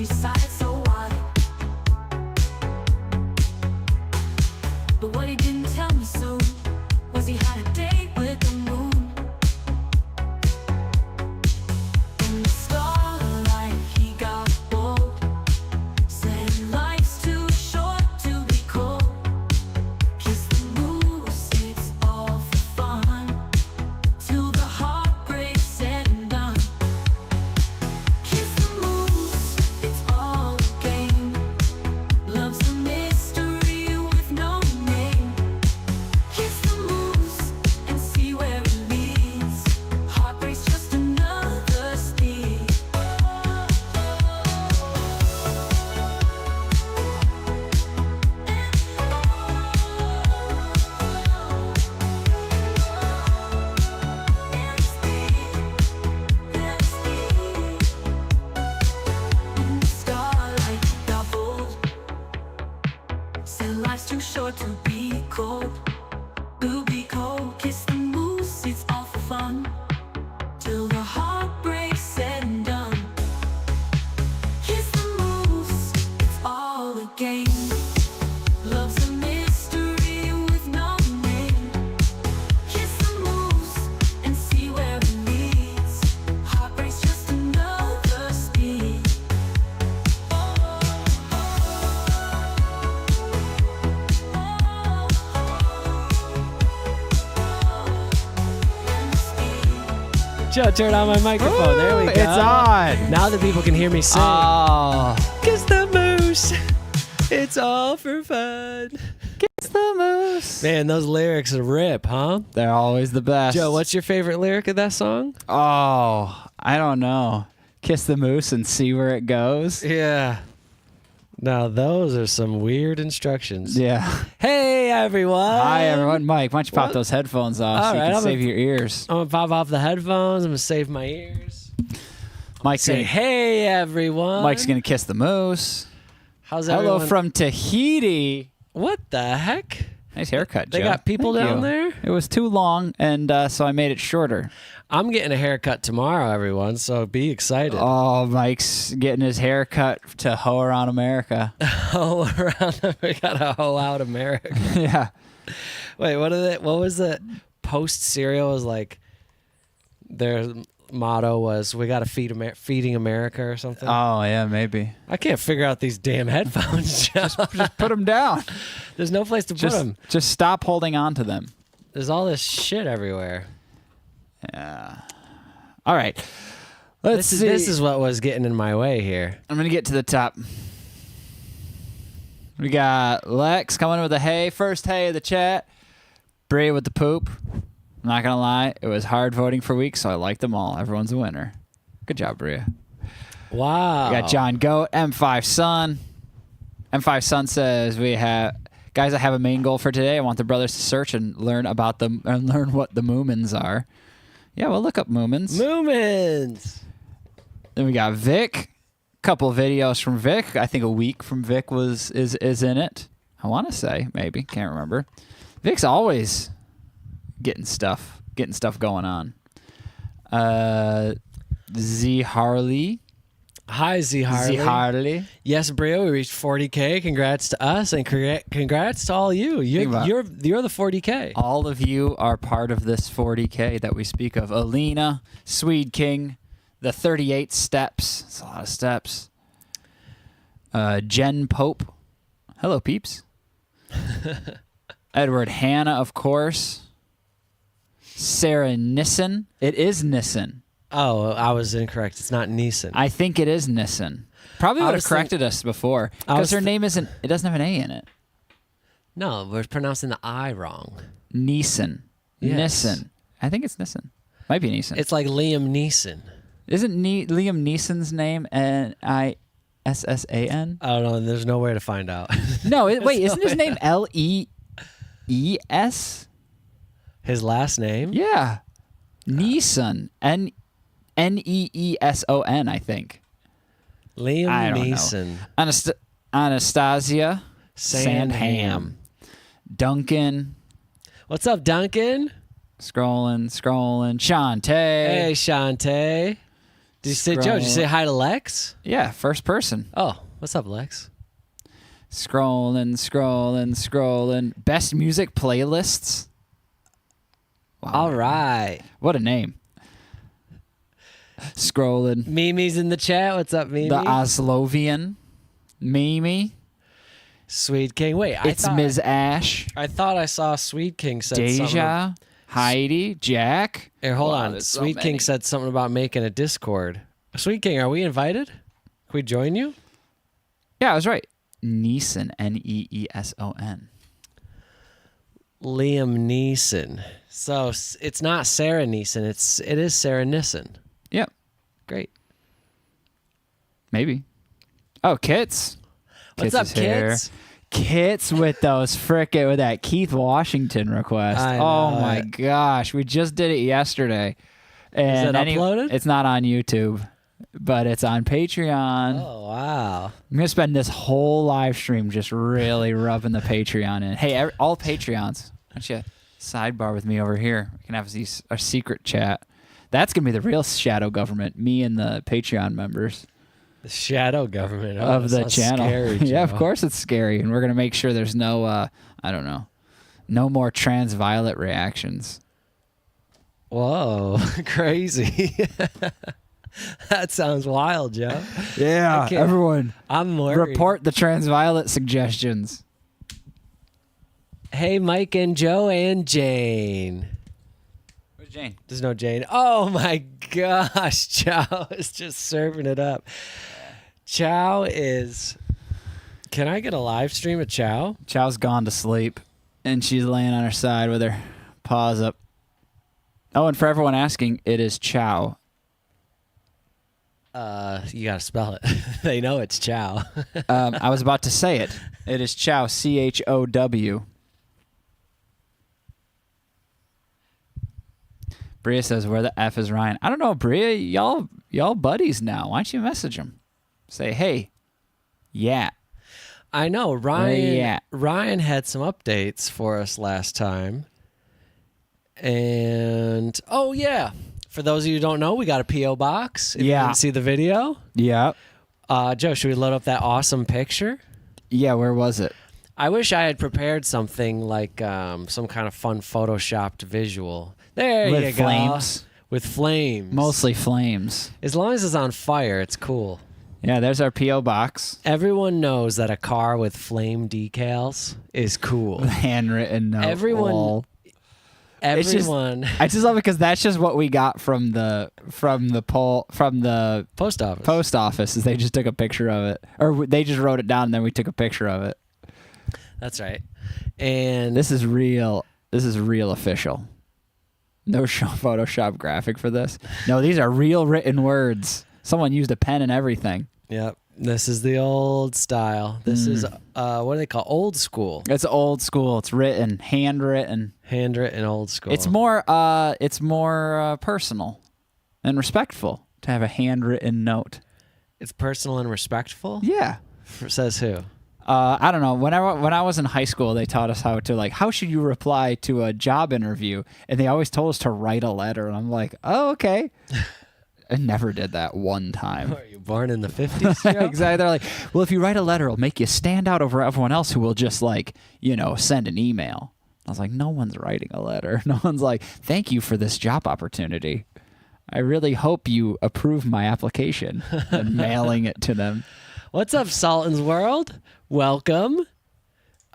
she sighed so wide. But what he didn't tell me soon was he had a date with the moon. In the starlight he got bold, said life's too short to be cold. Kiss the moose, it's all for fun, till the heart breaks said and done. Kiss the moose, it's all a game. Love's a mystery with no name. Kiss the moose and see where it leads. Heartbreak's just another speed. In the starlight got bold, said life's too short to be cold. We'll be cold, kiss the moose, it's all for fun, till the heart breaks said and done. Kiss the moose, it's all a game. Love's a mystery with no name. Kiss the moose and see where it leads. Heartbreak's just another speed. Joe, turn on my microphone. There we go. It's on. Now that people can hear me sing. Oh, Kiss the moose. It's all for fun. kiss the moose. Man, those lyrics are rip, huh? They're always the best. Joe, what's your favorite lyric of that song? Oh, I don't know. Kiss the moose and see where it goes. Yeah. Now, those are some weird instructions. Yeah. Hey, everyone. Hi, everyone. Mike, why don't you pop What? those headphones off All so you right, can I'm save a- your ears? I'm going to pop off the headphones. I'm going to save my ears. Mike's Say, gonna, hey, everyone. Mike's gonna kiss the moose. How's Hello everyone? from Tahiti. What the heck? Nice haircut, Joe. They got people Thank down you. there? It was too long, and so I made it shorter. I'm getting a haircut tomorrow, everyone, so be excited. Oh, Mike's getting his hair cut to hoe around America. Hoe around. We got to hoe out America. Yeah. Wait, what was the Post cereal was like? Their motto was, "We got to feeding America" or something. Oh, yeah, maybe. I can't figure out these damn headphones. Joe. Just put them down. There's no place to put them. Just stop holding on to them. There's all this shit everywhere. Yeah. All right. Let's see. This is what was getting in my way here. I'm going to get to the top. We got Lex coming with a hey. First hey of the chat. Bria with the poop. I'm not going to lie. It was hard voting for weeks, so I like them all. Everyone's a winner. Good job, Bria. Wow. We got John Goat, M5 Sun. M5 Sun says, guys, I have a main goal for today. I want the brothers to search and learn about them and learn what the Moomins are. Yeah, we'll look up Moomins. Moomins. Then we got Vic. Couple videos from Vic. I think a week from Vic is in it. I want to say, maybe. Can't remember. Vic's always getting stuff going on. Z Harley. Hi, Z Harley. Z Harley. Yes, Brio, we reached 40K. Congrats to us and congrats to all you. You're the 40K. All of you are part of this 40K that we speak of. Alina, Swede King, the 38 steps. It's a lot of steps. Jen Pope. Hello, peeps. Edward Hanna, of course. Sarah Nissen. It is Nissen. Oh, I was incorrect. It's not Neeson. I think it is Nissen. Probably would have was corrected us before because her name isn't. It doesn't have an A in it. No, we're pronouncing the I wrong. Neeson. Yes. Nissen. I think it's Nissen. Might be Neeson. It's like Liam Neeson. Isn't Liam Neeson's name Nissan? I don't know. There's no way to find out. No, wait, isn't his name Lees? His last name? Yeah. Neeson. Neeson, I think. Liam I don't Neeson. know. Anastasia Sandham. Duncan. What's up, Duncan? Scrolling. Shantae. Hey, Shantae. Did you say Joe? Did you say hi to Lex? Yeah, first person. Oh, what's up, Lex? Scrolling. Best music playlists. Wow. All right. What a name. Scrolling. Mimi's in the chat. What's up, Mimi? The Oslovian. Mimi. Sweet King. Wait, It's Ms. Ash. I thought I saw Sweet King said something. Deja. Heidi. Jack. Here, hold Wow, on. there's so Sweet King many. said something about making a Discord. Sweet King, are we invited? Can we join you? Yeah, I was right. Neeson. Neeson. Liam Neeson. So it's not Sarah Neeson. It is Sarah Nissen. Yep. Great. Maybe. Oh, Kits. What's up, is here. kids? Kits with those with that Keith Washington request. I Oh know my it. gosh, we just did it yesterday. And it uploaded? It's not on YouTube, but it's on Patreon. Oh, wow. I'm gonna spend this whole live stream just really rubbing the Patreon in. Hey, all Patreons, why don't you sidebar with me over here? We can have our secret chat. That's gonna be the real shadow government. Me and the Patreon members. The shadow government Of the that sounds channel. Scary, Yeah, of Joe. course it's scary, and we're gonna make sure there's no, I don't know, no more trans-violet reactions. Whoa, crazy. That sounds wild, Joe. Yeah, I can't- everyone I'm worried. report the trans-violet suggestions. Hey, Mike and Joe and Jane. Where's Jane? There's no Jane. Oh my gosh, Chow is just serving it up. Chow is. Can I get a live stream of Chow? Chow's gone to sleep, and she's laying on her side with her paws up. Oh, and for everyone asking, it is Chow. You gotta spell it. They know it's Chow. I was about to say it. It is Chow, Chow. Bria says, "Where the F is Ryan?" I don't know, Bria. Y'all buddies now. Why don't you message him? Say, hey, yeah. I know Ryan. Yeah. Ryan had some updates for us last time, and oh yeah, for those of you who don't know, we got a PO box. If you Yeah. didn't see the video. Yeah. Joe, should we load up that awesome picture? Yeah, where was it? I wish I had prepared something like some kind of fun photoshopped visual. There With you go. flames? With flames. Mostly flames. As long as it's on fire, it's cool. Yeah, there's our P.O. box. Everyone knows that a car with flame decals is cool. Handwritten note. Everyone- lol. It's just- Everyone. I just love it because that's just what we got from the Post office. post office. Is they just took a picture of it, or they just wrote it down and then we took a picture of it. That's right. And This is real. This is real official. No Photoshop graphic for this. No, these are real written words. Someone used a pen and everything. yep, this is the old style. This is what do they call old school? It's old school. It's written, handwritten. Handwritten old school. It's more personal and respectful to have a handwritten note. It's personal and respectful. Yeah. Says who? I don't know. When I was in high school, they taught us how should you reply to a job interview, and they always told us to write a letter. And I'm like, oh, okay. I never did that one time. Are you born in the 50s? Joe? Exactly. They're like, well, if you write a letter, it'll make you stand out over everyone else who will just send an email. I was like, no one's writing a letter. No one's like, thank you for this job opportunity. I really hope you approve my application and mailing it to them. What's up, Sultan's World? Welcome.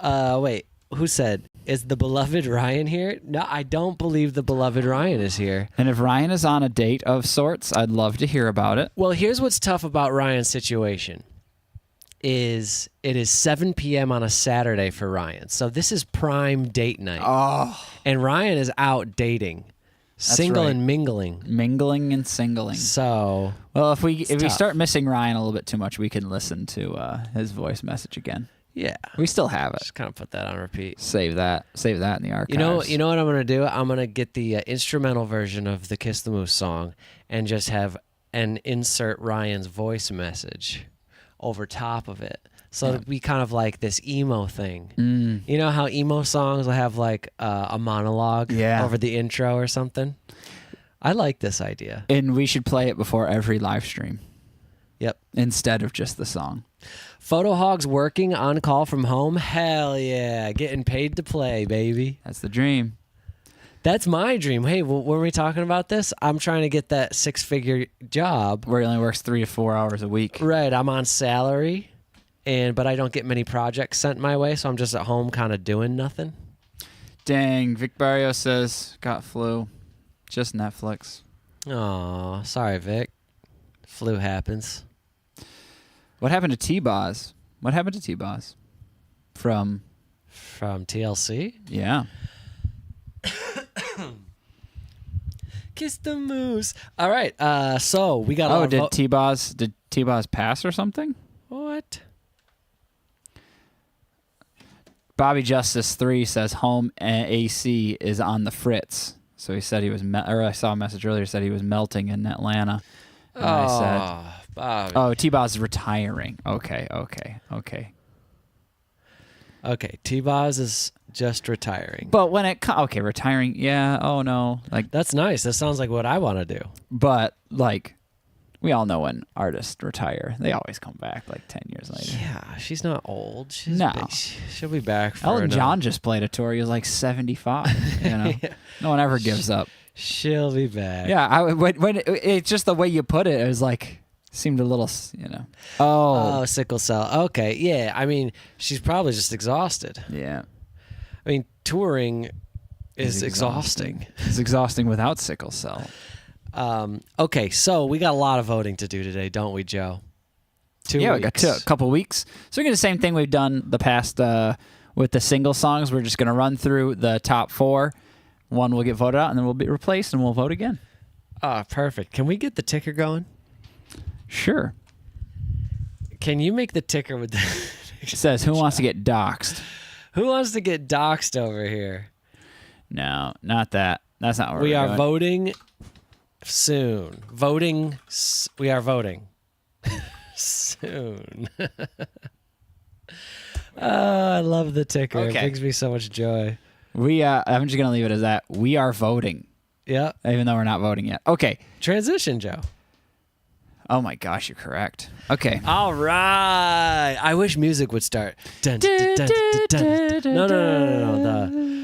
Wait, who said, is the beloved Ryan here? No, I don't believe the beloved Ryan is here. And if Ryan is on a date of sorts, I'd love to hear about it. Well, here's what's tough about Ryan's situation. It is 7 p.m. on a Saturday for Ryan. So this is prime date night. Oh, And Ryan is out dating. Single right. and mingling. mingling and singling. So Well, if we tough. start missing Ryan a little bit too much, we can listen to his voice message again. yeah, We still have it. just kind of put that on repeat. Save that in the archives. You know what I'm gonna do? I'm gonna get the instrumental version of the Kiss the Moose song and just have and insert Ryan's voice message over top of it. So it'll be kind of like this emo thing. You know how emo songs will have like a monologue Yeah. over the intro or something? I like this idea. And we should play it before every live stream Yep. instead of just the song. Photo Hogs working on call from home. Hell yeah. Getting paid to play, baby. That's the dream. That's my dream. Hey, when were we talking about this? I'm trying to get that 6-figure job. Where he only works 3 to 4 hours a week. Right. I'm on salary, but I don't get many projects sent my way, so I'm just at home kind of doing nothing. Dang, Vic Barrio says, got flu. Just Netflix. Aw, sorry, Vic. Flu happens. What happened to T-Boz? What happened to T-Boz? From TLC? Yeah. Kiss the moose. All right. So we got. Oh, did T-Boz pass or something? What? Bobby Justice 3 says home AC is on the fritz. So he said he was, or I saw a message earlier said he was melting in Atlanta. And I said, Bobby. oh, T-Boz is retiring. Okay. Okay, T-Boz is just retiring. But when it okay, retiring, yeah. Oh no, like That's nice. That sounds like what I want to do. But like, we all know when artists retire, they always come back like 10 years later. Yeah, she's not old. She's No. she'll be back for Elton another- John just played a tour. He was like 75. You know, no one ever gives up. She'll be back. Yeah, when it's just the way you put it, it was like seemed a little, you know. Oh, sickle cell. Okay, yeah. I mean, she's probably just exhausted. yeah. I mean, touring is It's exhausting. It's exhausting without sickle cell. Okay, so we got a lot of voting to do today, don't we, Joe? 2 Yeah, weeks. we got a couple weeks. So we're gonna do the same thing we've done the past with the single songs. We're just gonna run through the top 4. One will get voted out, and then we'll be replaced, and we'll vote again. Oh, perfect. Can we get the ticker going? Sure. Can you make the ticker with the... It says, who wants to get doxxed? Who wants to get doxxed over here? No, not that. That's not what We we're are doing. voting soon. We are voting soon. Oh, I love the ticker. It Okay. brings me so much joy. I'm just gonna leave it as that. We are voting, Yeah. even though we're not voting yet. Okay. Transition, Joe. Oh my gosh, you're correct. Okay. All right. I wish music would start. Dun, dun, dun, dun, dun, dun, dun.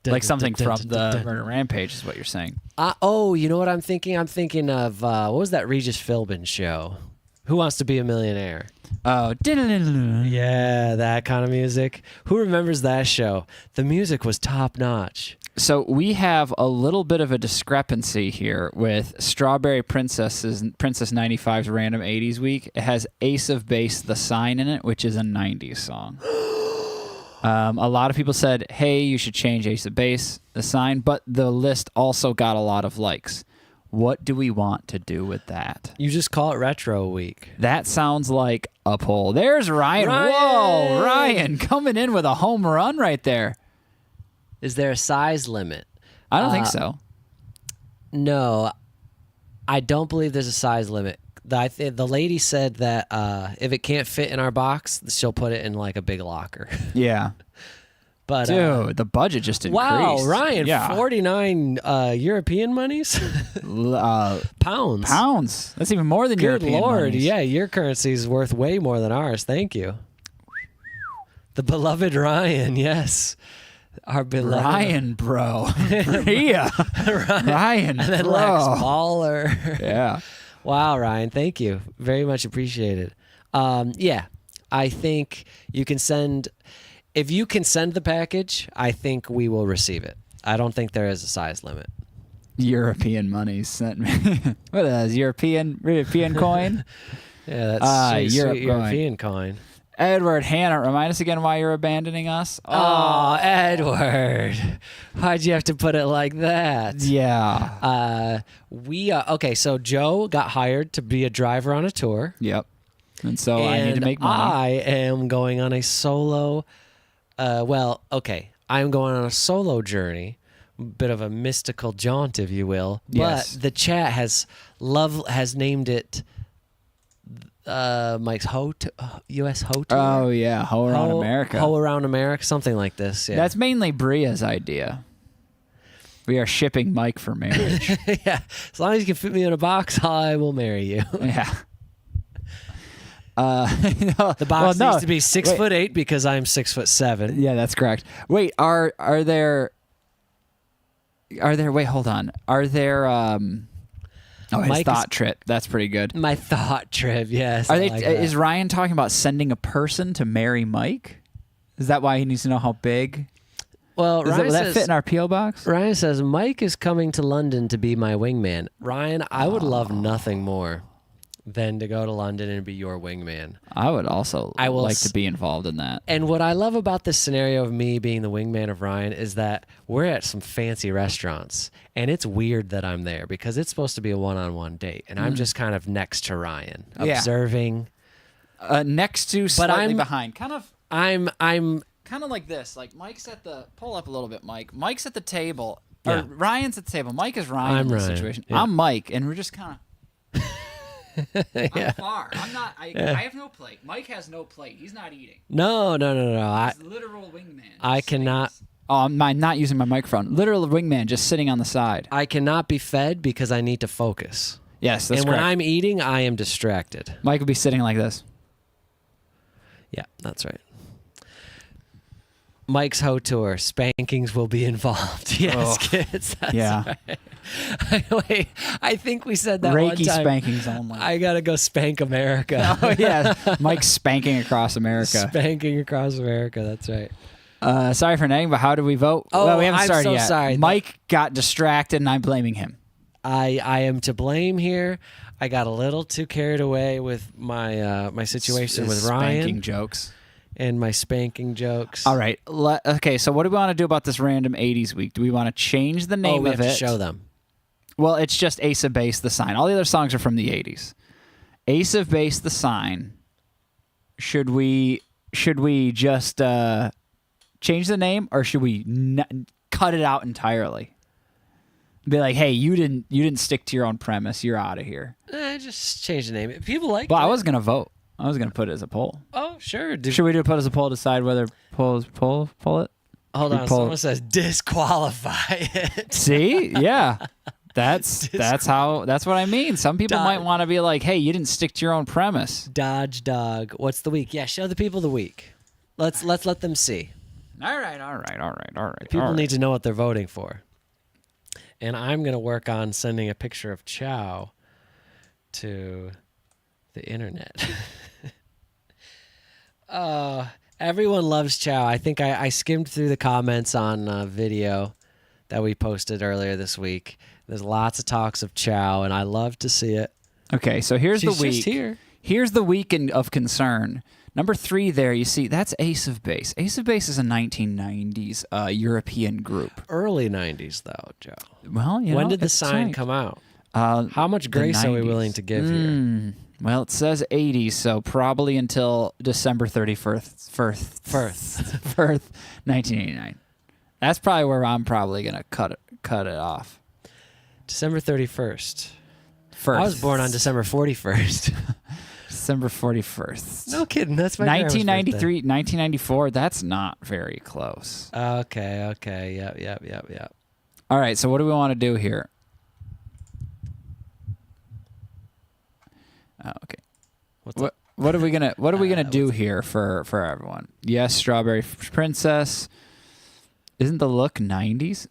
No. Like something from the Murder Rampage is what you're saying. Oh, you know what I'm thinking? I'm thinking of, what was that Regis Philbin show? Who Wants to Be a Millionaire? Oh, Yeah, that kind of music. Who remembers that show? The music was top notch. So we have a little bit of a discrepancy here with Strawberry Princess 95's Random 80s Week. It has Ace of Base, The Sign in it, which is a 90s song. A lot of people said, hey, you should change Ace of Base, The Sign, but the list also got a lot of likes. What do we want to do with that? You just call it Retro Week. That sounds like a poll. There's Ryan. Ryan! Whoa, Ryan coming in with a home run right there. Is there a size limit? I don't think so. No, I don't believe there's a size limit. The lady said that if it can't fit in our box, she'll put it in like a big locker. Yeah. But Dude, the budget just increased. wow, Ryan, Yeah. 49 European monies? Pounds. Pounds. That's even more than Good European Lord. monies. Yeah, your currency is worth way more than ours. Thank you. The beloved Ryan, yes. Our beloved Ryan, bro. Yeah. Ryan, And then bro. Lex Baller. Yeah. Wow, Ryan, thank you. Very much appreciated. Yeah, I think you can send... If you can send the package, I think we will receive it. I don't think there is a size limit. European money sent me. What is European coin? Yeah, that's sweet, Europe sweet European coin. Edward Hannah, remind us again why you're abandoning us. Oh, Edward. Why'd you have to put it like that? Yeah. Okay, so Joe got hired to be a driver on a tour. Yep. And so I need to make money. I am going on a solo... I am going on a solo journey, bit of a mystical jaunt, if you will. Yes. But the chat has named it Mike's U.S. Ho Tour. Oh, yeah. Ho around America. Ho around America, something like this. Yeah. That's mainly Bria's idea. We are shipping Mike for marriage. Yeah, as long as you can fit me in a box, I will marry you. Yeah. The box needs to be 6'8" because I'm 6'7". Yeah, that's correct. Wait, are there? Wait, hold on. Are there? His Mike thought trip. That's pretty good. My thought trip. Yes. Are I they? like that. Is Ryan talking about sending a person to marry Mike? Is that why he needs to know how big? Well, Ryan Will that says, fit in our PO box? Ryan says Mike is coming to London to be my wingman. Ryan, I would love nothing more than to go to London and be your wingman. I would also I will like to be involved in that. And what I love about this scenario of me being the wingman of Ryan is that we're at some fancy restaurants, and it's weird that I'm there because it's supposed to be a one-on-one date, and I'm just kind of next to Ryan, Yeah. observing. Next to, slightly I'm- behind, kind of I'm kind of like this. Like Mike's at the pull up a little bit. Mike's at the table. Yeah. Or Ryan's at the table. Mike is Ryan I'm in this Ryan, situation. yeah. I'm Mike, and we're just kind of. Yeah. I'm far. I'm not. I have no plate. Mike has no plate. He's not eating. no. He's literal wingman. I cannot. Oh, I'm not using my microphone. Literal wingman, just sitting on the side. I cannot be fed because I need to focus. Yes, that's and correct. when I'm eating, I am distracted. Mike would be sitting like this. Yeah, that's right. Mike's Ho Tour, spankings will be involved. Yes, kids. That's Yeah. right. Wait, I think we said that one Reiki time. spankings only. I gotta go spank America. Oh yeah, Mike's spanking across America. Spanking across America. That's right. Sorry for nagging, but how do we vote? Oh, well, we haven't I'm started so yet. sorry. Mike got distracted, and I'm blaming him. I am to blame here. I got a little too carried away with my my situation with Spanking Ryan jokes. and my spanking jokes. All right. Okay, so what do we want to do about this random 80s week? Do we want to change the name we of have it? to show them. Well, it's just Ace of Base, The Sign. All the other songs are from the 80s. Ace of Base, The Sign. Should we just change the name, or should we cut it out entirely? Be like, hey, you didn't stick to your own premise. You're out of here. Just change the name. If people like Well, it. I was gonna vote. I was gonna put it as a poll. Oh, sure. Should we do put as a poll? Decide whether pull it. Hold we on. pull- Someone says disqualify it. See, yeah. That's what I mean. Some people Dog. might want to be like, hey, you didn't stick to your own premise. Dodge dog. What's the week? Yeah, show the people the week. Let's let them see. All right. People need to know what they're voting for. And I'm going to work on sending a picture of Chow to the internet. Everyone loves Chow. I think I skimmed through the comments on video that we posted earlier this week. There's lots of talks of Chow, and I love to see it. Okay, so here's She's the week. just here. Here's the week of concern. Number 3 there, you see, that's Ace of Base. Ace of Base is a 1990s European group. Early 90s, though, Joe. Well, When did the it's sign right. come out? How How much grace are we willing to give here? Well, it says 80s, so probably until December 31st, 1989. That's probably where I'm probably going to cut it off. December 31st. First. I was born on December 41st. December 41st. No kidding. That's my grandma's 1993, 1994, that's not very close. birthday. Okay. Yep. All right, so what do we want to do here? Okay. What are we gonna do here for everyone? Yes, Strawberry Princess. Isn't the look 90s?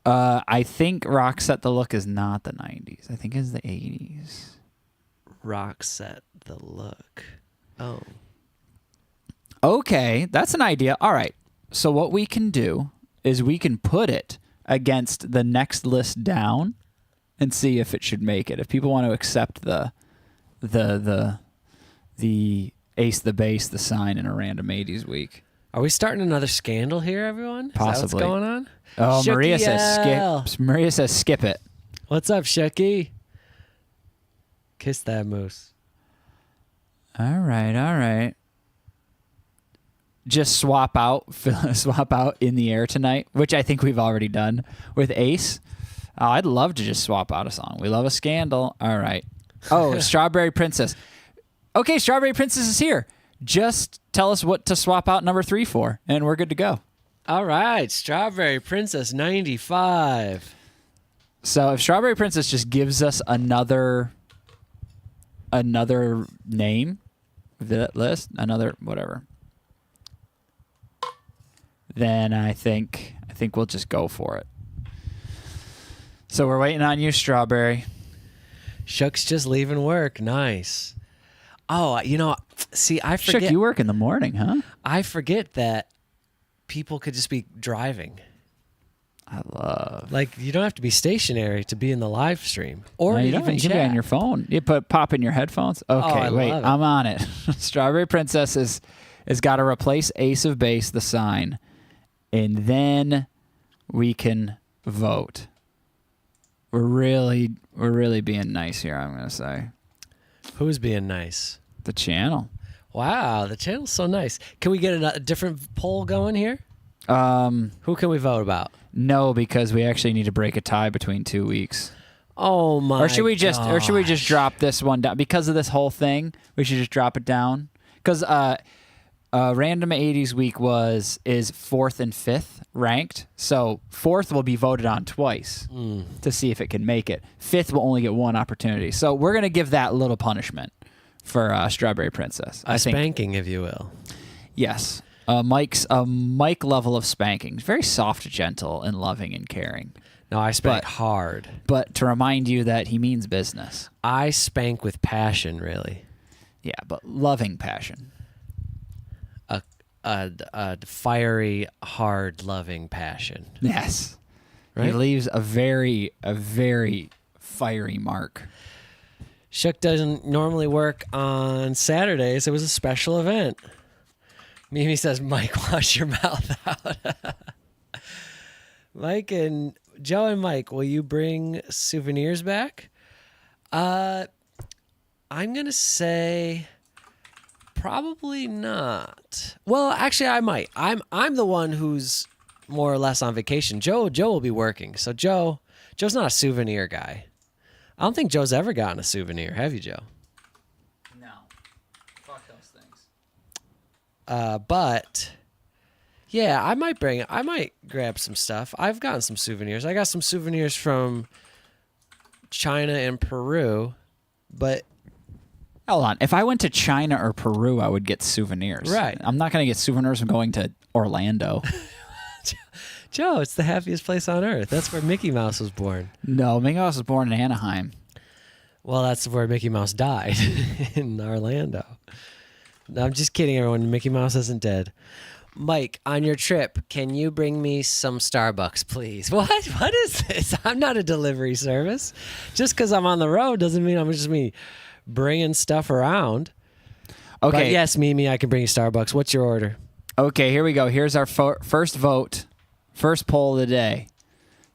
I think Rock Set the Look is not the 90s. I think it's the 80s. Rock set the look. Oh. Okay, that's an idea. All right. So what we can do is we can put it against the next list down and see if it should make it. If people want to accept the Ace the Base, the sign in a random 80s week. Are we starting another scandal here, everyone? Is Possibly. that what's going on? Oh, Maria Shooki says L. skip. Maria says skip it. What's up, Shooki? Kiss that moose. All right. Just swap out in the air tonight, which I think we've already done with Ace. I'd love to just swap out a song. We love a scandal. All right. Oh, Strawberry Princess. Okay, Strawberry Princess is here. Just tell us what to swap out number 3 for, and we're good to go. All right, Strawberry Princess 95. So if Strawberry Princess just gives us another name, list, another whatever, then I think we'll just go for it. So we're waiting on you, Strawberry. Shook's just leaving work. Nice. Oh, see, I forget. Shook, you work in the morning, huh? I forget that people could just be driving. I love. Like, you don't have to be stationary to be in the live stream. Or No, you even don't. You can be chat. on your phone. You pop in your headphones. Okay, I wait. love it. I'm on it. Strawberry Princess has got to replace Ace of Base, the sign, and then we can vote. We're really being nice here, I'm going to say. Who's being nice? The channel. Wow, the channel's so nice. Can we get a different poll going here? Who can we vote about? No, because we actually need to break a tie between 2 weeks. Oh my! Or should we just drop this one down because of this whole thing? We should just drop it down because random 80s week is 4th and 5th ranked. So 4th will be voted on twice to see if it can make it. 5th will only get one opportunity. So we're gonna give that little punishment for Strawberry Princess. A spanking, if you will. Yes. Mike level of spanking. Very soft, gentle, and loving and caring. No, I spank hard. But to remind you that he means business. I spank with passion, really. Yeah, but loving passion. A fiery, hard, loving passion. Yes. Right? He leaves a very fiery mark. Shook doesn't normally work on Saturdays. It was a special event. Mimi says, Mike, wash your mouth out. Mike and Joe and Mike, will you bring souvenirs back? I'm going to say probably not. Well, actually, I might. I'm the one who's more or less on vacation. Joe will be working. So Joe's not a souvenir guy. I don't think Joe's ever gotten a souvenir. Have you, Joe? No. Fuck those things. But yeah, I might grab some stuff. I've gotten some souvenirs. I got some souvenirs from China and Peru, but Hold on. If I went to China or Peru, I would get souvenirs. Right. I'm not going to get souvenirs from going to Orlando. Joe, it's the happiest place on earth. That's where Mickey Mouse was born. No, Mickey Mouse was born in Anaheim. Well, that's where Mickey Mouse died, in Orlando. No, I'm just kidding, everyone. Mickey Mouse isn't dead. Mike, on your trip, can you bring me some Starbucks, please? What? What is this? I'm not a delivery service. Just because I'm on the road doesn't mean I'm just bringing stuff around. Okay. But yes, Mimi, I can bring you Starbucks. What's your order? Okay, here we go. Here's our first vote, first poll of the day.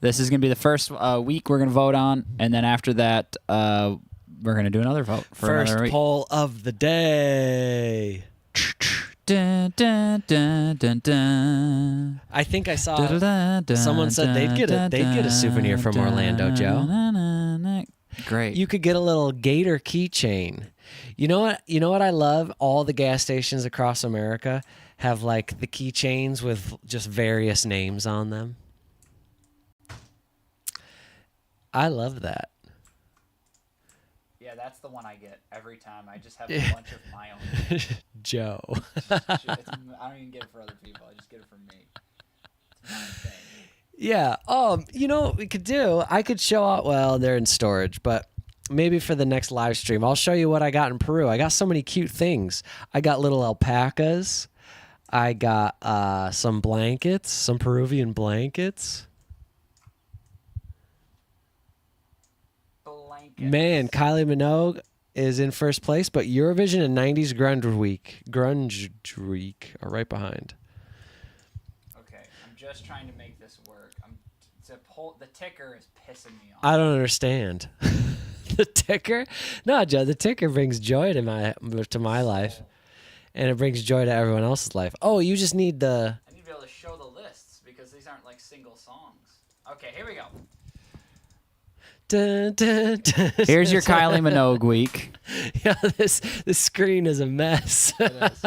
This is going to be the first week we're going to vote on, and then after that, we're going to do another vote for First another week. poll of the day. Dun, dun, dun, dun, dun. I think I saw Someone someone said they'd get a souvenir from Orlando, Joe. Great. You could get a little gator keychain. You know what? You know what I love? All the gas stations across America have like the keychains with just various names on them. I love that. Yeah, that's the one I get every time. I just have a bunch of my own. Joe. I don't even get it for other people. I just get it for me. It's my thing. Yeah. You know what we could do? I could show out. Well, they're in storage, but maybe for the next live stream, I'll show you what I got in Peru. I got so many cute things. I got little alpacas. I got some blankets, some Peruvian blankets. Man, Kylie Minogue is in first place, but Eurovision and 90s Grunge Week are right behind. Okay, I'm just trying to make this work. The ticker is pissing me off. I don't understand. The ticker? No, Joe, the ticker brings joy to my life, and it brings joy to everyone else's life. Oh, you just need the... I need to be able to show the lists because these aren't like single songs. Okay, here we go. Dun, dun, dun. Here's your Kylie Minogue week. Yeah, this screen is a mess. It is.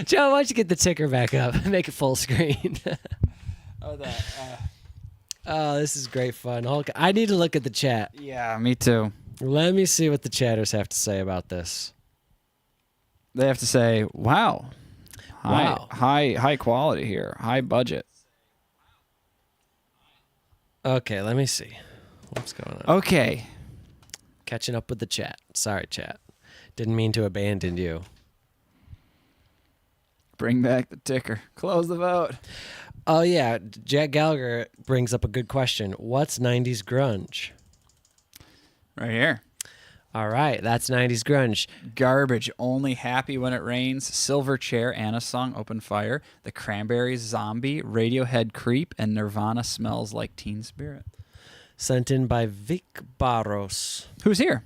Joe, why don't you get the ticker back up and make it full screen? Oh, this is great fun. I need to look at the chat. Yeah, me too. Let me see what the chatters have to say about this. They have to say, wow. Wow. High quality here. High budget. Okay, let me see. What's going on? Okay. Catching up with the chat. Sorry, chat. Didn't mean to abandon you. Bring back the ticker. Close the vote. Oh, yeah. Jack Gallagher brings up a good question. What's 90s grunge? Right here. All right, that's 90s grunge. Garbage. Only Happy When It Rains. Silverchair. Anna Song. Open Fire. The Cranberries. Zombie. Radiohead. Creep. And Nirvana. Smells Like Teen Spirit. Sent in by Vic Barros. Who's here?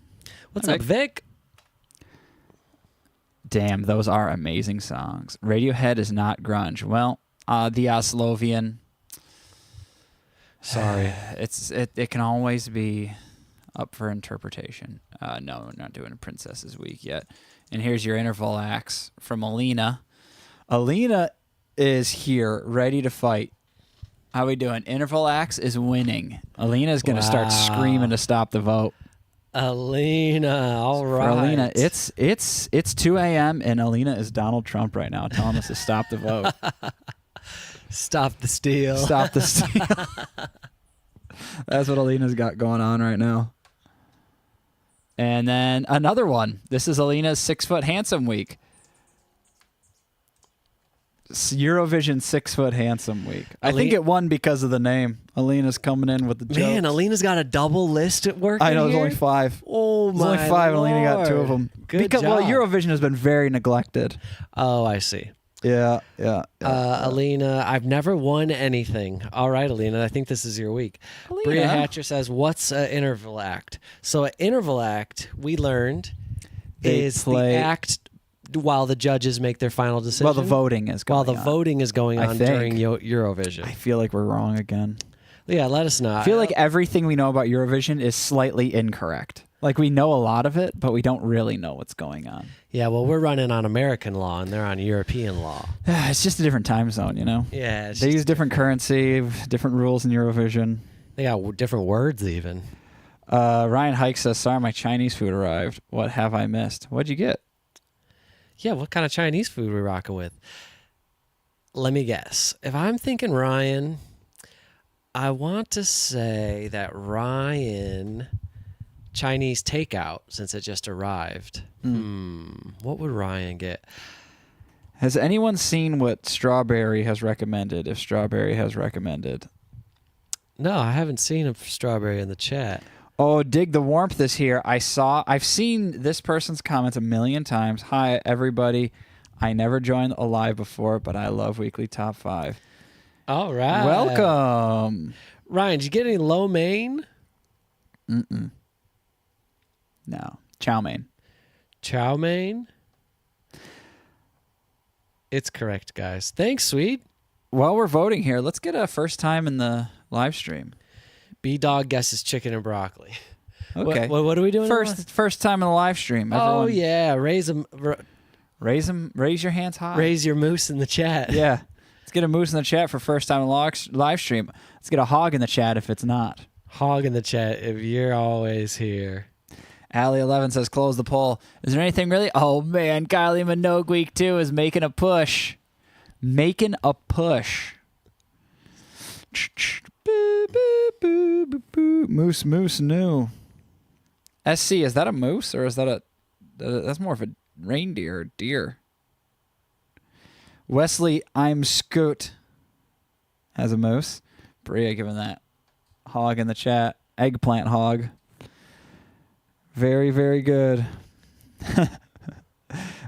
What's Hi, up, Vic? Damn, those are amazing songs. Radiohead is not grunge. Well, the Oslovian. Sorry. It can always be up for interpretation. No, we're not doing a Princesses Week yet. And here's your interval acts from Alina. Alina is here, ready to fight. How we doing? Interval acts is winning. Alina's going to start screaming to stop the vote. Alina, all right. For Alina, it's 2 a.m. and Alina is Donald Trump right now telling us to stop the vote. Stop the steal. Stop the steal. That's what Alina's got going on right now. And then another one. This is Alina's 6 Foot Handsome Week. Eurovision 6 Foot Handsome Week. I think it won because of the name. Alina's coming in with the jokes. Man, Alina's got a double list at work. I know, here? there's only 5. Oh, There's my only 5, and Alina got 2 of them. Good job. Well, Eurovision has been very neglected. Oh, I see. Yeah. Alina, I've never won anything. All right, Alina, I think this is your week. Alina. Bria Hatcher says, what's an interval act? So an interval act, we learned, is the act while the judges make their final decision. While the voting is going on. While the voting is going on during Eurovision. I feel like we're wrong again. Yeah, let us know. I feel like everything we know about Eurovision is slightly incorrect. Like, we know a lot of it, but we don't really know what's going on. Yeah, well, we're running on American law, and they're on European law. It's just a different time zone, you know? Yeah. They use different currency, different rules in Eurovision. They got different words, even. Ryan Hike says, sorry, my Chinese food arrived. What have I missed? What'd you get? Yeah, what kind of Chinese food are we rocking with? Let me guess. If I'm thinking Ryan, I want to say that Ryan Chinese takeout, since it just arrived. What would Ryan get? Has anyone seen what Strawberry has recommended, if Strawberry has recommended? No, I haven't seen a strawberry in the chat. Oh, Dig the Warmth is here. I've seen this person's comments a million times. Hi, everybody. I never joined a live before, but I love Weekly Top 5. All right. Welcome. Ryan, did you get any lo mein? No. Chow mein. Chow mein? It's correct, guys. Thanks, sweet. While we're voting here, let's get a first time in the live stream. B-Dog guesses chicken and broccoli. Okay. What are we doing? First time in the live stream. Everyone, Oh, yeah. Raise raise your hands high. Raise your moose in the chat. Yeah. Let's get a moose in the chat for first time in live stream. Let's get a hog in the chat if it's not. Hog in the chat if you're always here. Allie11 says, close the poll. Is there anything really? Oh, man. Kylie Minogue Week 2 is making a push. Making a push. Moose new. SC, is that a moose or is that that's more of a reindeer or deer? Wesley, I'm Scoot has a moose. Bria giving that hog in the chat. Eggplant hog. Very, very good.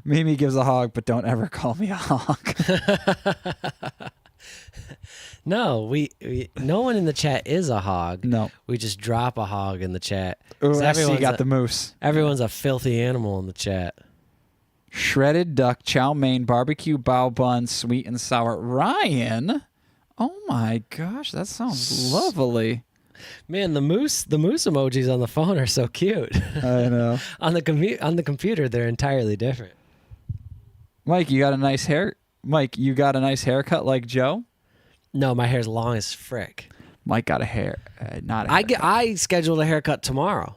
Mimi gives a hog, but don't ever call me a hog. No, no one in the chat is a hog. No. We just drop a hog in the chat. Ooh, SC Everyone's got the moose. Everyone's a filthy animal in the chat. Shredded duck, chow mein, barbecue bao bun, sweet and sour. Ryan? Oh my gosh, that sounds lovely. Man, the moose emojis on the phone are so cute. I know. on the computer, they're entirely different. Mike, you got a nice hair. Mike, you got a nice haircut like Joe. No, my hair's long as frick. Mike got a hair, not a haircut. I scheduled a haircut tomorrow.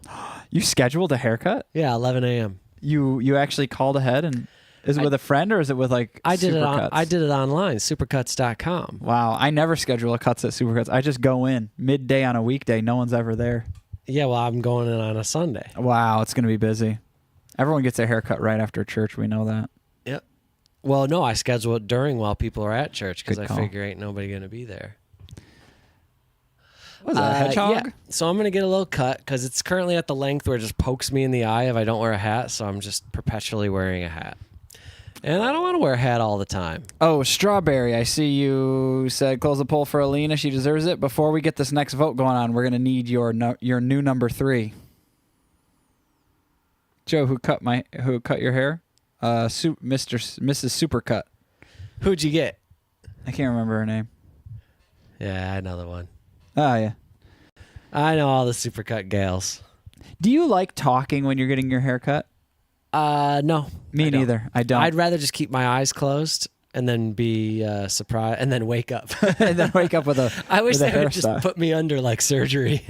You scheduled a haircut? Yeah, 11 a.m. You actually called ahead, and is it with a friend or is it with like I did Supercuts? I did it online, supercuts.com. Wow, I never schedule a cuts at Supercuts. I just go in midday on a weekday. No one's ever there. Yeah, well, I'm going in on a Sunday. Wow, it's gonna be busy. Everyone gets their haircut right after church. We know that. Yep. Well, no, I schedule it during while people are at church because Good I call. figure ain't nobody gonna be there. What is that, a hedgehog? Yeah. So I'm gonna get a little cut because it's currently at the length where it just pokes me in the eye if I don't wear a hat. So I'm just perpetually wearing a hat, and I don't want to wear a hat all the time. Oh, Strawberry, I see you said close the poll for Alina. She deserves it. Before we get this next vote going on, we're going to need your new number 3. Joe, who cut your hair? Mrs. Supercut. Who'd you get? I can't remember her name. Yeah, another one. Oh, yeah. I know all the supercut gals. Do you like talking when you're getting your hair cut? No. Me I don't. neither. I don't. I'd rather just keep my eyes closed and then be surprised and then wake up. And then wake up with a I wish with a they would just hairstyle. put me under like surgery.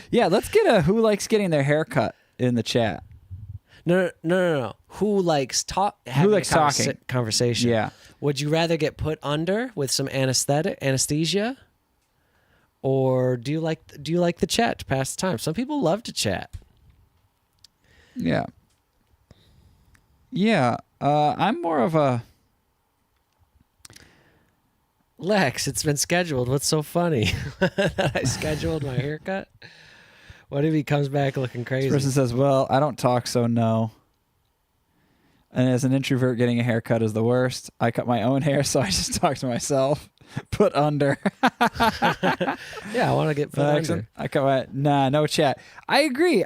Yeah, let's get a who likes getting their hair cut in the chat. No. Who likes likes talking? Conversation. Yeah. Would you rather get put under with some anesthesia, or do you like the chat to pass the time? Some people love to chat. Yeah. Yeah. I'm more of a... Lex, it's been scheduled. What's so funny that I scheduled my haircut? What if he comes back looking crazy? This person says, well, I don't talk, so no. And as an introvert, getting a haircut is the worst. I cut my own hair, so I just talk to myself. Put under. Yeah, I want to get put under. I cut my... no chat. I agree.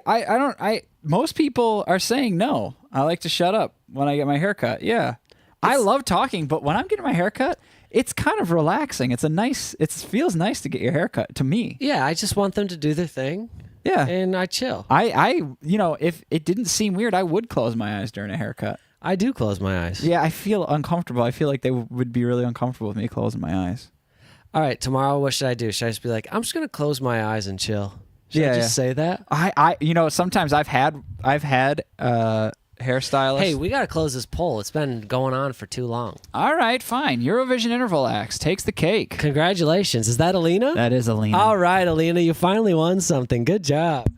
Most people are saying no. I like to shut up when I get my haircut. Yeah. I love talking, but when I'm getting my haircut, it's kind of relaxing. It feels nice to get your haircut, to me. Yeah, I just want them to do their thing. Yeah. And I chill. If it didn't seem weird, I would close my eyes during a haircut. I do close my eyes. Yeah, I feel uncomfortable. I feel like they would be really uncomfortable with me closing my eyes. All right, tomorrow, what should I do? Should I just be like, I'm just going to close my eyes and chill? Should I just say that? Sometimes I've had hairstylists. Hey, we got to close this poll. It's been going on for too long. All right, fine. Eurovision Interval Acts takes the cake. Congratulations. Is that Alina? That is Alina. All right, Alina, you finally won something. Good job.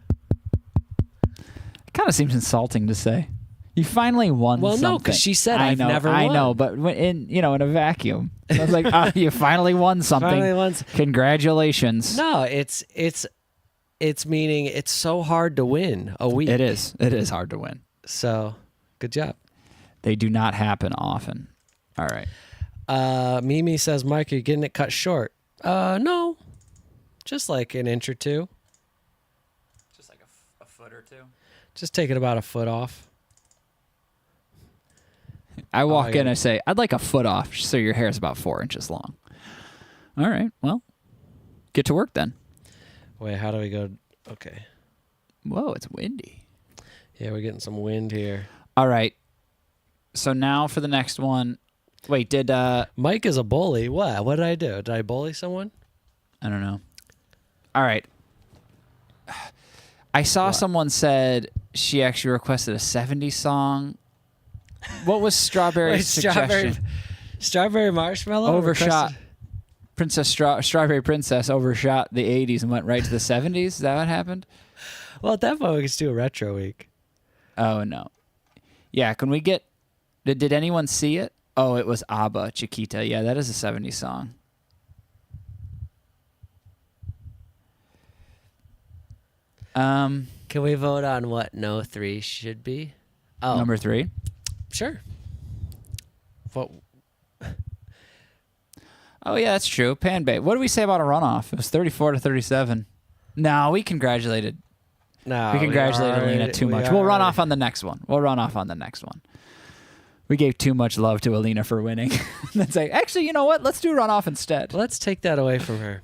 It kind of seems insulting to say. You finally won something. Well, no, because she said I've never won. I know, but in a vacuum. I was like, you finally won something. Finally won. Congratulations. No, it's meaning it's so hard to win a week. It is. It is hard to win. So, good job. They do not happen often. All right. Mimi says, Mike, are you getting it cut short? No. Just like an inch or two. Just like a foot or two. Just taking about a foot off. I walk in and I say, I'd like a foot off so your hair is about 4 inches long. All right. Well, get to work then. Wait, how do we go? Okay. Whoa, it's windy. Yeah, we're getting some wind here. All right. So now for the next one. Wait, did... Mike is a bully. What? What did I do? Did I bully someone? I don't know. All right. I saw someone said she actually requested a 70s song. What was Strawberry's suggestion? Strawberry Marshmallow? Overshot. Strawberry Princess overshot the 80s and went right to the 70s. Is that what happened? Well, at that point, we could just do a retro week. Oh, no. Yeah, can we get... Did anyone see it? Oh, it was ABBA, Chiquita. Yeah, that is a 70s song. Can we vote on what No 3 should be? Oh, Number 3. Sure. What? Oh, yeah, that's true. Pan Babe. What did we say about a runoff? It was 34-37. No, we congratulated. No, We congratulated Alina too much. We'll run off on the next one. We gave too much love to Alina for winning. Then say, actually, you know what? Let's do runoff instead. Let's take that away from her.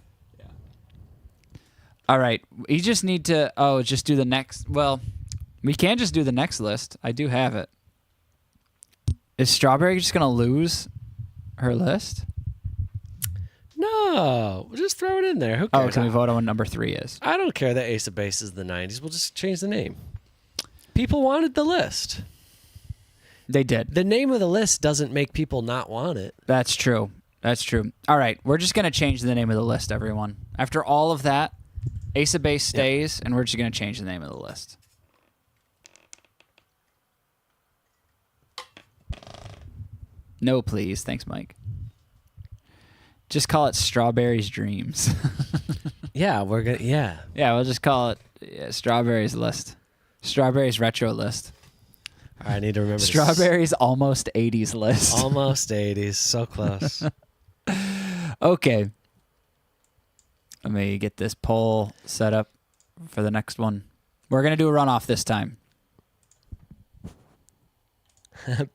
All right. You just need to, just do the next. Well, we can just do the next list. I do have it. Is Strawberry just gonna lose her list? No, we'll just throw it in there. Who Oh, cares? can we vote on what number 3 is? I don't care that Ace of Base is the 90s. We'll just change the name. People wanted the list. They did. The name of the list doesn't make people not want it. That's true. That's true. All right, we're just gonna change the name of the list, everyone. After all of that, Ace of Base stays, and we're just gonna change the name of the list. No, please. Thanks, Mike. Just call it Strawberry's Dreams. Yeah, we're gonna. Yeah, Yeah, we'll just call it Strawberry's List. Strawberry's Retro List. All right, I need to remember. Strawberry's Almost 80s List. Almost 80s, so close. Okay. Let me get this poll set up for the next one. We're going to do a runoff this time.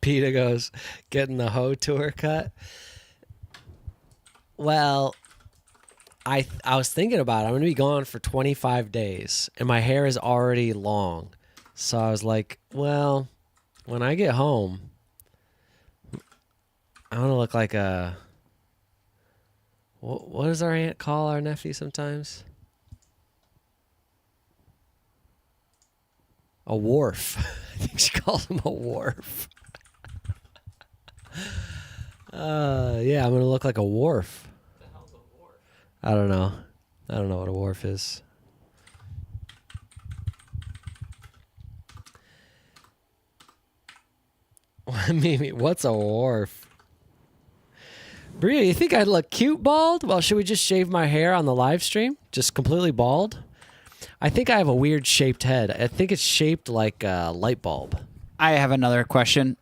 PETA goes, getting the hoe tour cut. Well, I was thinking about it. I'm going to be gone for 25 days, and my hair is already long. So I was like, well, when I get home, I want to look like a... What does our aunt call our nephew sometimes? A wharf. I think she calls him a wharf. Yeah, I'm going to look like a wharf. What the hell's a wharf? I don't know. I don't know what a wharf is. Mimi, what's a wharf? Bria, you think I'd look cute bald? Well, should we just shave my hair on the live stream? Just completely bald? I think I have a weird shaped head. I think it's shaped like a light bulb. I have another question.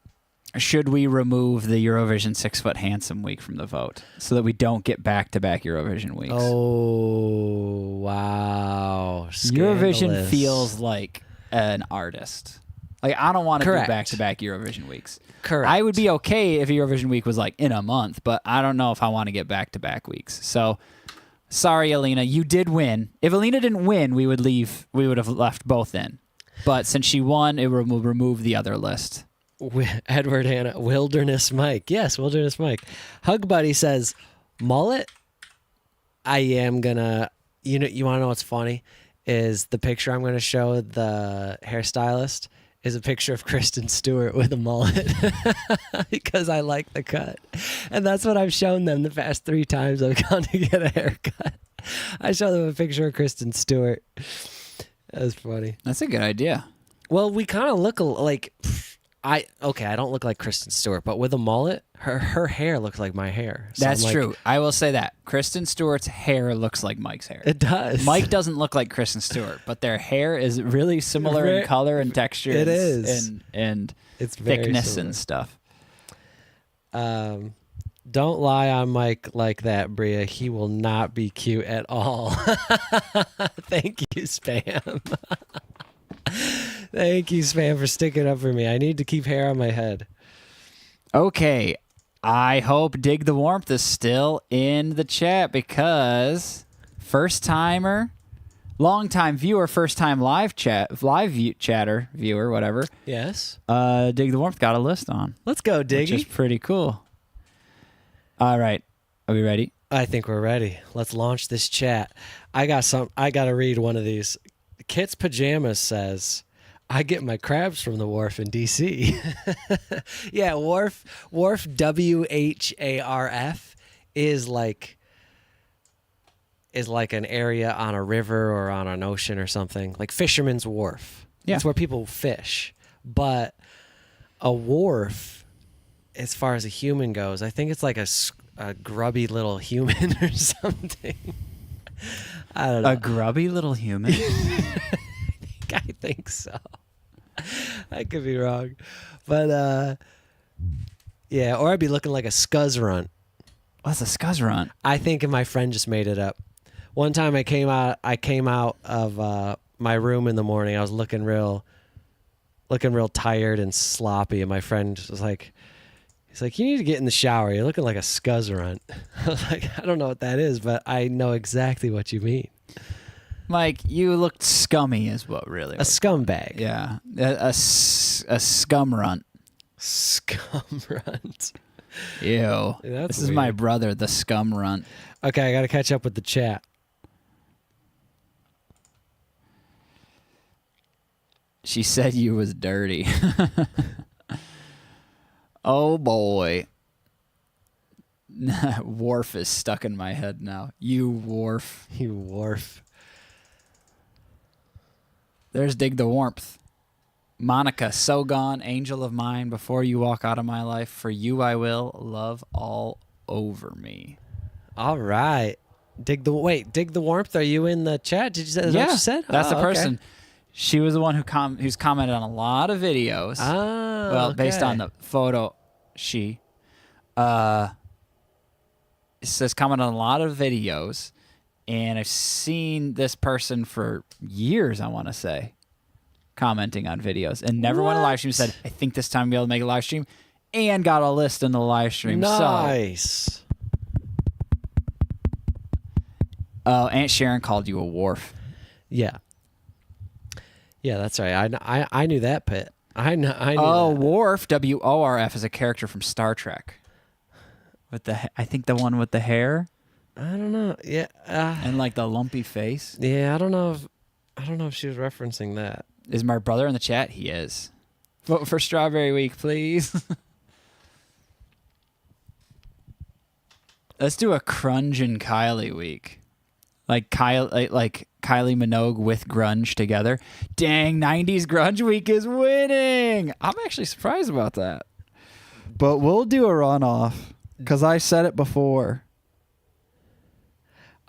Should we remove the Eurovision 6 Foot Handsome week from the vote so that we don't get back-to-back Eurovision weeks? Oh, wow. Eurovision Scandalous. feels like an artist. Like, I don't want to do Correct. back-to-back Eurovision weeks. Correct. I would be okay if Eurovision week was like in a month, but I don't know if I want to get back-to-back weeks. So, sorry, Alina, you did win. If Alina didn't win, we would have left both in. But since she won, it will remove the other list. Edward Hanna, Wilderness Mike. Yes, Wilderness Mike. Hug Buddy says, Mullet, I am gonna, you want to know what's funny? Is the picture I'm going to show the hairstylist is a picture of Kristen Stewart with a mullet because I like the cut. And that's what I've shown them the past 3 times I've gone to get a haircut. I show them a picture of Kristen Stewart. That's funny. That's a good idea. Well, we kind of look like... I don't look like Kristen Stewart, but with a mullet, her hair looks like my hair. So That's I'm like, true. I will say that. Kristen Stewart's hair looks like Mike's hair. It does. Mike doesn't look like Kristen Stewart, but their hair is really similar in color and texture. It is. And It's very thickness similar. and stuff. Don't lie on Mike like that, Bria. He will not be cute at all. Thank you, Spam. Thank you, Spam, for sticking up for me. I need to keep hair on my head. Okay. I hope Dig the Warmth is still in the chat because first-timer, long-time viewer, first-time chatter, viewer, whatever. Yes. Dig the Warmth got a list on. Let's go, Which Diggy. is pretty cool. All right. Are we ready? I think we're ready. Let's launch this chat. I got to read one of these. Kit's Pajamas says, I get my crabs from the wharf in D.C. Yeah, wharf, WHARF is like an area on a river or on an ocean or something. Like Fisherman's Wharf. Yeah. That's where people fish. But a wharf, as far as a human goes, I think it's like a grubby little human or something. I don't know. A grubby little human? I think so. I could be wrong. But, yeah, or I'd be looking like a scuzz runt. What's a scuzz runt? I think my friend just made it up. One time I came out of my room in the morning. I was looking real tired and sloppy, and my friend was like, he's like, you need to get in the shower. You're looking like a scuzz runt. I was like, I don't know what that is, but I know exactly what you mean. Mike, you looked scummy is what really A scumbag. Yeah. A scum runt. Scum runt. Ew. That's This is my weird. brother, the scum runt. Okay, I got to catch up with the chat. She said you was dirty. Oh boy. Wharf is stuck in my head now. You wharf. You wharf. There's Dig the Warmth. Monica, so gone, angel of mine, before you walk out of my life, for you I will, love all over me. All right. Dig the warmth. Are you in the chat? Did you say is that what you said? That's Oh, the person. She was the one who's commented on a lot of videos. Ah, Well, based okay. on the photo, it says comment on a lot of videos, and I've seen this person for years, I want to say, commenting on videos, and never went to live stream. Said, I think this time I'll be able to make a live stream, and got a list in the live stream. Nice. So, Aunt Sharon called you a wharf. Yeah. Yeah, that's right. I knew that pit. I knew Oh, that. Worf, WORF, is a character from Star Trek. I think the one with the hair I don't know. Yeah. and like the lumpy face. Yeah, I don't know if she was referencing that. Is my brother in the chat? He is. Vote for Strawberry Week, please. Let's do a Crunge and Kylie week. Like Kylie Minogue with grunge together. Dang, 90s grunge week is winning. I'm actually surprised about that. But we'll do a runoff because I said it before.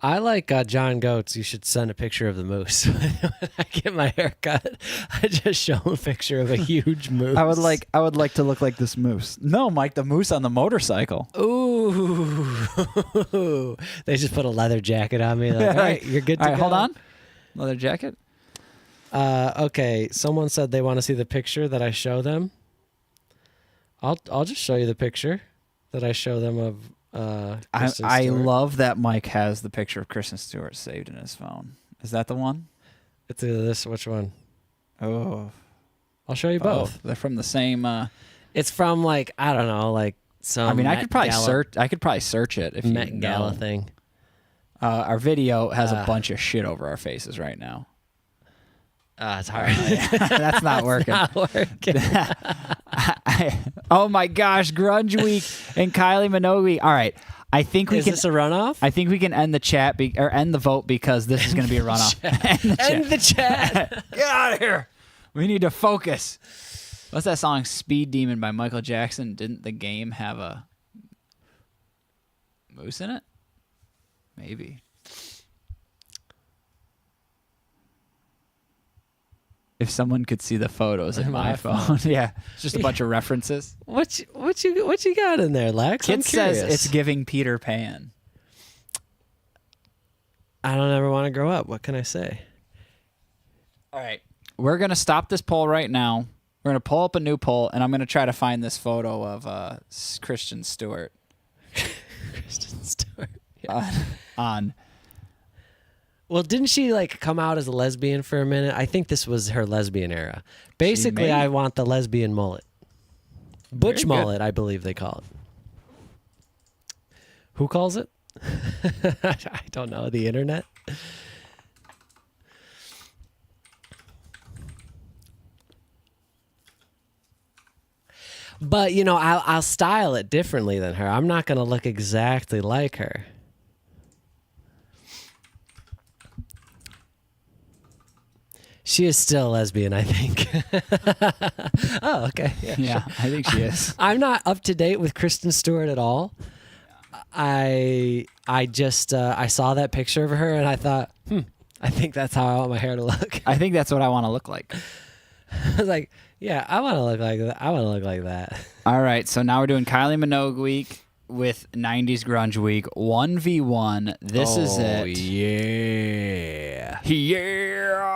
I like John Goats. You should send a picture of the moose. When I get my hair cut, I just show him a picture of a huge moose. I would like to look like this moose. No, Mike, the moose on the motorcycle. Ooh. They just put a leather jacket on me. Like, all right, you're good to All right, go. hold on. Leather jacket. Okay, someone said they want to see the picture that I show them. I'll just show you the picture that I show them of Kristen I Stewart. love that Mike has the picture of Kristen Stewart saved in his phone. Is that the one? It's either this. Which one? Oh, I'll show you both. They're from the same. It's from like I don't know, like some. I mean, I Met could probably Gala- search. I could probably search it if you Met Gala know. thing. Our video has a bunch of shit over our faces right now. It's hard. That's not working. Not working. Oh my gosh, Grunge Week and Kylie Minogue Week. All right, I think we Is can. this a runoff? I think we can end the chat or end the vote because this is going to be a runoff. End the chat. Get out of here. We need to focus. What's that song, Speed Demon by Michael Jackson? Didn't the game have a moose in it? Maybe. If someone could see the photos in my phone. Yeah, it's just a bunch of references. What you got in there, Lex? I'm Kid says curious. it's giving Peter Pan. I don't ever want to grow up. What can I say? All right. We're going to stop this poll right now. We're going to pull up a new poll, and I'm going to try to find this photo of Kristen Stewart Kristen Stewart. on. Well, didn't she like come out as a lesbian for a minute? I think this was her lesbian era. Basically, may. I want the lesbian mullet. Butch Very good. mullet, I believe they call it. Who calls it? I don't know. The internet? But, you know, I'll style it differently than her. I'm not going to look exactly like her. She is still a lesbian, I think. Oh, okay. Yeah, I think she is. I'm not up to date with Kristen Stewart at all. I just I saw that picture of her and I thought, I think that's how I want my hair to look. I think that's what I want to look like. I was like, yeah, I want to look like that. I want to look like that. All right, so now we're doing Kylie Minogue Week with 90s Grunge Week 1v1. This is it. Yeah. Yeah.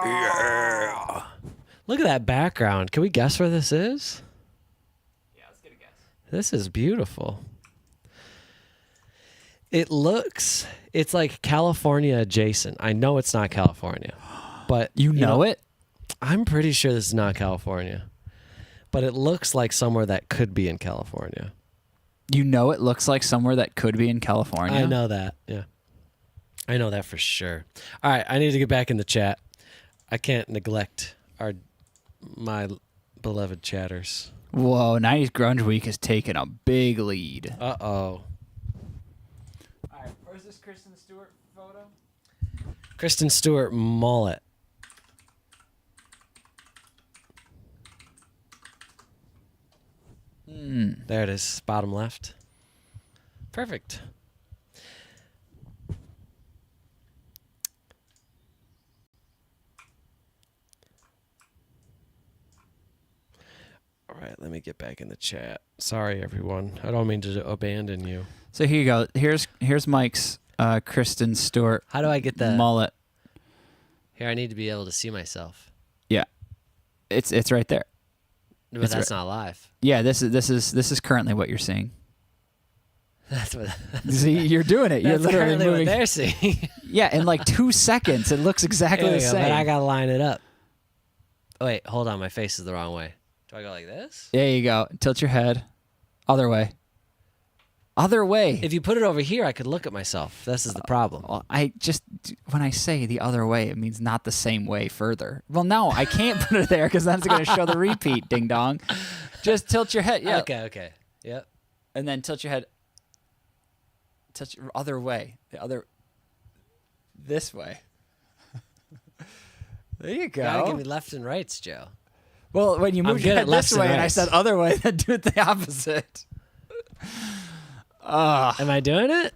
Look at that background. Can we guess where this is? Yeah, let's get a guess. This is beautiful. It's like California adjacent. I know it's not California, but You know it? I'm pretty sure this is not California. but it looks like somewhere that could be in California. You know it looks like somewhere that could be in California? I know that. Yeah. I know that for sure. All right, I need to get back in the chat. I can't neglect my beloved chatters. Whoa, 90s Grunge Week has taken a big lead. Uh-oh. All right, where's this Kristen Stewart photo? Kristen Stewart mullet. There it is, bottom left. Perfect. All right, let me get back in the chat. Sorry, everyone. I don't mean to abandon you. So here you go. Here's Mike's Kristen Stewart How do I get the mullet. Here, I need to be able to see myself. Yeah, it's right there. But It's that's not live. Yeah, this is currently what you're seeing. That's what. See, you're doing it. You're That's literally currently moving. what they're seeing. Yeah, in like 2 seconds, it looks exactly There the we go, same. but I gotta line it up. Oh, wait, hold on. My face is the wrong way. Do I go like this? There you go. Tilt your head. Other way. Other way. If you put it over here, I could look at myself. This is the problem. Well, when I say the other way, it means not the same way further. Well, no, I can't put it there because then it's going to show the repeat, ding dong. Just tilt your head. Yeah. Okay. Yep. And then tilt your head. Tilt your other way. This way. There you go. Gotta give me left and rights, Joe. Well, when you I'm moved your good head at lefts this and way and I rights. said other way, then do it the opposite. Am I doing it?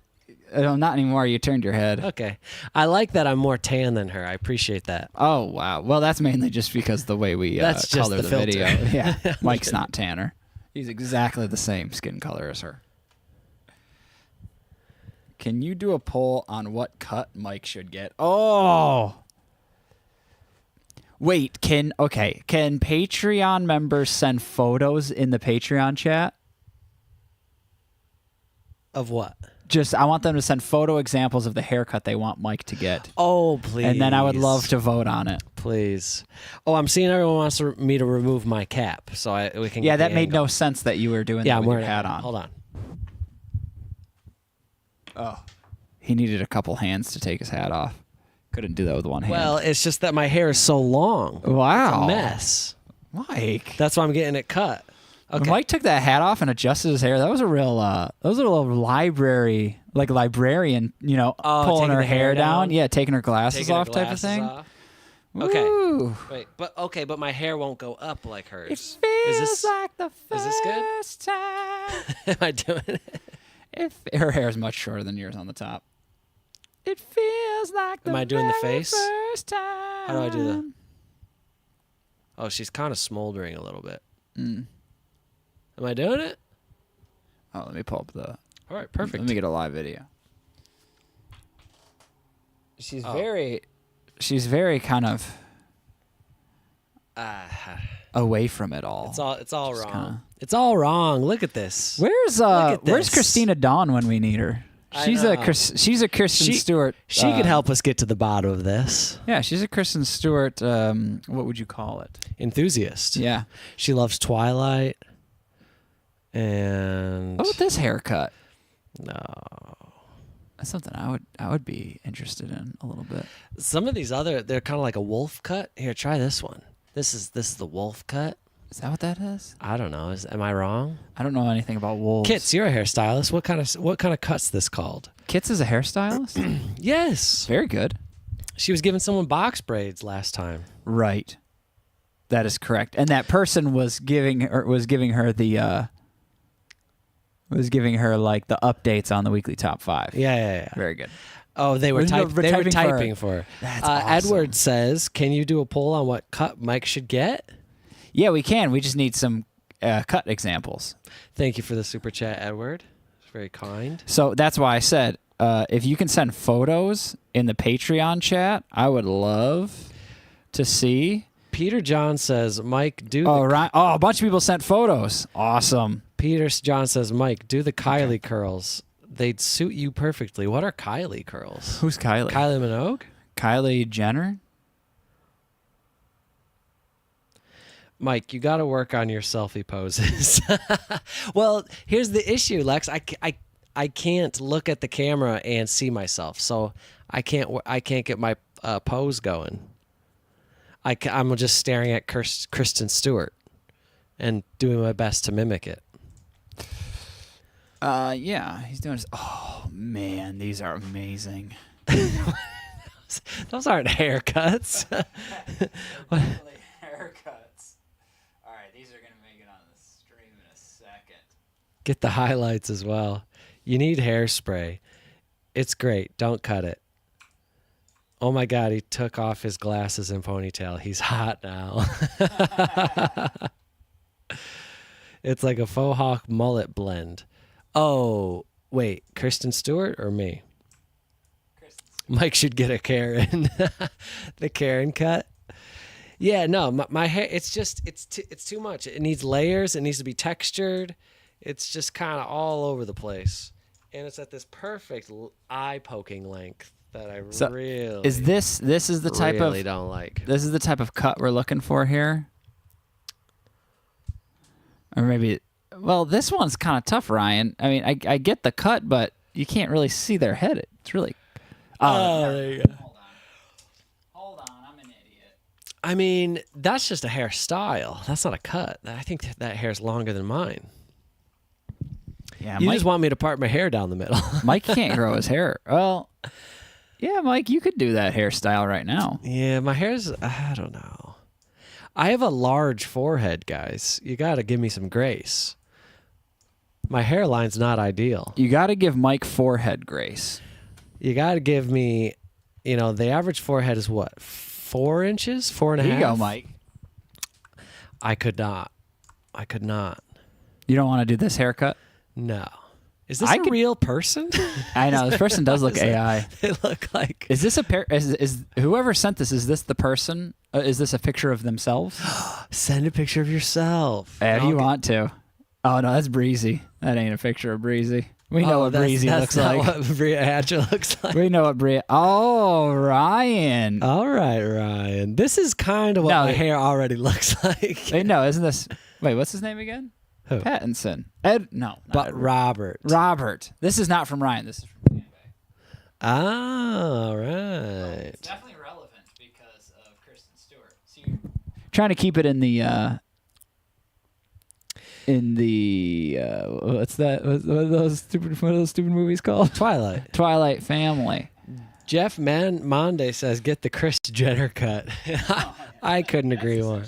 Not anymore. You turned your head. Okay. I like that I'm more tan than her. I appreciate that. Oh, wow. Well, that's mainly just because the way we That's just color the the filter. video. Yeah. Mike's not tanner. He's exactly the same skin color as her. Can you do a poll on what cut Mike should get? Oh. Wait, can Patreon members send photos in the Patreon chat? Of what? I want them to send photo examples of the haircut they want Mike to get. Oh, please. And then I would love to vote on it. Please. Oh, I'm seeing everyone wants me to remove my cap, so we can. Yeah, get that the made angle. no sense that you were doing Yeah, that I'm with your wearing hat it. on. Hold on. Oh. He needed a couple hands to take his hat off. Couldn't do that with one hand. Well, it's just that my hair is so long. wow. It's a mess. Mike. That's why I'm getting it cut. When Okay. Mike took that hat off and adjusted his hair, that was a real librarian, pulling taking her the hair hair down. down? Yeah, taking her glasses Taking her off type of glasses thing. off. Okay. Woo. Wait, but my hair won't go up like hers. It feels this- like the is this good? first time. Am I doing it? Her hair is much shorter than yours on the top. It feels like the Am I doing the very face? first time. How do I do the? Oh, she's kind of smoldering a little bit. Mm. Am I doing it? Oh, let me pull up the. All right, perfect. Let me get a live video. She's very kind of away from it all. It's all Just wrong. kinda- It's all wrong. Look at this. Where's at Where's this. Christina Dawn when we need her? I She's know. a Kristen Stewart. She could help us get to the bottom of this. Yeah, she's a Kristen Stewart. What would you call it? Enthusiast. Yeah. She loves Twilight. And What about this haircut? no. That's something I would be interested in a little bit. Some of these they're kind of like a wolf cut. Here, try this one. This is the wolf cut. Is that what that is? I don't know. Am I wrong? I don't know anything about wolves. Kits, you're a hairstylist. What kind of cut's this called? Kits is a hairstylist. Yes. Very good. She was giving someone box braids last time. Right. That is correct. And that person was giving her like the updates on the weekly top 5. Yeah. Very good. Oh, they were No, typing for her. That's awesome. Edward says, "Can you do a poll on what cut Mike should get?" Yeah, we can. We just need some cut examples. Thank you for the super chat, Edward. It's very kind. So that's why I said if you can send photos in the Patreon chat, I would love to see. Peter John says, "Mike, do." Oh, right. Oh, a bunch of people sent photos. Awesome. Peter John says, "Mike, do the Kylie curls. They'd suit you perfectly." What are Kylie curls? Who's Kylie? Kylie Minogue? Kylie Jenner? Mike, you got to work on your selfie poses. Well, here's the issue, Lex. I can't look at the camera and see myself, so I can't get my pose going. I'm just staring at Kristen Stewart and doing my best to mimic it. Yeah, he's doing this. Oh, man, these are amazing. Those aren't haircuts. Haircuts. All right, these are going to make it on the stream in a second. Get the highlights as well. You need hairspray. It's great. Don't cut it. Oh my God, he took off his glasses and ponytail. He's hot now. It's like a faux hawk mullet blend. Oh, wait, Kristen Stewart or me? Mike should get a Karen. The Karen cut. Yeah, no, my hair, it's too much. It needs layers. It needs to be textured. It's just kind of all over the place. And it's at this perfect eye-poking length that I really is this is the type really of don't like. This is the type of cut we're looking for here? Or maybe, well, this one's kind of tough, Ryan. I mean, I get the cut, but you can't really see their head. It's really... There you go. Hold on, I'm an idiot. I mean, that's just a hairstyle. That's not a cut. I think that hair's longer than mine. Yeah, You Mike, just want me to part my hair down the middle. Mike can't grow his hair. Well, yeah, Mike, you could do that hairstyle right now. Yeah, my hair's, I don't know. I have a large forehead, guys. You got to give me some grace. My hairline's not ideal. You got to give Mike forehead grace. You got to give me, the average forehead is what? 4 inches? 4.5? Here you go, Mike. I could not. You don't want to do this haircut? No. Is this a real person? I know, this person does look AI. They look like... Is this a pair? Is whoever sent this? Is this the person? Is this a picture of themselves? Send a picture of yourself. If you want to. Oh no, that's Breezy. That ain't a picture of Breezy. We know what Breezy looks like. That's what Bria Hatcher looks like. We know what Bria. Oh, Ryan. All right, Ryan. This is kind of what my hair already looks like. Wait, no, isn't this? Wait, what's his name again? Who? Pattinson. Ed? No, but Edward. Robert. Robert. This is not from Ryan. This is from Canvey. Ah, all right. It's definitely relevant because of Kristen Stewart. So you're trying to keep it in the what's that? What are those stupid movies called? Twilight Family. Jeff Monday says, "Get the Kris Jenner cut." I couldn't agree more.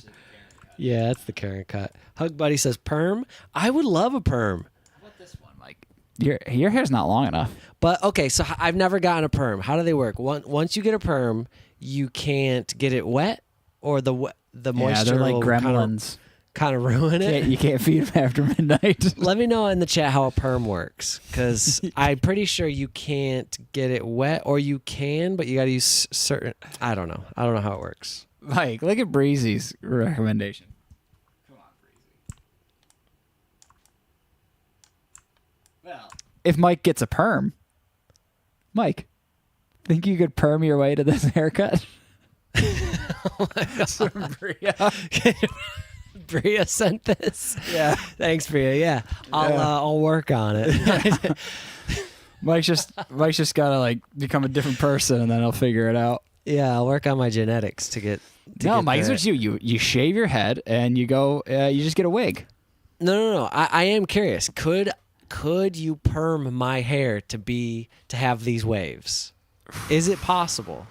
Yeah, that's the Karen cut. Hug Buddy says perm. I would love a perm. How about this one, Mike? Your hair's not long enough. But okay, so I've never gotten a perm. How do they work? Once you get a perm, you can't get it wet, or the moisture. Yeah, they're like gremlins. Kind of ruin it. You can't feed them after midnight. Let me know in the chat how a perm works, because I'm pretty sure you can't get it wet, or you can, but you got to use certain. I don't know how it works. Mike, look at Breezy's recommendation. Come on, Breezy. Well, if Mike gets a perm, Mike, think you could perm your way to this haircut? Oh my God. Bria sent this. Yeah. Thanks, Bria. Yeah, I'll work on it. Mike's just gotta become a different person, and then he'll figure it out. Yeah, I'll work on my genetics to get. No, Mike, it's what you shave your head and you go. You just get a wig. No. I am curious. Could you perm my hair to have these waves? Is it possible?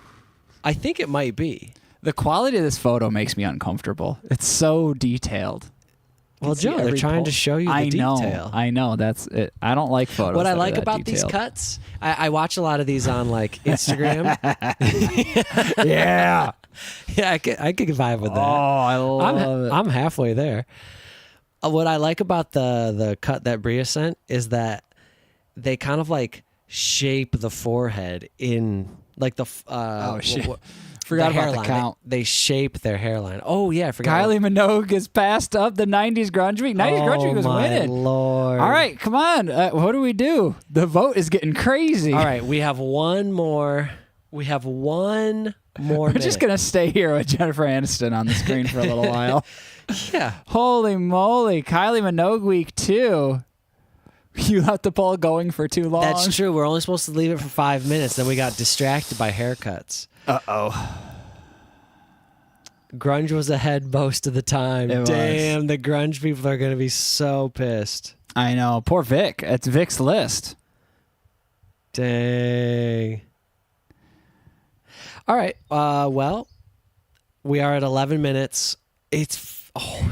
I think it might be. The quality of this photo makes me uncomfortable. It's so detailed. Well, Joe, they're trying to show you the detail. I know. That's it. I don't like photos. What I like about these cuts, I watch a lot of these on Instagram. Yeah. Yeah, I could vibe with that. Oh, I love it. I'm halfway there. What I like about the cut that Bria sent is that they kind of shape the forehead in the oh shit. Forgot about the count. They shape their hairline. Oh yeah, I forgot. Kylie Minogue has passed up the 90s grunge week. 90s grunge week was winning. Lord. All right, come on. What do we do? The vote is getting crazy. All right, we have one more. We have one more We're minutes. just gonna stay here with Jennifer Aniston on the screen for a little while. Yeah. Holy moly, Kylie Minogue week 2. You left the poll going for too long. That's true. We're only supposed to leave it for 5 minutes. Then we got distracted by haircuts. Uh-oh. Grunge was ahead most of the time. It was. Damn, the grunge people are going to be so pissed. I know. Poor Vic. It's Vic's list. Dang. All right. Well, we are at 11 minutes. It's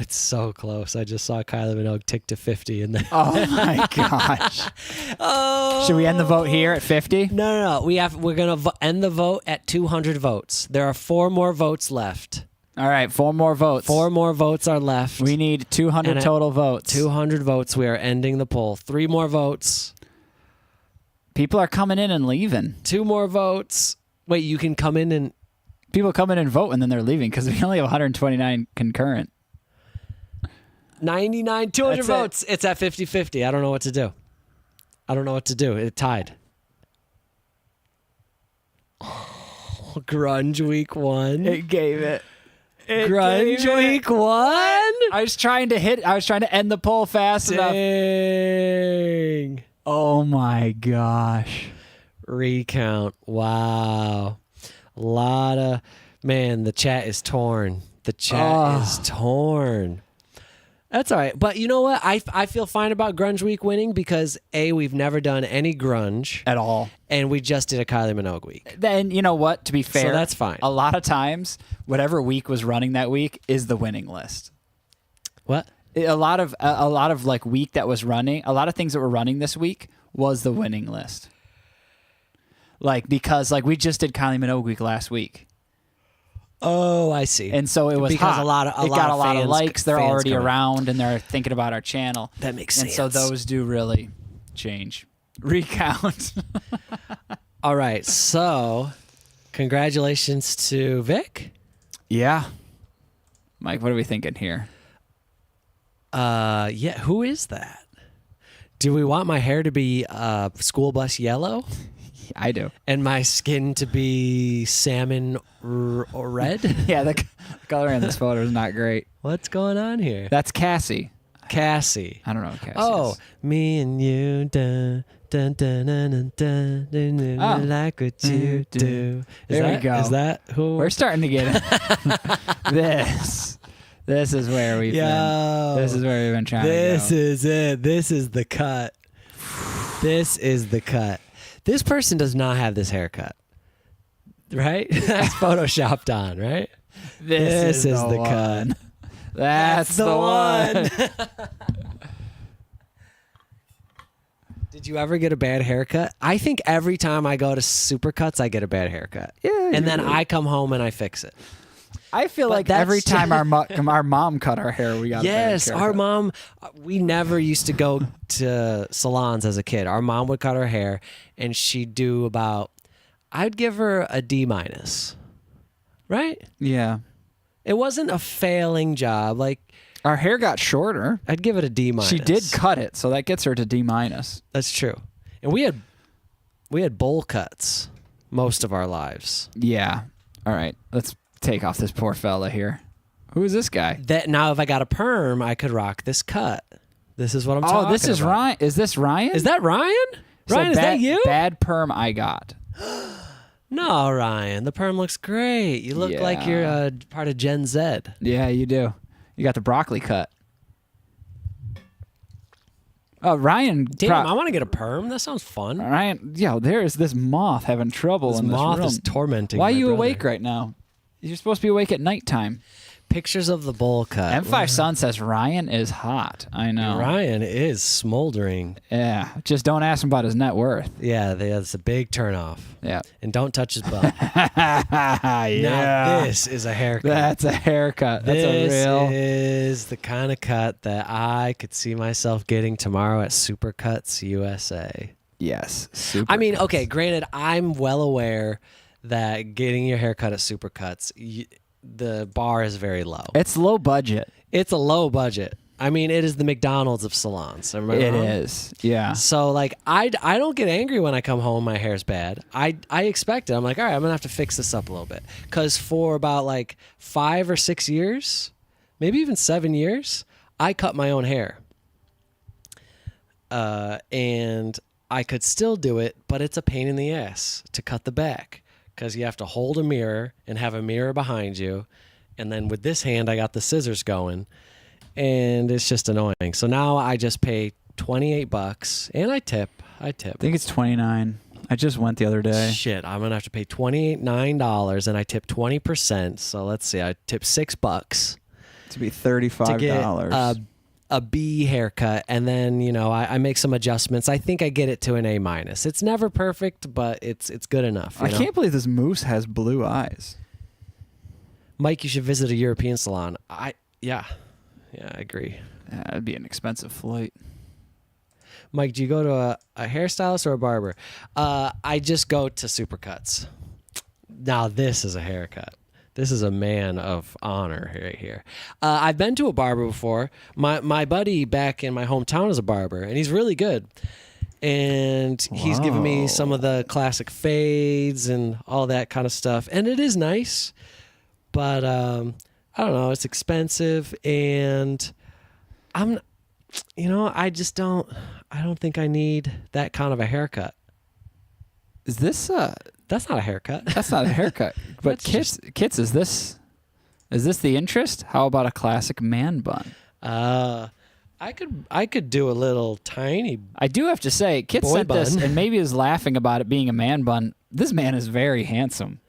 so close. I just saw Kylie Minogue tick to 50 in there. Oh my gosh. Oh. Should we end the vote here at 50? No. We're going to end the vote at 200 votes. There are 4 more votes left. All right, 4 more votes. 4 more votes are left. We need 200 And at total votes. 200 votes. We are ending the poll. 3 more votes. People are coming in and leaving. 2 more votes. Wait, you can come in and... People come in and vote and then they're leaving because we only have 129 concurrent. 99, 200 That's it. votes. It's at 50-50. I don't know what to do. It tied. Grunge week 1. It gave it. Grunge week 1? I was trying to end the poll fast enough. Dang. Oh my gosh. Recount. Wow. A lot of... Man, the chat is torn. The chat is torn. That's all right. But you know what? I feel fine about Grunge Week winning because, A, we've never done any grunge. At all. And we just did a Kylie Minogue week. Then, you know what? To be fair, that's fine. A lot of times, whatever week was running that week is the winning list. What? A lot of like week that was running, a lot of things that were running this week was the winning list. Like, because like we just did Kylie Minogue week last week. Oh, I see. And so it was because hot. a lot of fans, likes. They're fans already coming. around and they're thinking about our channel. That makes and sense. so those do really change. Recount. All right. So, congratulations to Vic. Yeah. Mike, what are we thinking here? Yeah. Who is that? Do we want my hair to be school bus yellow I do. and my skin to be salmon or red? Yeah, the color in this photo is not great. What's going on here? That's Cassie. Cassie. I don't know what Cassie Oh, is. me and you, dun, dun, dun, dun, dun, dun, dun, dun, Oh. like what you do. There we go. Is that who? We're starting to get it. This is where we've been. This is where we've been trying This to go. is it. This is the cut. This is the cut. This person does not have this haircut. Right? That's photoshopped on, right? This is the cut. one. That's the one. Did you ever get a bad haircut? I think every time I go to Supercuts, I get a bad haircut. Yeah, And then usually. I come home and I fix it. I feel But like every that's- time our mom cut our hair, we got Yes, a bad our haircut. mom, we never used to go to salons as a kid. Our mom would cut her hair and she'd do about, I'd give her a D-, right? Yeah. It wasn't a failing job. Like, Our hair got shorter. I'd give it a D-. She did cut it, so that gets her to D-. That's true. And we had bowl cuts most of our lives. Yeah. All right. Let's take off this poor fella here. Who is this guy? That now if I got a perm, I could rock this cut. This is what I'm talking about. Oh, this is Ryan. Is this Ryan? Is that Ryan? So Ryan, is that you? Bad perm I got. No, Ryan. The perm looks great. You look like you're Yeah. part of Gen Z. Yeah, you do. You got the broccoli cut. Oh, Ryan. Damn, I want to get a perm. That sounds fun. Ryan, yo, there is this moth having trouble This in this moth room. is tormenting Why are my you brother. awake right now? You're supposed to be awake at nighttime. Pictures of the bowl cut. M5 Sun says Ryan is hot. I know. Ryan is smoldering. Yeah. Just don't ask him about his net worth. Yeah, that's a big turnoff. Yeah. And don't touch his butt. yeah. Now this is a haircut. That's a haircut. That's This a real. is the kind of cut that I could see myself getting tomorrow at Supercuts USA. Yes. Super. I mean, okay, granted, I'm well aware that getting your hair cut at Supercuts, the bar is very low. It's low budget. It's a low budget. I mean, it is the McDonald's of salons. Am I It wrong? is. Yeah. So like I don't get angry when I come home my hair's bad. I expect it. I'm like, all right, I'm gonna have to fix this up a little bit. Cause for about like 5 or 6 years, maybe even 7 years, I cut my own hair. And I could still do it, but it's a pain in the ass to cut the back. Cause you have to hold a mirror and have a mirror behind you. And then with this hand I got the scissors going. And it's just annoying. So now I just pay $28 and I tip. I think it's 29. I just went the other day. Shit, I'm gonna have to pay $29 and I tip 20%. So let's see, I tip $6 To be $35. to get a B haircut, and then I make some adjustments. I think I get it to an A minus. It's never perfect, but it's good enough. I can't believe this moose has blue eyes. Mike, you should visit a European salon. Yeah, I agree. Yeah, it'd be an expensive flight. Mike, do you go to a hairstylist or a barber? I just go to Supercuts. Now this is a haircut. This is a man of honor right here. I've been to a barber before. My buddy back in my hometown is a barber, and he's really good. And he's given me some of the classic fades and all that kind of stuff. And it is nice, but I don't know. It's expensive, and I don't think I need that kind of a haircut. Is this That's not a hacout. That's not a haircut. But That's Kits, is this the interest? How about a classic man bun? I could do a little tiny. I do have to say, Kits Boy sent this bun. and maybe is laughing about it being a man bun. This man is very handsome.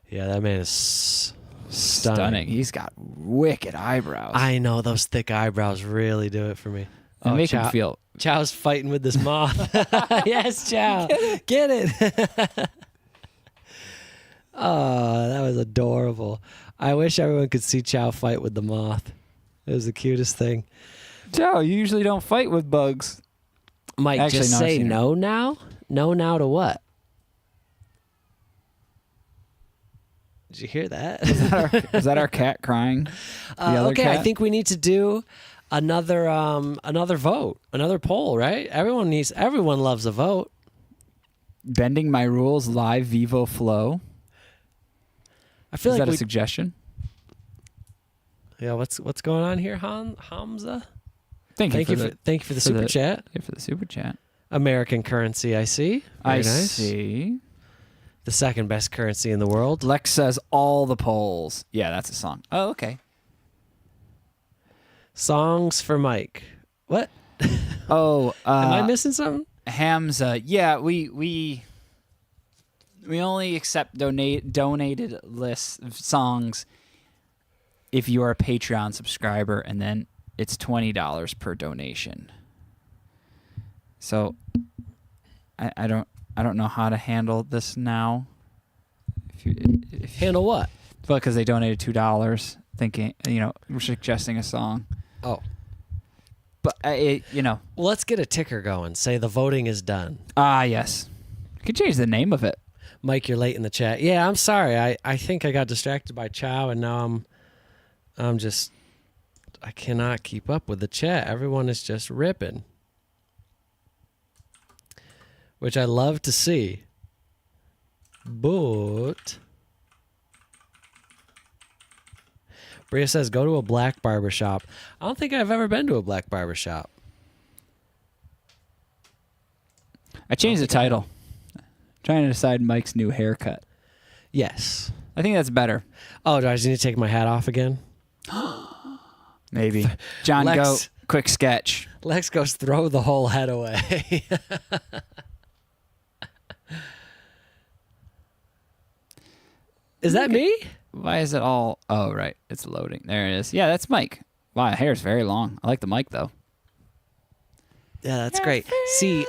Yeah, that man is Stunning. He's got wicked eyebrows. I know, those thick eyebrows really do it for me. They make him feel. Chow's fighting with this moth. Yes, Chow. Get it. Oh, that was adorable. I wish everyone could see Chow fight with the moth. It was the cutest thing. Joe, you usually don't fight with bugs. Mike, Actually, just no, I've say seen no now. No now to what? Did you hear that? Is that our cat crying? The other Okay, cat? I think we need to do another vote, another poll, right? Everyone loves a vote. Bending my rules live Vivo Flow. I feel Is like that a suggestion? Yeah, what's going on here, Hamza? Thank you for the super chat. Yeah, for the super chat. American currency, I see. Very nice. See. The second best currency in the world. Lex says all the polls. Yeah, that's a song. Oh, okay. Songs for Mike. What? Oh, Am I missing something? Hamza. Yeah, we only accept donated lists of songs if you are a Patreon subscriber, and then it's $20 per donation. So I don't know how to handle this now. If Handle what? Well, because they donated $2, thinking we're suggesting a song. Oh. But Well, let's get a ticker going. Say the voting is done. Yes. You could change the name of it. Mike, you're late in the chat. Yeah, I'm sorry. I think I got distracted by Chow, and now I cannot keep up with the chat. Everyone is just ripping, which I love to see. But Bria says, go to a black barber shop. I don't think I've ever been to a black barber shop. I changed the title. Trying to decide Mike's new haircut. Yes. I think that's better. Oh, do I just need to take my hat off again? Maybe. John, Lex. go. Quick sketch. Lex goes, throw the whole head away. Is that me? Why is it all... Oh, right. It's loading. There it is. Yeah, that's Mike. Wow, the hair's very long. I like the mic, though. Yeah, that's great. See,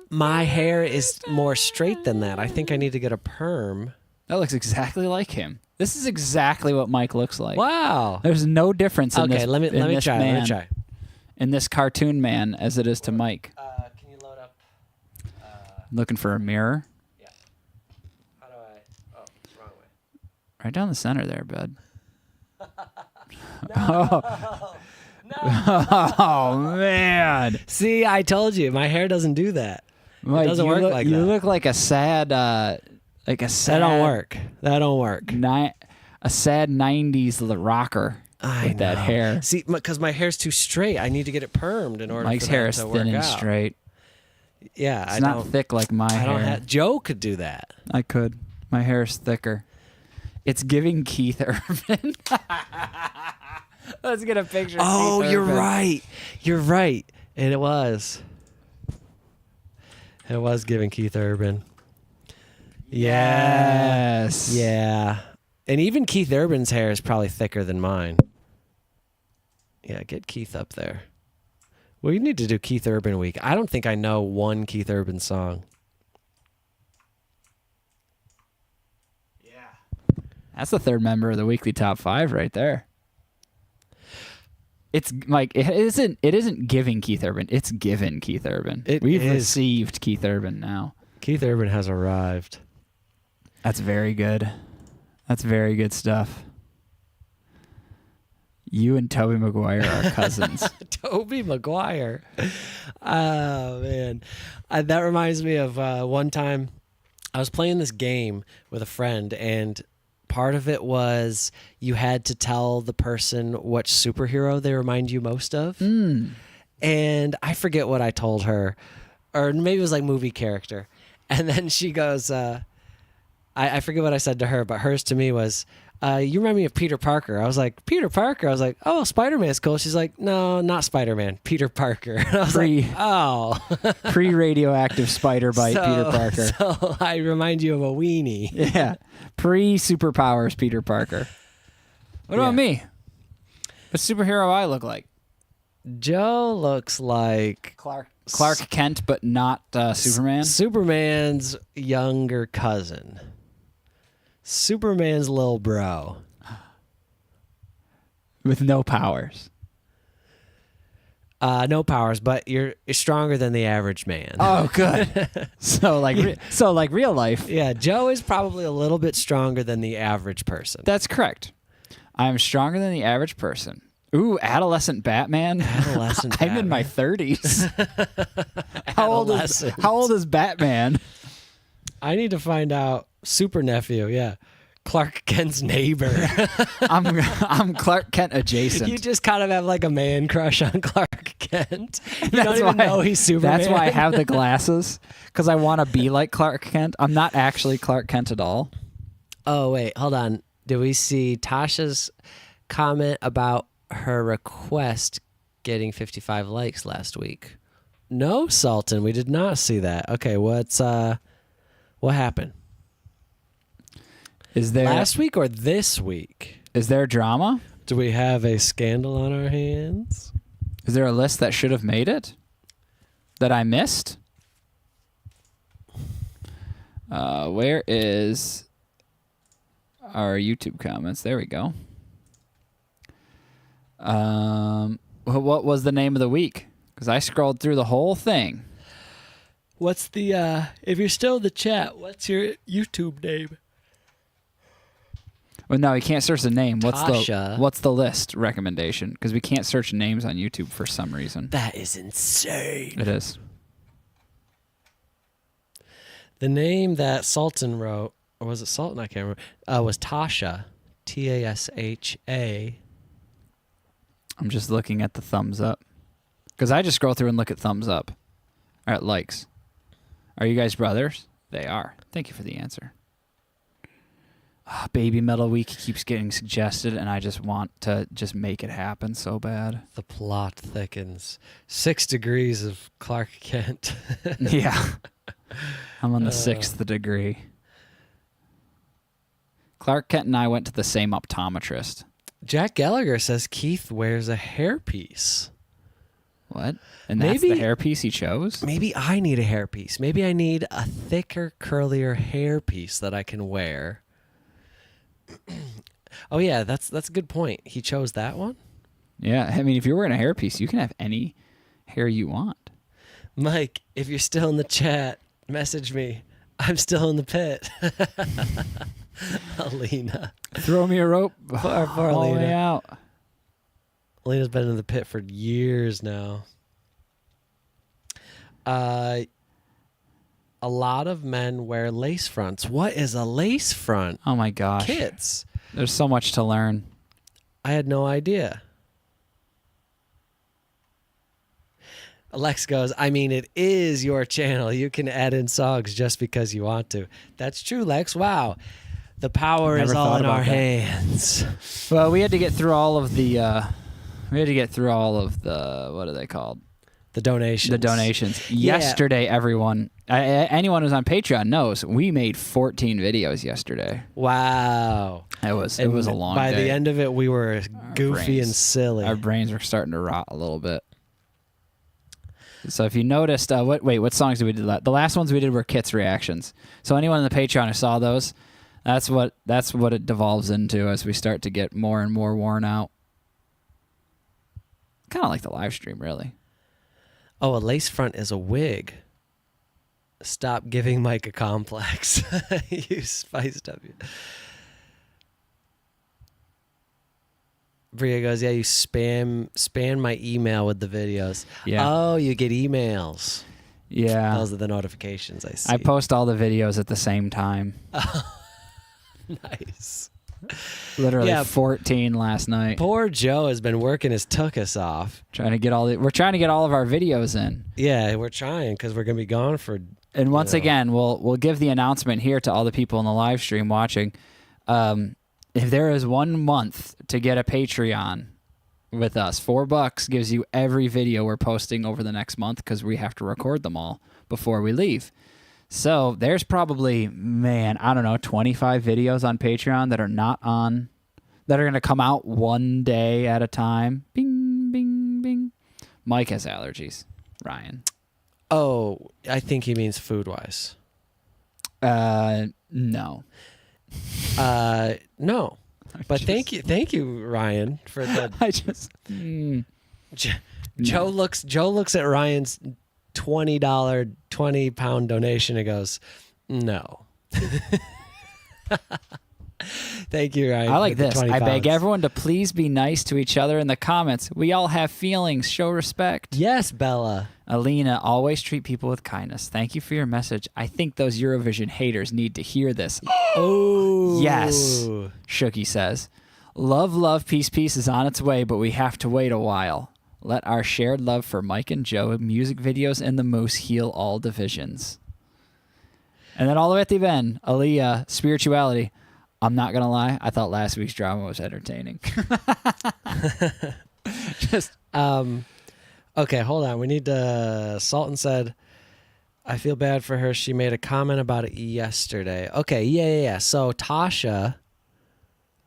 my hair is more straight than that. I think I need to get a perm. That looks exactly like him. This is exactly what Mike looks like. Wow. There's no difference in this. Okay, let me try. Man, Let me try. In this cartoon man as it is to Mike. Can you load up? Looking for a mirror. Yeah. How do I? Oh, wrong way. Right down the center there, bud. Oh man, See, I told you, my hair doesn't do that. Mike, doesn't you work look, like you that. look like a sad, That don't work. That don't work. A sad '90s rocker I with that know. hair. See, because my hair's too straight. I need to get it permed in order Mike's for hair that is to thin work and out. straight. Yeah, It's I not don't. thick like my I hair. don't have. Joe could do that. I could. My hair is thicker. It's giving Keith Urban. Let's get a picture. Oh, of Keith you're Urban. right. You're right. And it was. It was giving Keith Urban. Yeah. Yes. Yeah. And even Keith Urban's hair is probably thicker than mine. Yeah, get Keith up there. We need to do Keith Urban week. I don't think I know one Keith Urban song. That's the third member of the weekly top 5 right there. It's like it isn't giving Keith Urban. It's given Keith Urban. We've is. received Keith Urban now. Keith Urban has arrived. That's very good. That's very good stuff. You and Toby Maguire are cousins. Toby Maguire. Oh, man. That reminds me of one time I was playing this game with a friend, and part of it was you had to tell the person what superhero they remind you most of. And I forget what I told her, or maybe it was like movie character. And then she goes, I forget what I said to her, but hers to me was, you remind me of Peter Parker. I was like, Peter Parker? I was like, oh, Spider-Man's cool. She's like, no, not Spider-Man, Peter Parker. And I was like, oh. Pre-radioactive spider bite Peter Parker. So I remind you of a weenie. Yeah. Pre-superpowers Peter Parker. What about me? What superhero I look like? Joe looks like Clark Kent, but not Superman. Superman's younger cousin. Superman's little bro. With no powers. No powers, but you're stronger than the average man. Oh, good. so like real life. Yeah, Joe is probably a little bit stronger than the average person. That's correct. I'm stronger than the average person. Ooh, adolescent Batman. Adolescent I'm in my 30s. How old is Batman? I need to find out. Super nephew, yeah. Clark Kent's neighbor. I'm Clark Kent adjacent. You just kind of have like a man crush on Clark Kent. You don't even know he's Superman. That's why I have the glasses, because I want to be like Clark Kent. I'm not actually Clark Kent at all. Oh, wait, hold on. Did we see Tasha's comment about her request getting 55 likes last week? No, Sultan, we did not see that. Okay, what happened? Is there Last week or this week? Is there drama? Do we have a scandal on our hands? Is there a list that should have made it that I missed? Where is our YouTube comments? There we go. What was the name of the week? Because I scrolled through the whole thing. What's the, if you're still in the chat, what's your YouTube name? Well, no, you can't search the name. Tasha. What's the list recommendation? Because we can't search names on YouTube for some reason. That is insane. It is. The name that Sultan wrote, or was it Sultan? I can't remember. Was Tasha. Tasha. I'm just looking at the thumbs up. Because I just scroll through and look at thumbs up. Or at likes. Are you guys brothers? They are. Thank you for the answer. Baby Metal Week keeps getting suggested, and I just want to just make it happen so bad. The plot thickens. 6 degrees of Clark Kent. Yeah. I'm on the 6th degree. Clark Kent and I went to the same optometrist. Jack Gallagher says Keith wears a hairpiece. What? And that's the hairpiece he chose? Maybe I need a hairpiece. Maybe I need a thicker, curlier hairpiece that I can wear. Oh yeah, that's a good point. He chose that one? Yeah, I mean, if you're wearing a hairpiece, you can have any hair you want. Mike, if you're still in the chat, message me. I'm still in the pit. Alina. Throw me a rope. Poor All the way Alina. out. Alina's been in the pit for years now. A lot of men wear lace fronts. What is a lace front? Oh my gosh. Kids. There's so much to learn. I had no idea. Lex goes, I mean, it is your channel. You can add in songs just because you want to. That's true, Lex. Wow. The power is Never all thought in our about that. hands. Well, we had to get through all of the what are they called? The donations. The donations. Yeah. Yesterday, everyone, anyone who's on Patreon knows we made 14 videos yesterday. Wow. It was a long By day. the end of it, we were goofy brains- and silly. Our brains were starting to rot a little bit. So if you noticed, what songs did we do? The last ones we did were Kit's reactions. So anyone on the Patreon who saw those, that's what it devolves into as we start to get more and more worn out. Kind of like the live stream, really. Oh, a lace front is a wig. Stop giving Mike a complex. You spiced up. Bria goes, yeah, you spam my email with the videos. Yeah. Oh, you get emails. Yeah. Those are the notifications I see. I post all the videos at the same time. Nice. Literally Yeah. 14 last night. Poor Joe has been working his tuchus off. We're trying to get all of our videos in. Yeah, we're trying because we're gonna be gone for. And once Yeah. again, we'll give the announcement here to all the people in the live stream watching. If there is 1 month to get a Patreon with us, $4 gives you every video we're posting over the next month because we have to record them all before we leave. So there's probably, I don't know, 25 videos on Patreon that are not on, that are going to come out one day at a time. Bing, bing, bing. Mike has allergies. Ryan. Oh, I think he means food wise. No. No. But thank you, Ryan, for the. I just. Joe looks at Ryan's $20 20-pound donation and goes, no. Thank you, Ryan. I like for the this. 20 I beg pounds. everyone to please be nice to each other in the comments. We all have feelings. Show respect. Yes, Bella. Alina, always treat people with kindness. Thank you for your message. I think those Eurovision haters need to hear this. Oh Yes. Shooki says, love, peace is on its way, but we have to wait a while. Let our shared love for Mike and Joe, music videos, and the Moose heal all divisions. And then all the way at the end, Aliyah, spirituality. I'm not going to lie. I thought last week's drama was entertaining. Just Okay, hold on. We need to. Sultan said, I feel bad for her. She made a comment about it yesterday. Okay, yeah. So Tasha.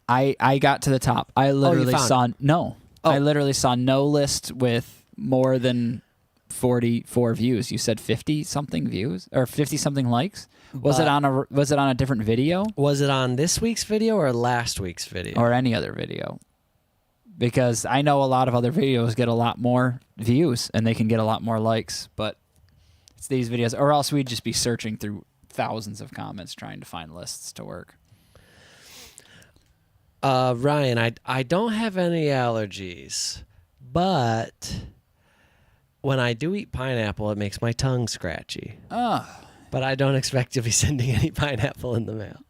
I got to the top. I literally found saw no. Oh. I literally saw no list with more than 44 views. You said 50 something views or 50 something likes. Was it on a different video Was it on this week's video or last week's video? or any other video? Because I know a lot of other videos get a lot more views and they can get a lot more likes, but it's these videos, or else we'd just be searching through thousands of comments trying to find lists to work. Ryan, I don't have any allergies, but when I do eat pineapple, it makes my tongue scratchy. But I don't expect to be sending any pineapple in the mail.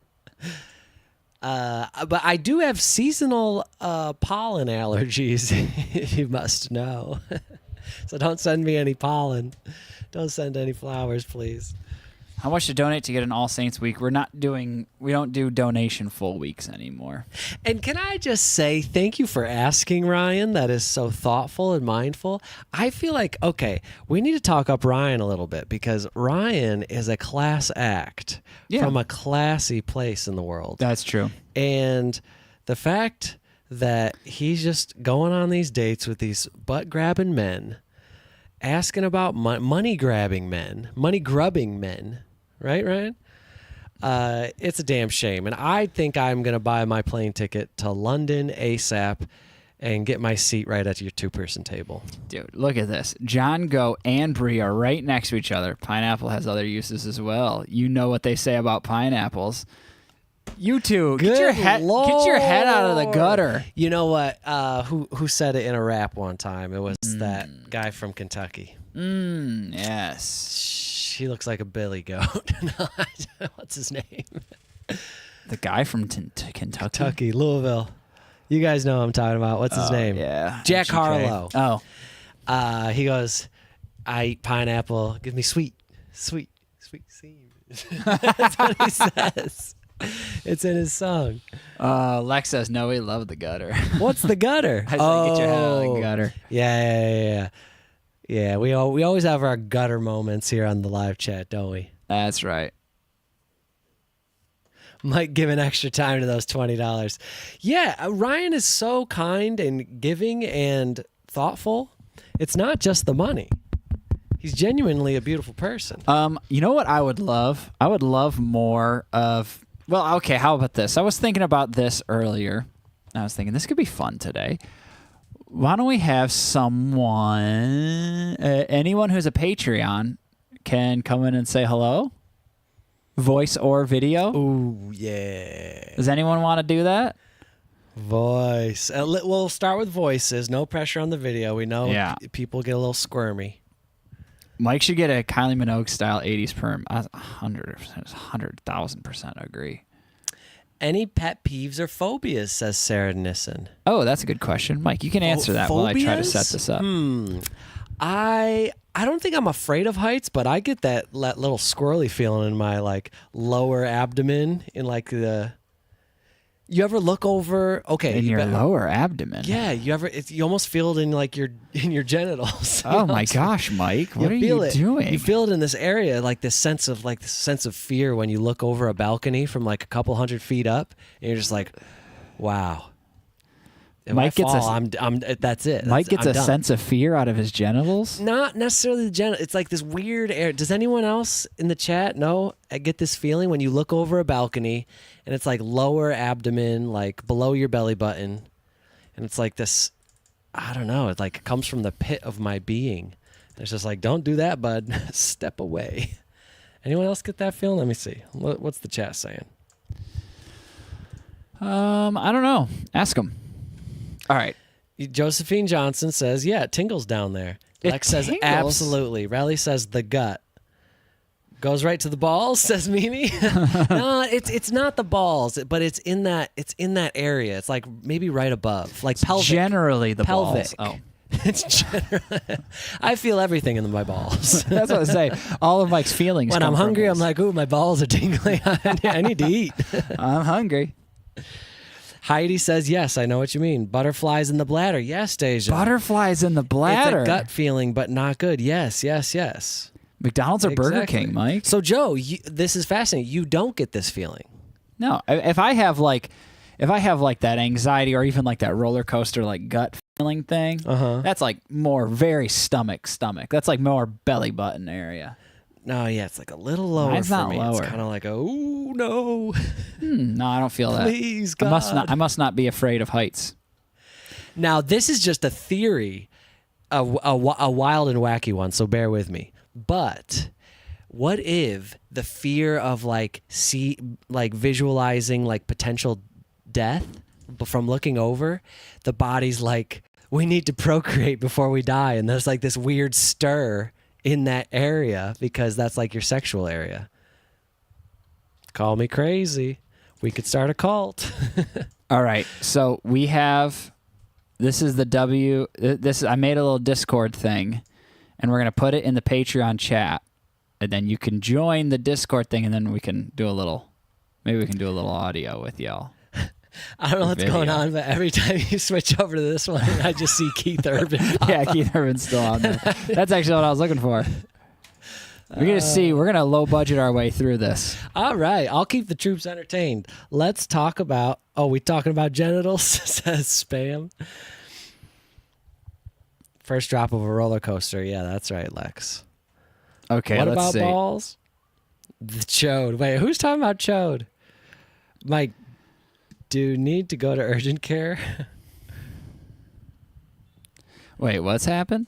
But I do have seasonal pollen allergies, you must know. So don't send me any pollen. Don't send any flowers, please. How much to donate to get an All Saints week? We don't do donation full weeks anymore. And can I just say thank you for asking, Ryan? That is so thoughtful and mindful. I feel like, okay, we need to talk up Ryan a little bit because Ryan is a class act from a classy place in the world. That's true. And the fact that he's just going on these dates with these butt-grabbing men, asking about money-grubbing men, right, Ryan? It's a damn shame. And I think I'm going to buy my plane ticket to London ASAP and get my seat right at your two-person table. Dude, look at this. John Go and Brie are right next to each other. Pineapple has other uses as well. You know what they say about pineapples. You two, get Good your head out of the Lord. gutter. You know what? Who said it in a rap one time? It was that guy from Kentucky. Yes. He looks like a billy goat. What's his name? The guy from Kentucky. Kentucky, Louisville. You guys know what I'm talking about. What's his name? Yeah. Jack GK. Harlow. Oh. He goes, I eat pineapple. Give me sweet seed. That's what he says. It's in his song. Lex says, no, we love the gutter. What's the gutter? I said, get your head out of the gutter. Yeah, we always have our gutter moments here on the live chat, don't we? That's right. Might give an extra time to those $20. Yeah, Ryan is so kind and giving and thoughtful. It's not just the money. He's genuinely a beautiful person. You know what I would love? I would love more of. Well, okay. How about this? I was thinking about this earlier. I was thinking this could be fun today. Why don't we have someone, anyone who's a Patreon, can come in and say hello, voice or video? Ooh, yeah. Does anyone want to do that? Voice. We'll start with voices. No pressure on the video. We know people get a little squirmy. Mike should get a Kylie Minogue style 80s perm. 100,000% agree. Any pet peeves or phobias, says Sarah Nissen. Oh, that's a good question. Mike, you can answer that while I try to set this up. I don't think I'm afraid of heights, but I get that little squirrely feeling in my like lower abdomen in like the. You ever look over? Okay, in your lower abdomen. Yeah, you almost feel it in like in your genitals. Oh my gosh, Mike, what are you doing? You feel it in this area, like this sense of fear when you look over a balcony from like a couple 100 feet up, and you're just like, wow. If Mike I fall, that's it. Mike gets a done. sense of fear out of his genitals? Not necessarily the genital. It's like this weird air. Does anyone else in the chat know? I get this feeling when you look over a balcony and it's like lower abdomen, like below your belly button. And it's like this, I don't know. It like comes from the pit of my being. It's just like, don't do that, bud. Step away. Anyone else get that feeling? Let me see. What's the chat saying? I don't know. Ask him. All right. Josephine Johnson says, yeah, it tingles down there. Lex says, tingles? absolutely. Riley says, the gut. Goes right to the balls, says Mimi. No, it's not the balls, but it's in that area. It's like maybe right above, like pelvic. Generally the pelvic. balls. Oh. It's I feel everything in my balls. That's what I say. All of Mike's feelings. When I'm hungry, I'm like, ooh, my balls are tingling. I need to eat. I'm hungry. Heidi says, yes, I know what you mean. Butterflies in the bladder. Yes, Deja. Butterflies in the bladder. It's a gut feeling, but not good. Yes. McDonald's or Burger Exactly. King, Mike? So, Joe, this is fascinating. You don't get this feeling. No. If I have like that anxiety or even like that roller coaster like gut feeling thing, that's like more very stomach. That's like more belly button area. No, yeah, it's like a little lower Mine's for not me. lower. It's kind of like, ooh, no. No, I don't feel that. Please, God. I must not be afraid of heights. Now, this is just a theory, a wild and wacky one, so bear with me. But what if the fear of visualizing like potential death from looking over, the body's like, we need to procreate before we die, and there's like this weird stir in that area because that's like your sexual area. Call me crazy. We could start a cult. All right. So we have, this is I made a little Discord thing, and we're going to put it in the Patreon chat, and then you can join the Discord thing, and then we can do a little audio with y'all. I don't know what's going on, but every time you switch over to this one, I just see Keith Urban. Yeah, Keith Urban's still on there. That's actually what I was looking for. We're going to see. We're going to low budget our way through this. All right. I'll keep the troops entertained. Let's talk about, we talking about genitals, says Spam. First drop of a roller coaster. Yeah, that's right, Lex. Okay, what let's about see. balls? The chode. Wait, who's talking about chode? Mike, do you need to go to urgent care? Wait, what's happened?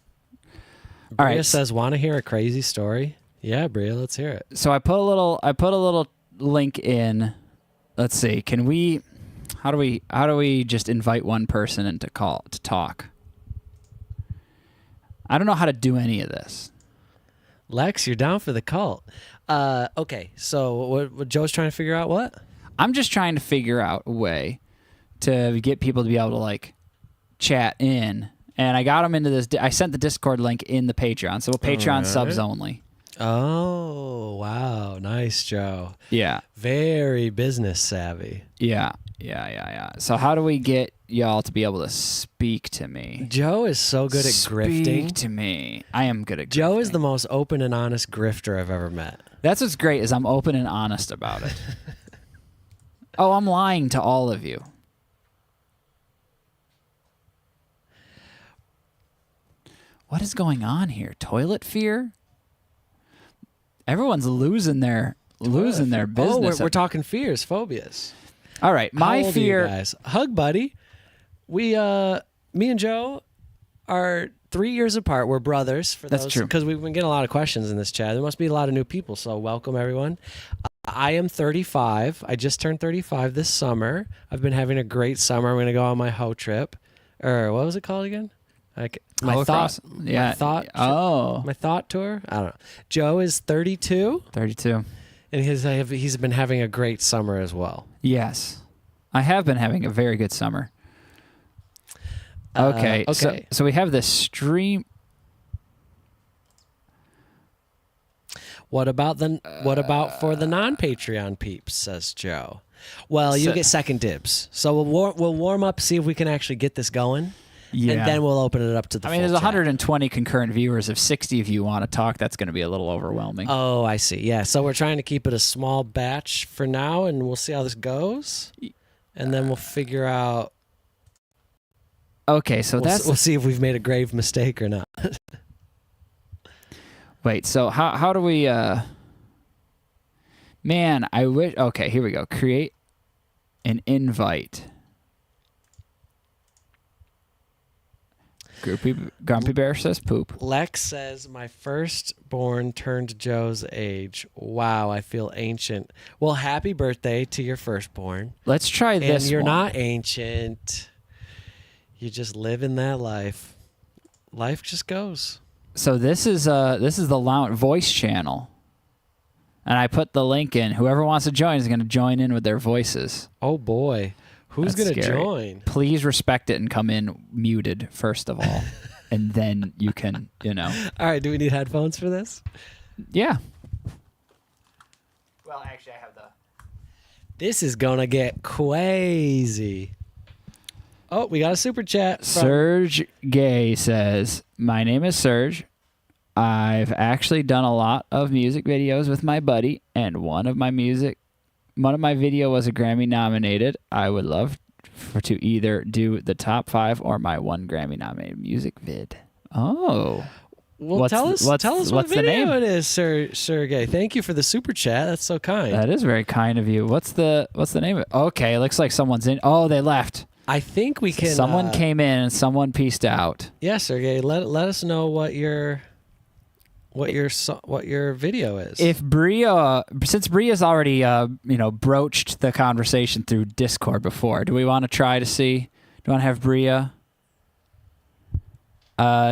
Bria All right. says, want to hear a crazy story? Yeah, Bria, let's hear it. So I put a little link in let's see. Can we? How do we just invite one person in to talk? I don't know how to do any of this. Lex, you're down for the cult. Okay, so what Joe's trying to figure out what? I'm just trying to figure out a way to get people to be able to like chat in, and I got them into this. I sent the Discord link in the Patreon, so Patreon subs only. Oh, wow. Nice, Joe. Yeah. Very business savvy. Yeah. So how do we get y'all to be able to speak to me? Joe is so good at grifting. Speak to me. I am good at grifting. Joe is the most open and honest grifter I've ever met. That's what's great is I'm open and honest about it. Oh, I'm lying to all of you. What is going on here? Toilet fear? Everyone's losing their business. Oh, we're talking fears, phobias. All right, How my old fear. are you guys? Hug buddy. Me and Joe are 3 years apart. We're brothers. That's true. Because we've been getting a lot of questions in this chat. There must be a lot of new people, so welcome everyone. I am 35. I just turned 35 this summer. I've been having a great summer. I'm going to go on my hoe trip. Or what was it called again? My thought tour. I don't know. Joe is 32. 32. And he's been having a great summer as well. Yes. I have been having a very good summer. Okay. So we have this stream. What about for the non-Patreon peeps, says Joe. Well, you get second dibs. So we'll warm up, see if we can actually get this going. Yeah. And then we'll open it up to the full there's chat. 120 concurrent viewers. If 60 of you want to talk, that's going to be a little overwhelming. Oh, I see. Yeah, so we're trying to keep it a small batch for now, and we'll see how this goes. And then we'll figure out. Okay, so we'll see if we've made a grave mistake or not. Wait, so how do we... Man, I wish... Okay, here we go. Create an invite. Grumpy Bear says poop. Lex says, my firstborn turned Joe's age. Wow, I feel ancient. Well, happy birthday to your firstborn. Let's try this And you're one. not ancient. You just live in that life. Life just goes. So this is the lounge voice channel. And I put the link in. Whoever wants to join is going to join in with their voices. Oh, boy. Who's going to join? Please respect it and come in muted, first of all. And then you can, All right, do we need headphones for this? Yeah. Well, actually, I have the... This is going to get crazy. Oh, we got a super chat. Serge Gay says, my name is Serge. I've actually done a lot of music videos with my buddy, and one of my video was a Grammy nominated. I would love to either do the top 5 or my one Grammy nominated music vid. Oh. Well, tell us what video it is, Sergey. Thank you for the super chat. That's so kind. That is very kind of you. What's the name of it? Okay, it looks like someone's in. Oh, they left. I think we can. Someone came in and someone pieced out. Yeah, Sergey. Let us know what your video is. If since Bria's already broached the conversation through Discord before, do we want to try to see? Do you want to have Bria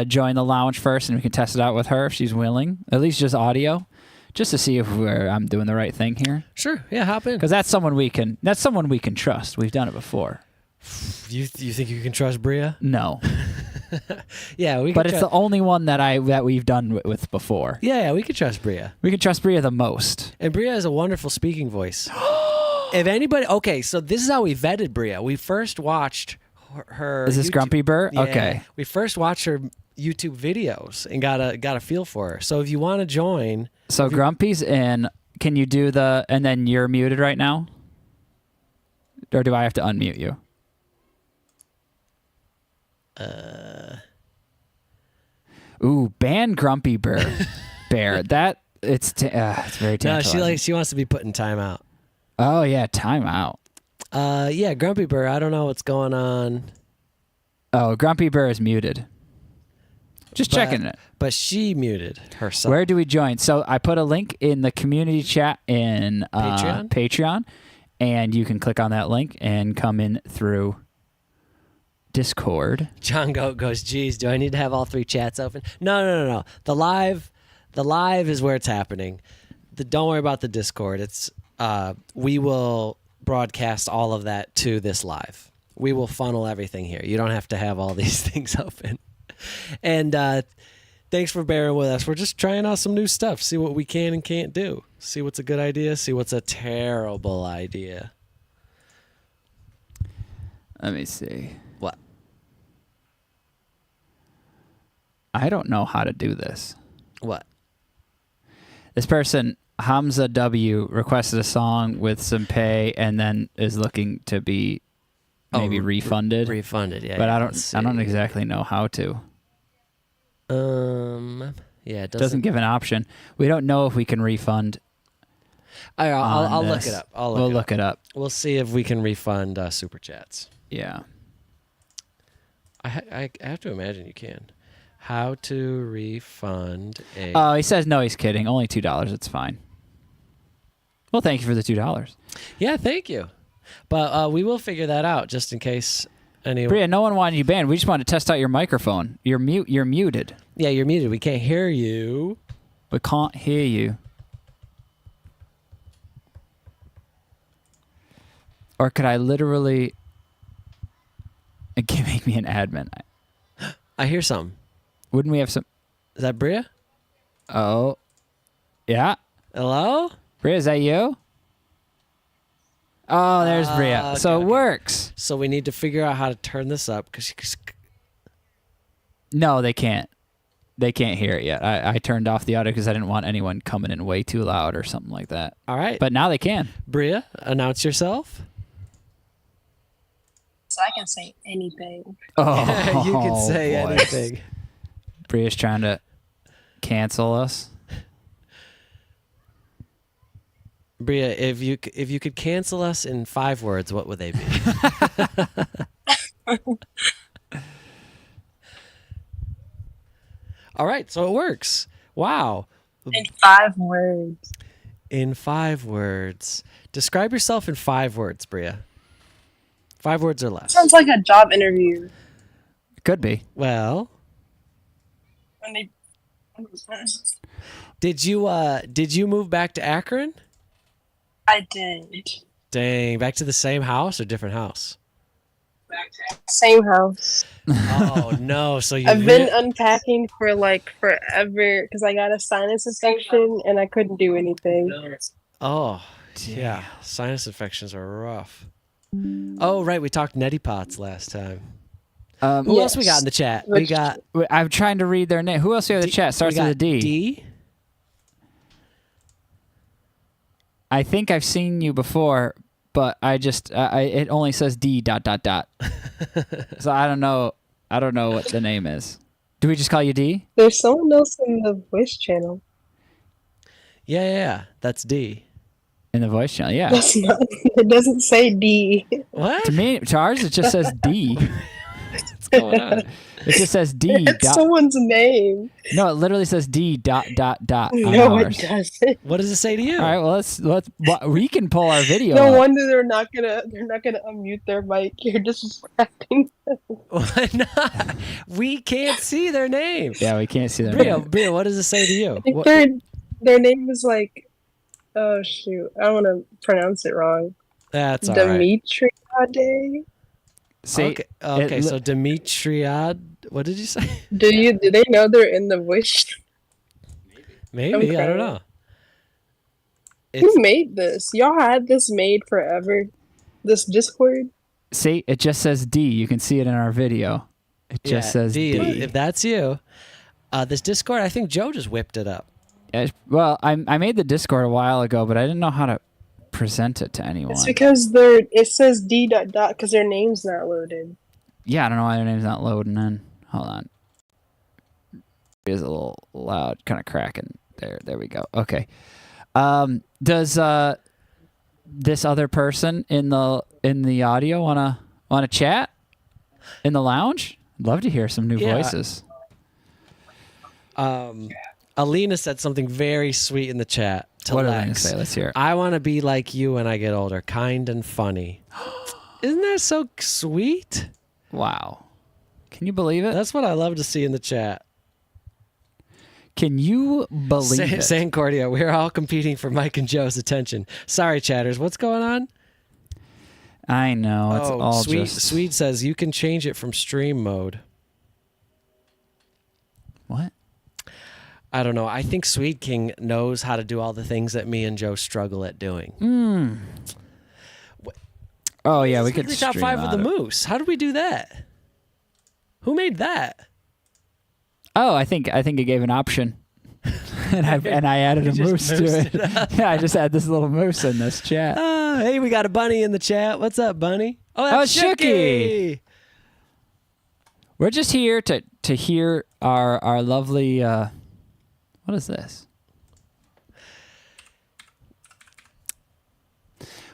join the lounge first, and we can test it out with her if she's willing? At least just audio, just to see if I'm doing the right thing here. Sure. Yeah, hop in. Because that's someone we can trust. We've done it before. You think you can trust Bria? No. Yeah, we. But it's the only one that we've done with before. Yeah, we can trust Bria. We can trust Bria the most. And Bria has a wonderful speaking voice. If anybody, okay, so this is how we vetted Bria. We first watched her. Is this YouTube, Grumpy Burr? Yeah, Okay. We first watched her YouTube videos and got a feel for her. So if you want to join, so Grumpy's in. Can you do and then you're muted right now, or do I have to unmute you? Ooh, ban Grumpy Bear. It's very tantalizing. No, she wants to be put in timeout. Oh yeah, timeout. Yeah, Grumpy Bear. I don't know what's going on. Oh, Grumpy Bear is muted. Just checking it. But she muted herself. Where do we join? So I put a link in the community chat in Patreon. and you can click on that link and come in through Discord. John Goat goes, geez, do I need to have all 3 chats open? No. The live is where it's happening. Don't worry about the Discord. It's we will broadcast all of that to this live. We will funnel everything here. You don't have to have all these things open. And thanks for bearing with us. We're just trying out some new stuff. See what we can and can't do. See what's a good idea. See what's a terrible idea. Let me see. What? I don't know how to do this. What? This person, Hamza W, requested a song with some pay and then is looking to be maybe refunded. Refunded, yeah. But yeah, I don't exactly know how to. Yeah, it Doesn't give an option. We don't know if we can refund. I'll look it up. We'll look it up. We'll see if we can refund super chats. Yeah. I have to imagine you can. How to refund a... Oh, he says no, he's kidding. Only $2. It's fine. Well, thank you for the $2. Yeah, thank you. But we will figure that out just in case anyone... Bria, no one wanted you banned. We just wanted to test out your microphone. You're muted. Yeah, you're muted. We can't hear you. We can't hear you. Or could I literally... Make me an admin. I hear something. Wouldn't we have some... Is that Bria? Oh. Yeah? Hello? Bria, is that you? Oh, there's Bria. Okay, So it okay. works. So we need to figure out how to turn this up because No, they can't. They can't hear it yet. I turned off the audio because I didn't want anyone coming in way too loud or something like that. All right. But now they can. Bria, announce yourself. So I can say anything. Oh, You can say boy. anything. Bria's trying to cancel us. Bria, if you could cancel us in 5 words, what would they be? All right, so it works. Wow. In 5 words. In 5 words. Describe yourself in 5 words, Bria. 5 words or less. Sounds like a job interview. Could be. Well, When they... did you move back to Akron? I did. Dang, back to the same house or different house? Same house. Oh no! So you I've been unpacking for like forever because I got a sinus infection and I couldn't do anything. Oh yeah, sinus infections are rough. Oh right, we talked neti pots last time. Who else we got in the chat? We got. I'm trying to read their name. Who else we have in the chat? Starts we got with a D. D. I think I've seen you before, but I just it only says D ... So I don't know what the name is. Do we just call you D? There's someone else in the voice channel. Yeah. That's D. In the voice channel, yeah. That's not. It doesn't say D. What? To ours, it just says D. What's going on? It just says D. It's someone's name. No, it literally says D ... on No, ours. it doesn't. What does it say to you? All right, well we can pull our video. No up. wonder they're not gonna unmute their mic. You're disrespecting them. Why not? We can't see their name. Yeah, we can't see their name. Bria, what does it say to you? I think What- their name is like, oh shoot, I don't want to pronounce it wrong. That's all right. Demetriade. See, Okay. So Demetriad. What did you say? Do they know they're in the voice? Maybe Okay. I don't know. Who made this? Y'all had this made forever. This Discord. see, it just says D. You can see it in our video. It just Yeah, says D. If that's you, this Discord, I think Joe just whipped it up. Well, I made the Discord a while ago, but I didn't know how to present it to anyone. It's because it says D ... because their name's not loaded. Yeah, I don't know why their name's not loading in. Hold on. It is a little loud, kind of cracking. There we go. Okay. Does this other person in the audio wanna chat in the lounge? I'd love to hear some new Yeah. voices. Alina said something very sweet in the chat. to What are they gonna Lex. say? Let's hear it. I want to be like you when I get older, kind and funny. Isn't that so sweet? Wow. Can you believe it? That's what I love to see in the chat. Can you believe it? Sancordia, we're all competing for Mike and Joe's attention. Sorry, chatters. What's going on? I know. It's all just... Swede says you can change it from stream mode. What? I don't know. I think Swede King knows how to do all the things that me and Joe struggle at doing. Oh, yeah. We Weekly could top stream 5 of the out. Moose. How did we do that? Who made that? Oh, I think it gave an option. and I added a moose to it. Yeah, I just had this little moose in this chat. Hey, we got a bunny in the chat. What's up, bunny? Oh, that's Shooki. Shooki. We're just here to hear our lovely... what is this?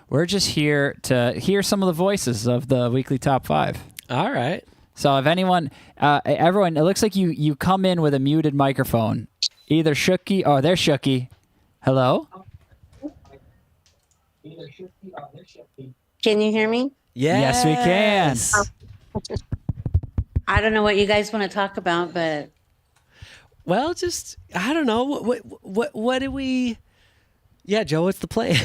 We're just here to hear some of the voices of the weekly top 5. All right. So if anyone, everyone, it looks like you come in with a muted microphone. Either Shooki, oh, there's Shooki. Hello? Can you hear me? Yes, we can. I don't know what you guys want to talk about, but Well, just I don't know. What do we? Yeah, Joe, what's the plan?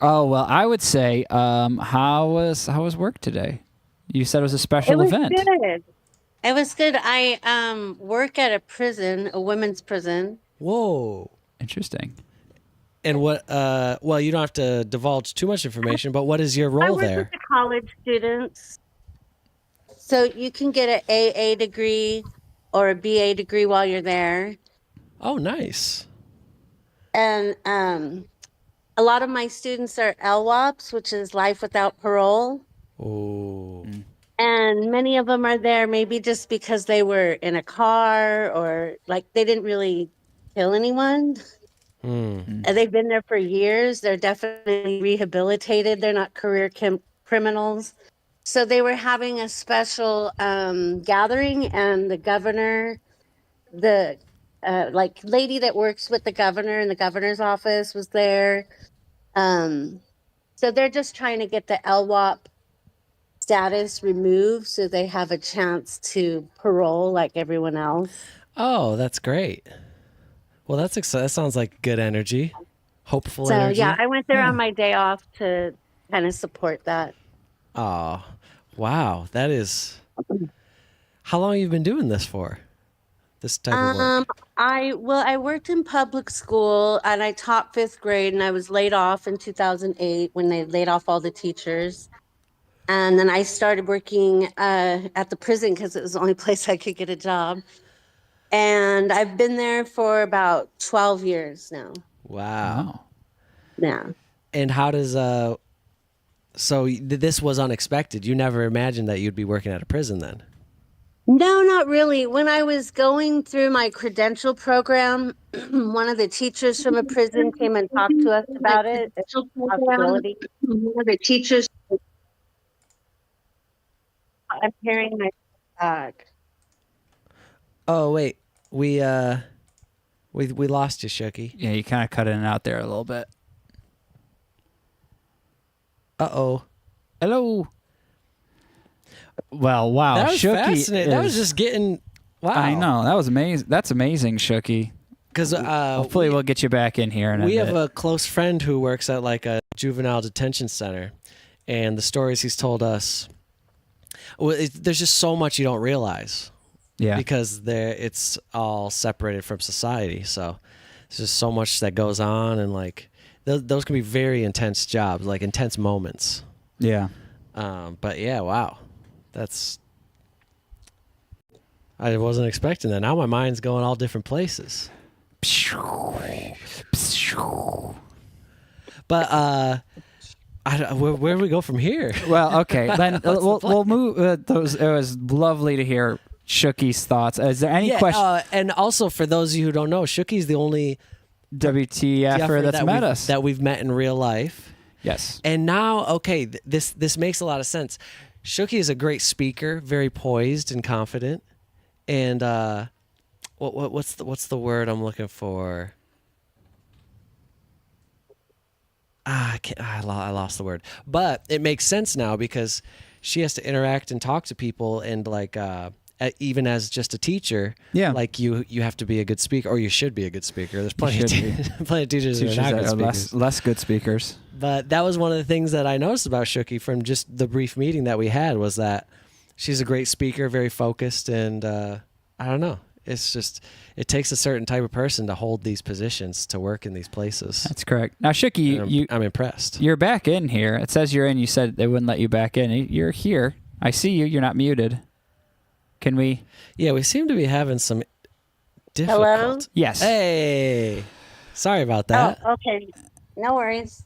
Oh, well, I would say, how was work today? You said it was a special event. good. It was good. I work at a prison, a women's prison. Whoa. Interesting. And what? Well, you don't have to divulge too much information, but what is your I role work there? with the college students. So you can get an AA degree or a BA degree while you're there. Oh, nice. And a lot of my students are LWOPs, which is life without parole. Oh. And many of them are there maybe just because they were in a car or like they didn't really kill anyone. And they've been there for years. They're definitely rehabilitated. They're not career criminals. So they were having a special gathering, and the governor, the like lady that works with the governor in the governor's office was there. So they're just trying to get the LWOP status removed so they have a chance to parole like everyone else. Oh, that's great. Well, that's that sounds like good energy, hopeful So energy. yeah, I went there on my day off to kind of support that. Oh, wow. That is. How long have you been doing this for? This type of work. I worked in public school and I taught 5th grade, and I was laid off in 2008 when they laid off all the teachers. And then I started working at the prison because it was the only place I could get a job. And I've been there for about 12 years now. Wow. Yeah. And how does so this was unexpected. You never imagined that you'd be working at a prison then. No, not really. When I was going through my credential program, one of the teachers from a prison came and talked to us about it. It's a possibility. One of the teachers. I'm hearing my dog. Oh wait, we lost you, Shooki. Yeah, you kind of cut in and out there a little bit. Uh-oh. Hello. Well, wow. That was Shooki fascinating. That was is- just getting wow. I know. That was amazing. That's amazing, Shooki. Because Hopefully we'll get you back in here. we have a close friend who works at like a juvenile detention center, and the stories he's told us. Well, there's just so much you don't realize. Yeah. Because it's all separated from society. So there's just so much that goes on, and like those can be very intense jobs, like intense moments. Yeah. But yeah, wow, I wasn't expecting that. Now my mind's going all different places. But where do we go from here? Well, okay. Then What's the we'll plan? move. It was lovely to hear Shooki's thoughts. Is there any question? And also for those of you who don't know, Shookie's the only WTFer that's met us. that we've met in real life. Yes. And now, okay, this makes a lot of sense. Shooki is a great speaker, very poised and confident. And what's the word I'm looking for? I lost the word, but it makes sense now because she has to interact and talk to people, and like even as just a teacher, Yeah. like you have to be a good speaker, or you should be a good speaker. There's plenty should be. plenty of teachers who are not good speakers. less good speakers. But that was one of the things that I noticed about Shooki from just the brief meeting that we had, was that she's a great speaker, very focused, and I don't know. It's just, it takes a certain type of person to hold these positions, to work in these places. That's correct. Now, Shooki, I'm impressed. you're back in here. It says you're in. You said they wouldn't let you back in. You're here. I see you. You're not muted. Can we? Yeah, we seem to be having some Hello? difficult. Yes. Hey, sorry about that. Oh, okay. No worries.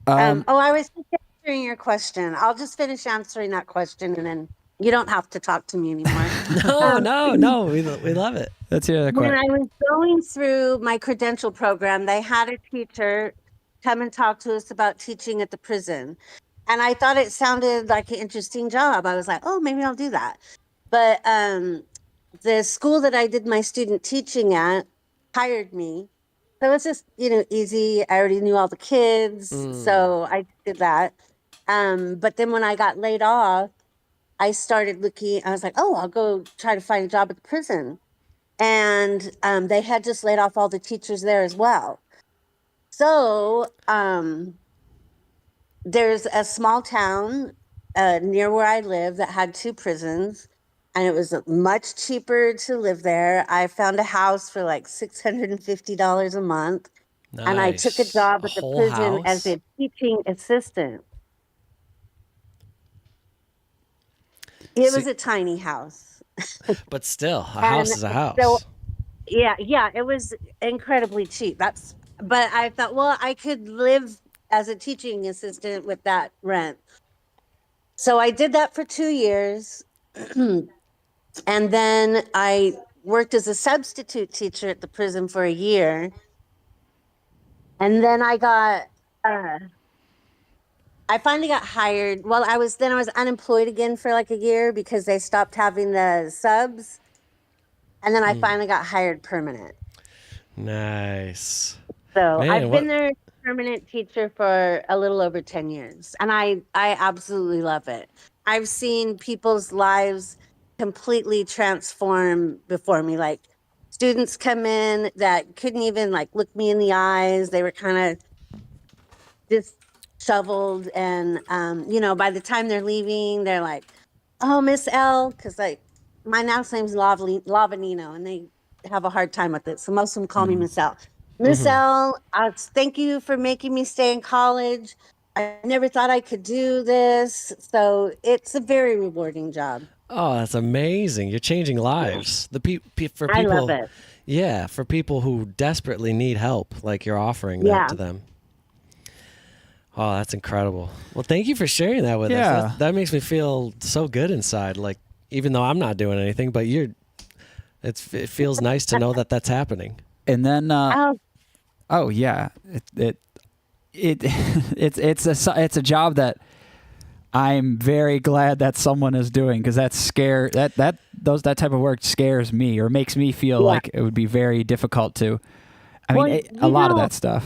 Um, I was just answering your question. I'll just finish answering that question, and then you don't have to talk to me anymore. No, we love it. let's hear the When question. I was going through my credential program, they had a teacher come and talk to us about teaching at the prison. And I thought it sounded like an interesting job. I was like, oh, maybe I'll do that. But the school that I did my student teaching at hired me. So it was just, easy. I already knew all the kids. So I did that. But then when I got laid off, I started looking. I was like, oh, I'll go try to find a job at the prison. And they had just laid off all the teachers there as well. So there's a small town near where I live that had 2 prisons, and it was much cheaper to live there. I found a house for like $650 a month, and I took a Nice. job A at the whole prison as house? a teaching assistant. It was See- a tiny house. But still, a house is a house. So, yeah, it was incredibly cheap. But I thought, well, I could live as a teaching assistant with that rent. So I did that for 2 years. And then I worked as a substitute teacher at the prison for a year. And then I finally got hired. Well, I was unemployed again for like a year because they stopped having the subs. And then I finally got hired permanent. Nice. So Man, I've been their permanent teacher for a little over 10 years. And I absolutely love it. I've seen people's lives completely transform before me. Like students come in that couldn't even like look me in the eyes. They were kind of disheveled. And, by the time they're leaving, they're like, oh, Miss L, because like my last name's Lavanino, and they have a hard time with it. So most of them call me Miss L. Miss L, thank you for making me stay in college. I never thought I could do this. So it's a very rewarding job. Oh, that's amazing. You're changing lives. For people, I love it. Yeah, for people who desperately need help, like you're offering that Yeah. to them. Oh, that's incredible. Well, thank you for sharing that with us. Yeah. That makes me feel so good inside. Like, even though I'm not doing anything, but it feels nice to know that that's happening. And then, Oh, oh yeah, it's a job that I'm very glad that someone is doing, because that type of work scares me, or makes me feel Yeah. like it would be very difficult to. I Well, mean, you a lot of know- that stuff.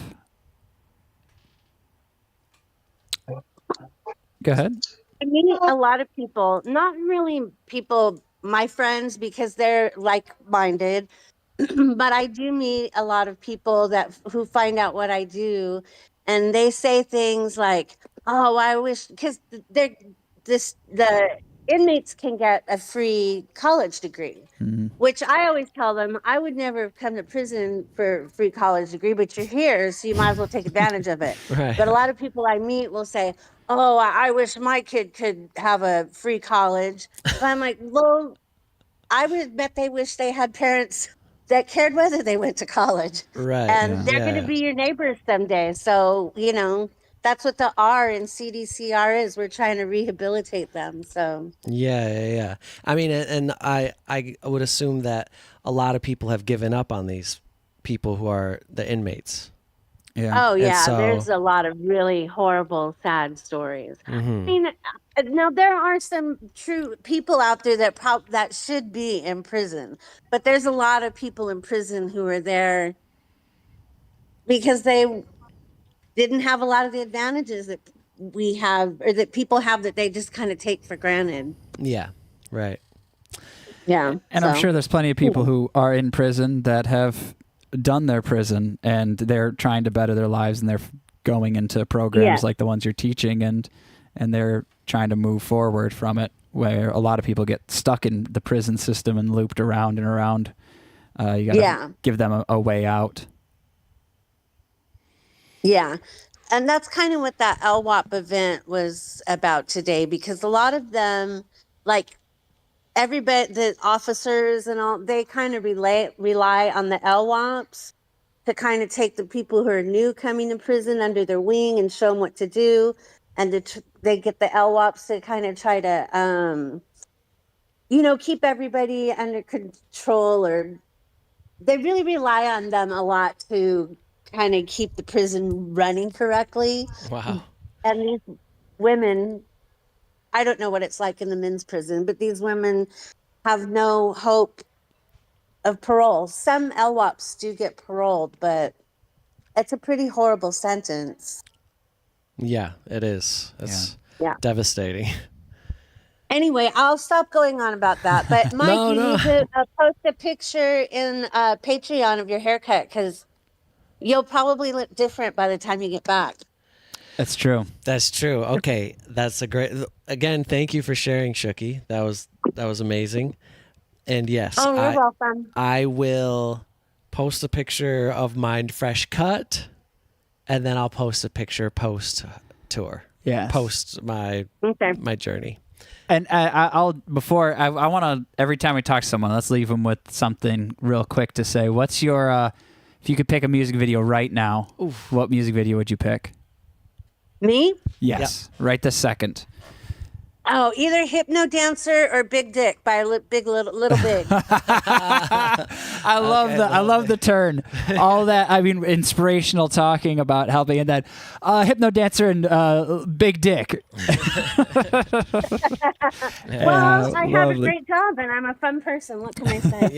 Go ahead. I meet a lot of people, not really people, my friends, because they're like-minded, but I do meet a lot of people who find out what I do, and they say things like, "Oh, I wish," because the inmates can get a free college degree, which I always tell them I would never have come to prison for a free college degree, but you're here, so you might as well take advantage of it. Right. But a lot of people I meet will say, oh, I wish my kid could have a free college. But I'm like, well, I would bet they wish they had parents that cared whether they went to college. Right. And they're going Yeah. to be your neighbors someday. So, that's what the R in CDCR is. We're trying to rehabilitate them. So, Yeah. I mean, and I would assume that a lot of people have given up on these people who are the inmates. Yeah. oh, yeah, so- there's a lot of really horrible, sad stories. I Mhm. mean, now there are some true people out there that should be in prison, but there's a lot of people in prison who are there because they didn't have a lot of the advantages that we have or that people have that they just kind of take for granted. Yeah. Right. Yeah. And I'm sure there's plenty of people who are in prison that have done their prison and they're trying to better their lives and they're going into programs like the ones you're teaching and they're trying to move forward from it, where a lot of people get stuck in the prison system and looped around and around. You got to give them a way out. Yeah. And that's kind of what that LWAP event was about today, because a lot of them, like everybody, the officers and all, they kind of rely on the LWAPs to kind of take the people who are new coming to prison under their wing and show them what to do. And they get the LWAPs to kind of try to, keep everybody under control, or they really rely on them a lot to kind of keep the prison running correctly. Wow. And these women, I don't know what it's like in the men's prison, but these women have no hope of parole. Some LWAPs do get paroled, but it's a pretty horrible sentence. Yeah, it is. It's Yeah. devastating. Anyway, I'll stop going on about that. But Mike, No, you no. need to post a picture in Patreon of your haircut, because you'll probably look different by the time you get back. That's true. That's true. Okay, that's a great. Again, thank you for sharing, Shooki. That was amazing. And yes, Oh, you're welcome. I will post a picture of mine fresh cut, and then I'll post a picture post tour. Yes. Post my journey. And I want to, every time we talk to someone, let's leave them with something real quick to say. What's your, if you could pick a music video right now, what music video would you pick? Me? Yes, right this second. Oh, either Hypno Dancer or Big Dick by Big Little Big. I love the turn. All that, I mean, inspirational talking about helping, and then Hypno Dancer and Big Dick. Well, I have a great job and I'm a fun person. What can I say?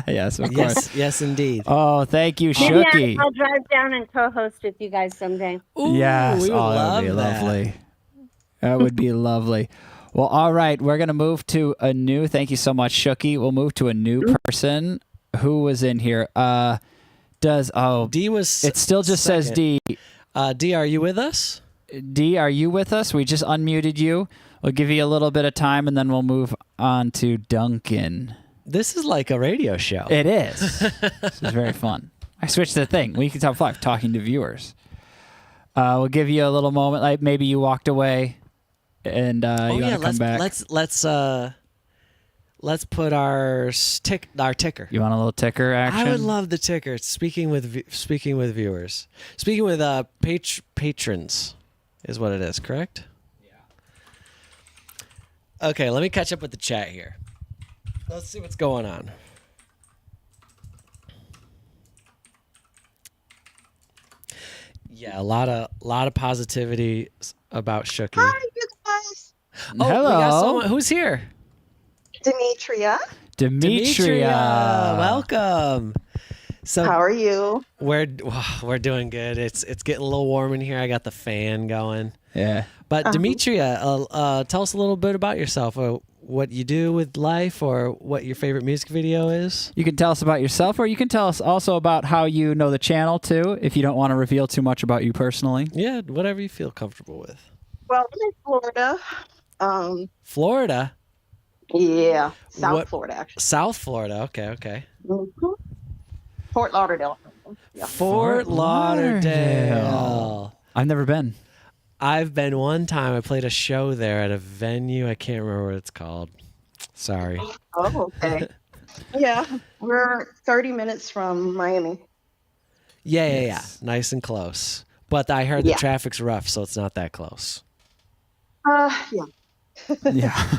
Yes, of course. Yes, indeed. Oh, thank you, Maybe Shooki. I'll drive down and co-host with you guys someday. Ooh, Yes, we would that would be love that. lovely. That would be lovely. Well, all right, we're gonna move to a new. Thank you so much, Shooki. We'll move to a new person who was in here. D was. It still just says D. D, are you with us? D, are you with us? We just unmuted you. We'll give you a little bit of time, and then we'll move on to Duncan. This is like a radio show. It is. This is very fun. I switched the thing. Weekly Top 5, talking to viewers. We'll give you a little moment, like maybe you walked away, and you want to come back. Let's put our ticker. You want a little ticker action? I would love the ticker. Speaking with viewers, speaking with patrons, is what it is. Correct? Yeah. Okay, let me catch up with the chat here. Let's see what's going on. Yeah, a lot of positivity about Shooki. Hi, you guys. Oh, hello. we got someone who's here. Demetria. Demetria. Welcome. So How are you? we're doing good. It's getting a little warm in here. I got the fan going. Yeah. But Demetria, tell us a little bit about yourself. What you do with life, or what your favorite music video is. You can tell us about yourself, or you can tell us also about how you know the channel too, if you don't want to reveal too much about you personally. Yeah, whatever you feel comfortable with. Well, I'm in Florida. Florida? Yeah, South What- Florida, actually. South Florida. Okay. Mhm. Fort Lauderdale. Yeah. Fort Lauderdale. I've never been. I've been one time. I played a show there at a venue. I can't remember what it's called. Sorry. Oh, okay. Yeah, we're 30 minutes from Miami. Yeah. Nice and close. But I heard the Yeah. traffic's rough, so it's not that close. Yeah. Yeah.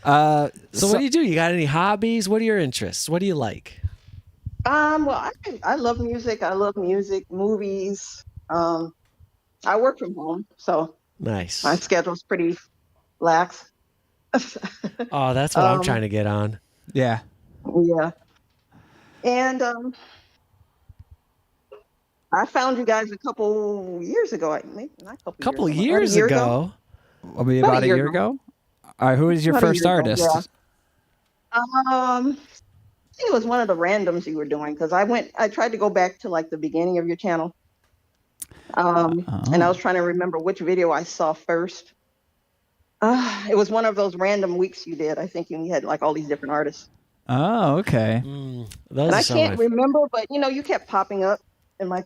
So what do you do? You got any hobbies? What are your interests? What do you like? Well, I love music. I love music, movies. I work from home, so Nice. my schedule's pretty lax. Oh, that's what I'm trying to get on. Yeah. Yeah. And I found you guys a couple years ago. Maybe not a Couple about a years year ago. Maybe about a year ago. All right, who was your About a first year ago, artist? yeah. I think it was one of the randoms you were doing because I tried to go back to like the beginning of your channel. And I was trying to remember which video I saw first. It was one of those random weeks you did. I think you had like all these different artists. Oh, okay. Those And are I some of can't my remember, but you kept popping up in my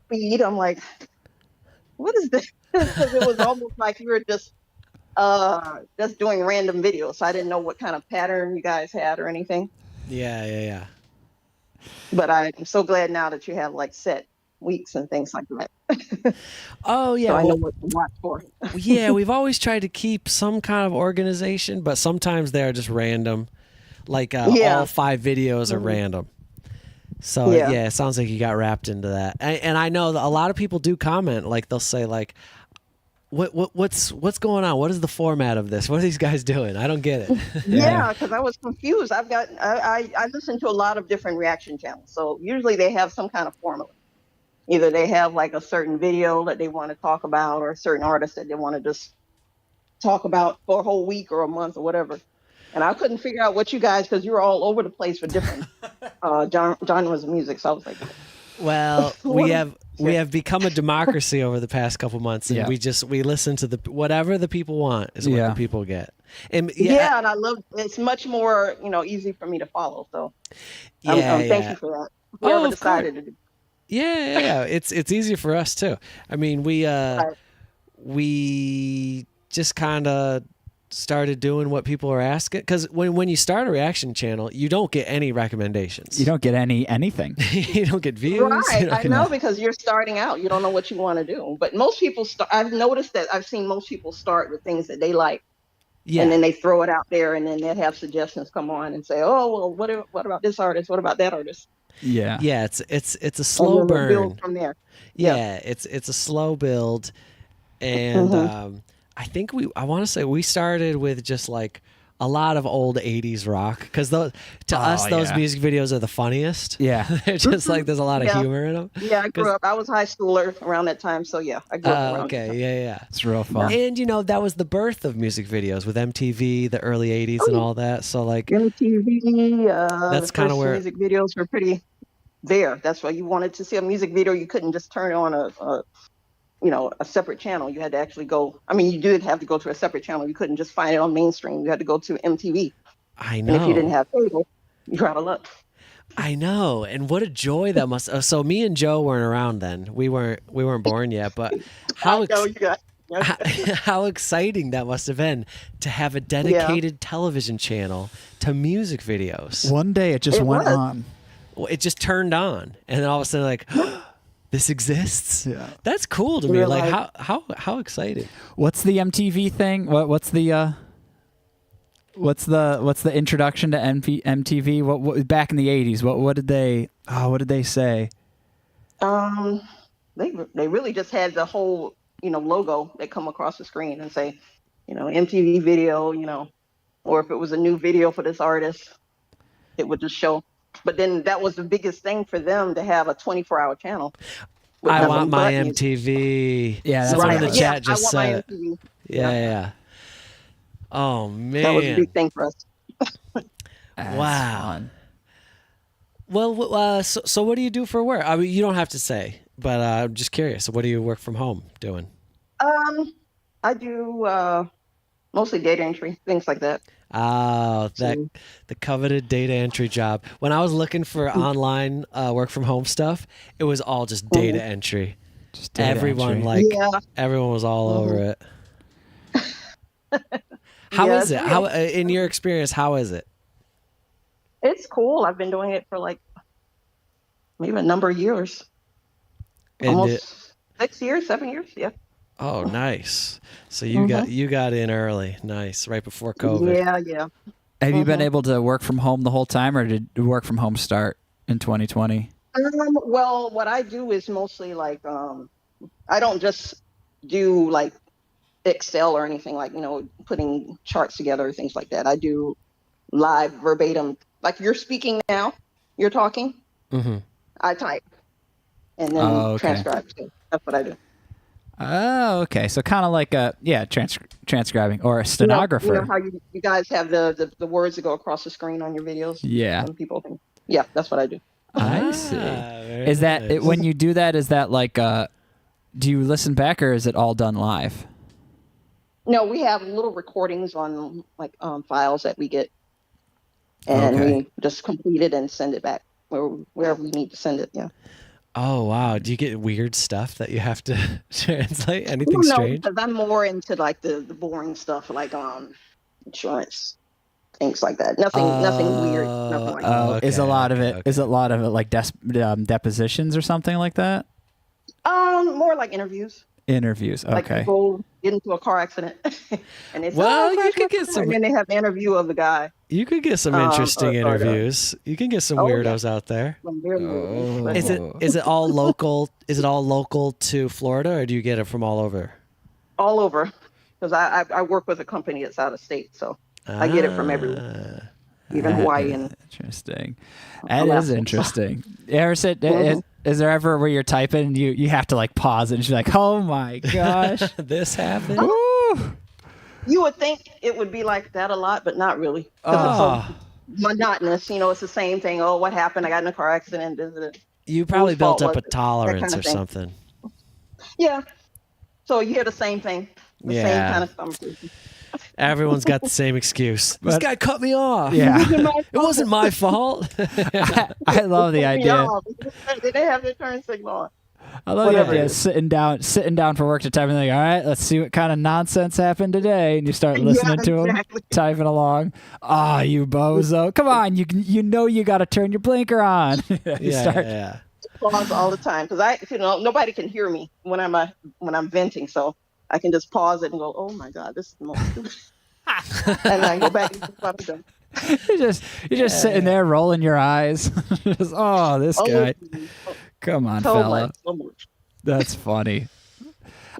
feed. I'm like, what is this? Because it was almost like you were just doing random videos. So I didn't know what kind of pattern you guys had or anything. Yeah. But I'm so glad now that you have like set weeks and things like that. Oh yeah. So I know Well, what to watch for. yeah, we've always tried to keep some kind of organization, but sometimes they're just random. Like Yeah. all 5 videos are random. So Yeah. yeah, it sounds like you got wrapped into that. And I know that a lot of people do comment, like they'll say like, what's going on? What is the format of this? What are these guys doing? I don't get it. Yeah, because I was confused. I listen to a lot of different reaction channels. So usually they have some kind of formula. Either they have like a certain video that they want to talk about or a certain artist that they want to just talk about for a whole week or a month or whatever. And I couldn't figure out what you guys, because you were all over the place for different genres of music. So I was like, Well, we have become a democracy over the past couple months, and we listen to whatever the people want is what the people get. And yeah, and I love it's much more easy for me to follow. So thank you for that. Whoever decided to do. Yeah. It's easier for us too. I mean, we just kind of started doing what people are asking, because when you start a reaction channel, you don't get any recommendations. You don't get anything. You don't get views. Right, I know, because you're starting out. You don't know what you want to do. But most people I've noticed that I've seen most people start with things that they like. Yeah. And then they throw it out there, and then they have suggestions come on and say, "Oh, well, what about this artist? What about that artist?" Yeah. Yeah, it's a slow burn. Build from there. Yeah, it's a slow build, and I think I want to say we started with just like a lot of old 80s rock, because to us those music videos are the funniest. Yeah. They're just like there's a lot of humor in them. Yeah, I grew up. I was a high schooler around that time, so yeah, I grew up around okay, that time. yeah. It's real fun. And that was the birth of music videos with MTV, the early 80s and all that. So like MTV, that's kind of where music videos were pretty there. That's why you wanted to see a music video. You couldn't just turn on a separate channel. You had to actually go. I mean, you did have to go to a separate channel. You couldn't just find it on mainstream. You had to go to MTV. I know. And if you didn't have cable, you're out of luck. I know, and what a joy that must. So me and Joe weren't around then. We weren't born yet. But how how exciting that must have been to have a dedicated television channel to music videos. One day it just went on. Well, it just turned on, and then all of a sudden, like, this exists. Yeah, that's cool to me. Like, how exciting. What's the MTV thing? What's the introduction to MTV? What back in the 80s? What did they say? They really just had the whole logo that come across the screen and say MTV video, or if it was a new video for this artist, it would just show. But then that was the biggest thing for them, to have a 24-hour channel. I want my MTV. Yeah, that's right. what the chat just said. Yeah. Oh man, that was a big thing for us. Wow. Fun. Well, so what do you do for work? I mean, you don't have to say, but I'm just curious. What do you work from home doing? I do mostly data entry, things like that. Oh, the coveted data entry job. When I was looking for online work from home stuff, it was all just data entry. Just data everyone entry. Everyone was all over it. How is it? How in your experience? How is it? It's cool. I've been doing it for like maybe a number of years. Almost 6 years, 7 years. Yeah. Oh, nice. So you got in early. Nice. Right before COVID. Yeah. Have you been able to work from home the whole time, or did work from home start in 2020? Well, what I do is mostly like I don't just do like Excel or anything like putting charts together or things like that. I do live verbatim, like you're speaking now, you're talking. I type. and then Oh, okay. transcribe. So that's what I do. Oh, okay. So kind of like a transcribing or a stenographer. You know how you guys have the words that go across the screen on your videos? Yeah. Some people can. Yeah, that's what I do. I see. very Is that nice. when you do that? Is that like do you listen back or is it all done live? No, we have little recordings on like files that we get, and Okay. we just complete it and send it back wherever we need to send it. Yeah. Oh wow! Do you get weird stuff that you have to translate? Anything No, strange? because I'm more into like the boring stuff, like insurance, things like that. Nothing weird. Nothing like that. Oh, is a okay, lot of okay, it? Is a lot of it like depositions or something like that? More like interviews. Interviews. Like Okay. people get into a car accident, and it's Well, you could get and then they have the interview of the guy. You could get some interesting interviews. You can get some Oh, yeah. weirdos out there. Oh. Is it all local? Is it all local to Florida, or do you get it from all over? all over? Because I work with a company that's out of state, so I get it from everywhere, even Hawaii and Interesting. That Alaska. is interesting. You ever sit? Is there ever where you're typing and you have to like pause it and you're like, oh my gosh. This happened. Woo. You would think it would be like that a lot, but not really. 'Cause Oh, it's so monotonous. It's the same thing. Oh, what happened? I got in a car accident. you probably Whose built fault up a was it? That tolerance kind of or thing. something. Yeah. So you hear the same thing, the same Yeah. kind of conversation. Everyone's got the same excuse. This But- guy cut me off. Yeah. It wasn't my fault. I love the idea. Did they have their turn signal on? I love Whatever the idea it of is. sitting down for work to type and like, all right, let's see what kind of nonsense happened today. And you start listening to them, exactly. typing along. Ah, you bozo. Come on, you got to turn your blinker on. You yeah, start- yeah. Pause all the time because nobody can hear me when I'm venting, so I can just pause it and go, oh my god, this is the most stupid. And I go back and what I'm doing. You're just sitting there rolling your eyes. Just, oh, this guy. Come on, So fella. much, so much. That's funny.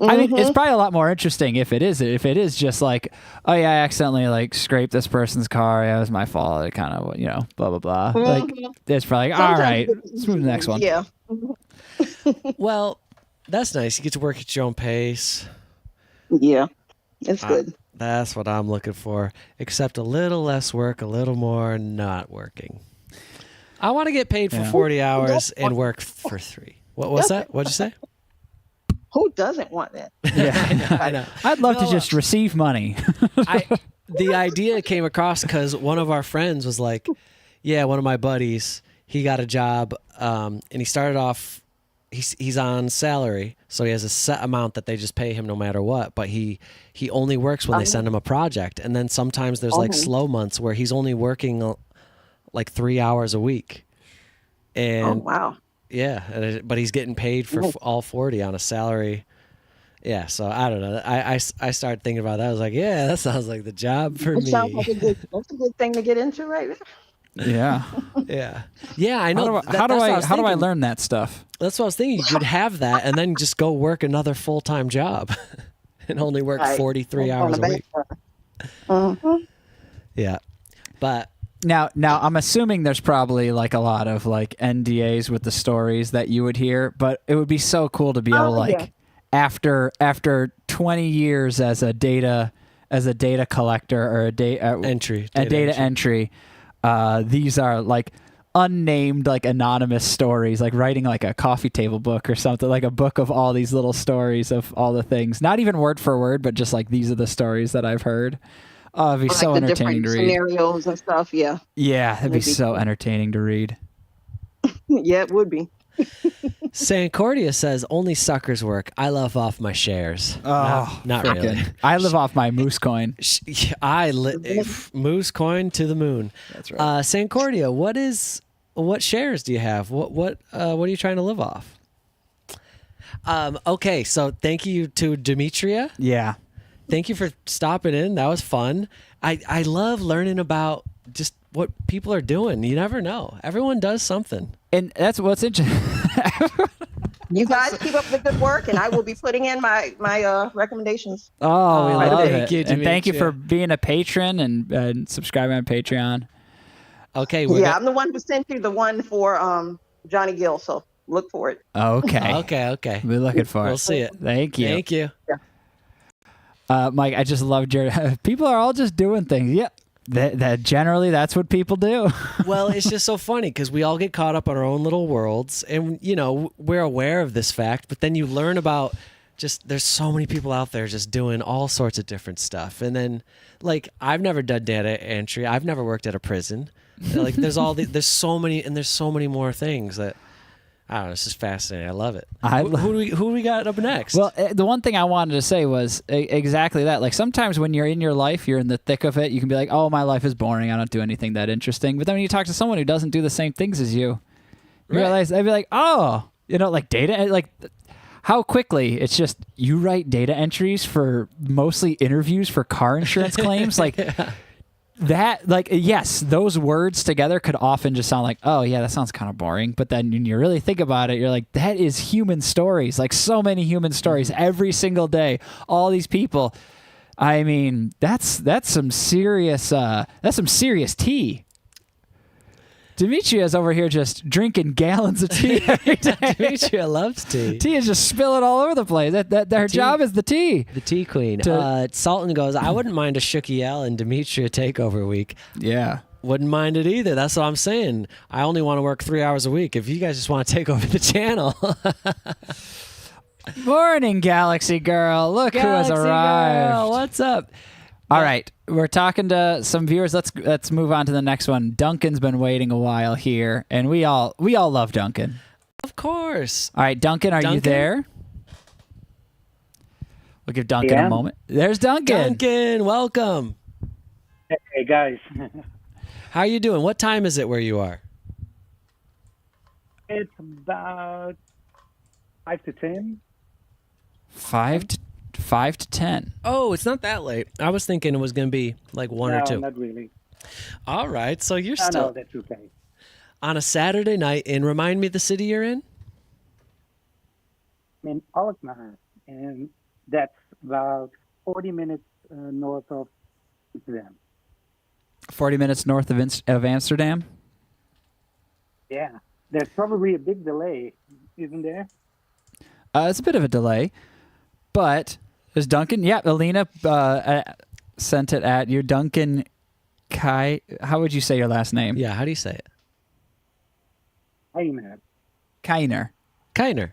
I mean, it's probably a lot more interesting if it is just like, oh yeah, I accidentally like scraped this person's car. Yeah, it was my fault. It kind of, blah blah blah. Like it's probably like, all right, let's move to the next one. Yeah. Well, that's nice. You get to work at your own pace. Yeah. It's good. That's what I'm looking for. Except a little less work, a little more not working. I want to get paid for 40 hours and work for 3. What's that? What'd you say? Who doesn't want that? Yeah, I know. I'd love to just receive money. The idea came across because one of our friends was like, yeah, one of my buddies, he got a job and he started off, he's on salary, so he has a set amount that they just pay him no matter what, but he only works when they send him a project. And then sometimes there's like slow months where he's only working like 3 hours a week. And wow. yeah, but he's getting paid for all 40 on a salary. Yeah, so I don't know. I started thinking about that. I was like, yeah, that sounds like the job for That me. sounds like that's a good thing to get into right there. Yeah. Yeah, I know. How do I thinking. learn that stuff? That's what I was thinking. You could have that and then just go work another full-time job and only work Right. 43 On hours the a week. back. Yeah. But Now I'm assuming there's probably like a lot of like NDAs with the stories that you would hear, but it would be so cool to be able to yeah. after 20 years as a data collector or a data entry. These are like unnamed, like anonymous stories, like writing like a coffee table book or something, like a book of all these little stories of all the things, not even word for word, but just like these are the stories that I've heard. Oh, it'd be so the entertaining to different read. scenarios and stuff. Yeah. Yeah, it'd be That'd be so cool. entertaining to read. Yeah, it would be. Sancordia says, only suckers work. I love off my shares. Not really. I live off my moose coin. Moose coin to the moon. That's right. Sancordia, what shares do you have? What are you trying to live off? Okay, so thank you to Demetria. Yeah. Thank you for stopping in. That was fun. I love learning about just what people are doing. You never know. Everyone does something. And that's what's interesting. You guys keep up the good work, and I will be putting in my recommendations. Oh, we love thank it. you, And thank you Demetria. for being a patron and subscribing on Patreon. Okay. I'm the one who sent you the one for Johnny Gill, so look for it. Okay. Okay. We're looking for We'll it. see it. Thank you. Thank you. Mike, I just loved your. People are all just doing things. Yeah. That generally, that's what people do. Well, it's just so funny because we all get caught up on our own little worlds, and we're aware of this fact, but then you learn about just there's so many people out there just doing all sorts of different stuff, and then like I've never done data entry, I've never worked at a prison, like there's so many more things that. I don't know. It's just fascinating. I love it. Who do we got up next? Well, the one thing I wanted to say was exactly that. Like sometimes when you're in your life, you're in the thick of it. You can be like, "Oh, my life is boring. I don't do anything that interesting." But then when you talk to someone who doesn't do the same things as you, you realize they'd be like, "Oh, like data, like." How quickly it's just you write data entries for mostly interviews for car insurance claims, like. That, like, yes, those words together could often just sound like, oh, yeah, that sounds kind of boring. But then when you really think about it, you're like, that is human stories, like so many human stories every single day. All these people. I mean, that's some serious tea. Demetria's over here just drinking gallons of tea every day. Demetria loves tea. Tea is just spilling all over the place. That her job is the tea. The tea queen. Sultan goes, I wouldn't mind a Shooki L and Demetria takeover week. Yeah. Wouldn't mind it either. That's what I'm saying. I only want to work 3 hours a week. If you guys just want to take over the channel. Morning, Galaxy Girl. Look Galaxy who has arrived. Girl, what's up? All right, we're talking to some viewers. Let's move on to the next one. Duncan's been waiting a while here, and we all love Duncan. Of course. All right, Duncan, are you there? We'll give Duncan a moment. There's Duncan. Duncan, welcome. Hey guys. How are you doing? What time is it where you are? It's about 5 to 10. 5 to 10. Oh, it's not that late. I was thinking it was going to be like 1 or 2. No, not really. All right, so you're No, still that's okay. on a Saturday night. And remind me the city you're in? I'm in Alkmaar, and that's about 40 minutes north of Amsterdam. 40 minutes north of Amsterdam. Yeah, there's probably a big delay, isn't there? It's a bit of a delay, but there's Duncan. Yeah, Alina sent it at you. Duncan Kai. How would you say your last name? Yeah, how do you say it? Alkmaar. Kainer. Kainer.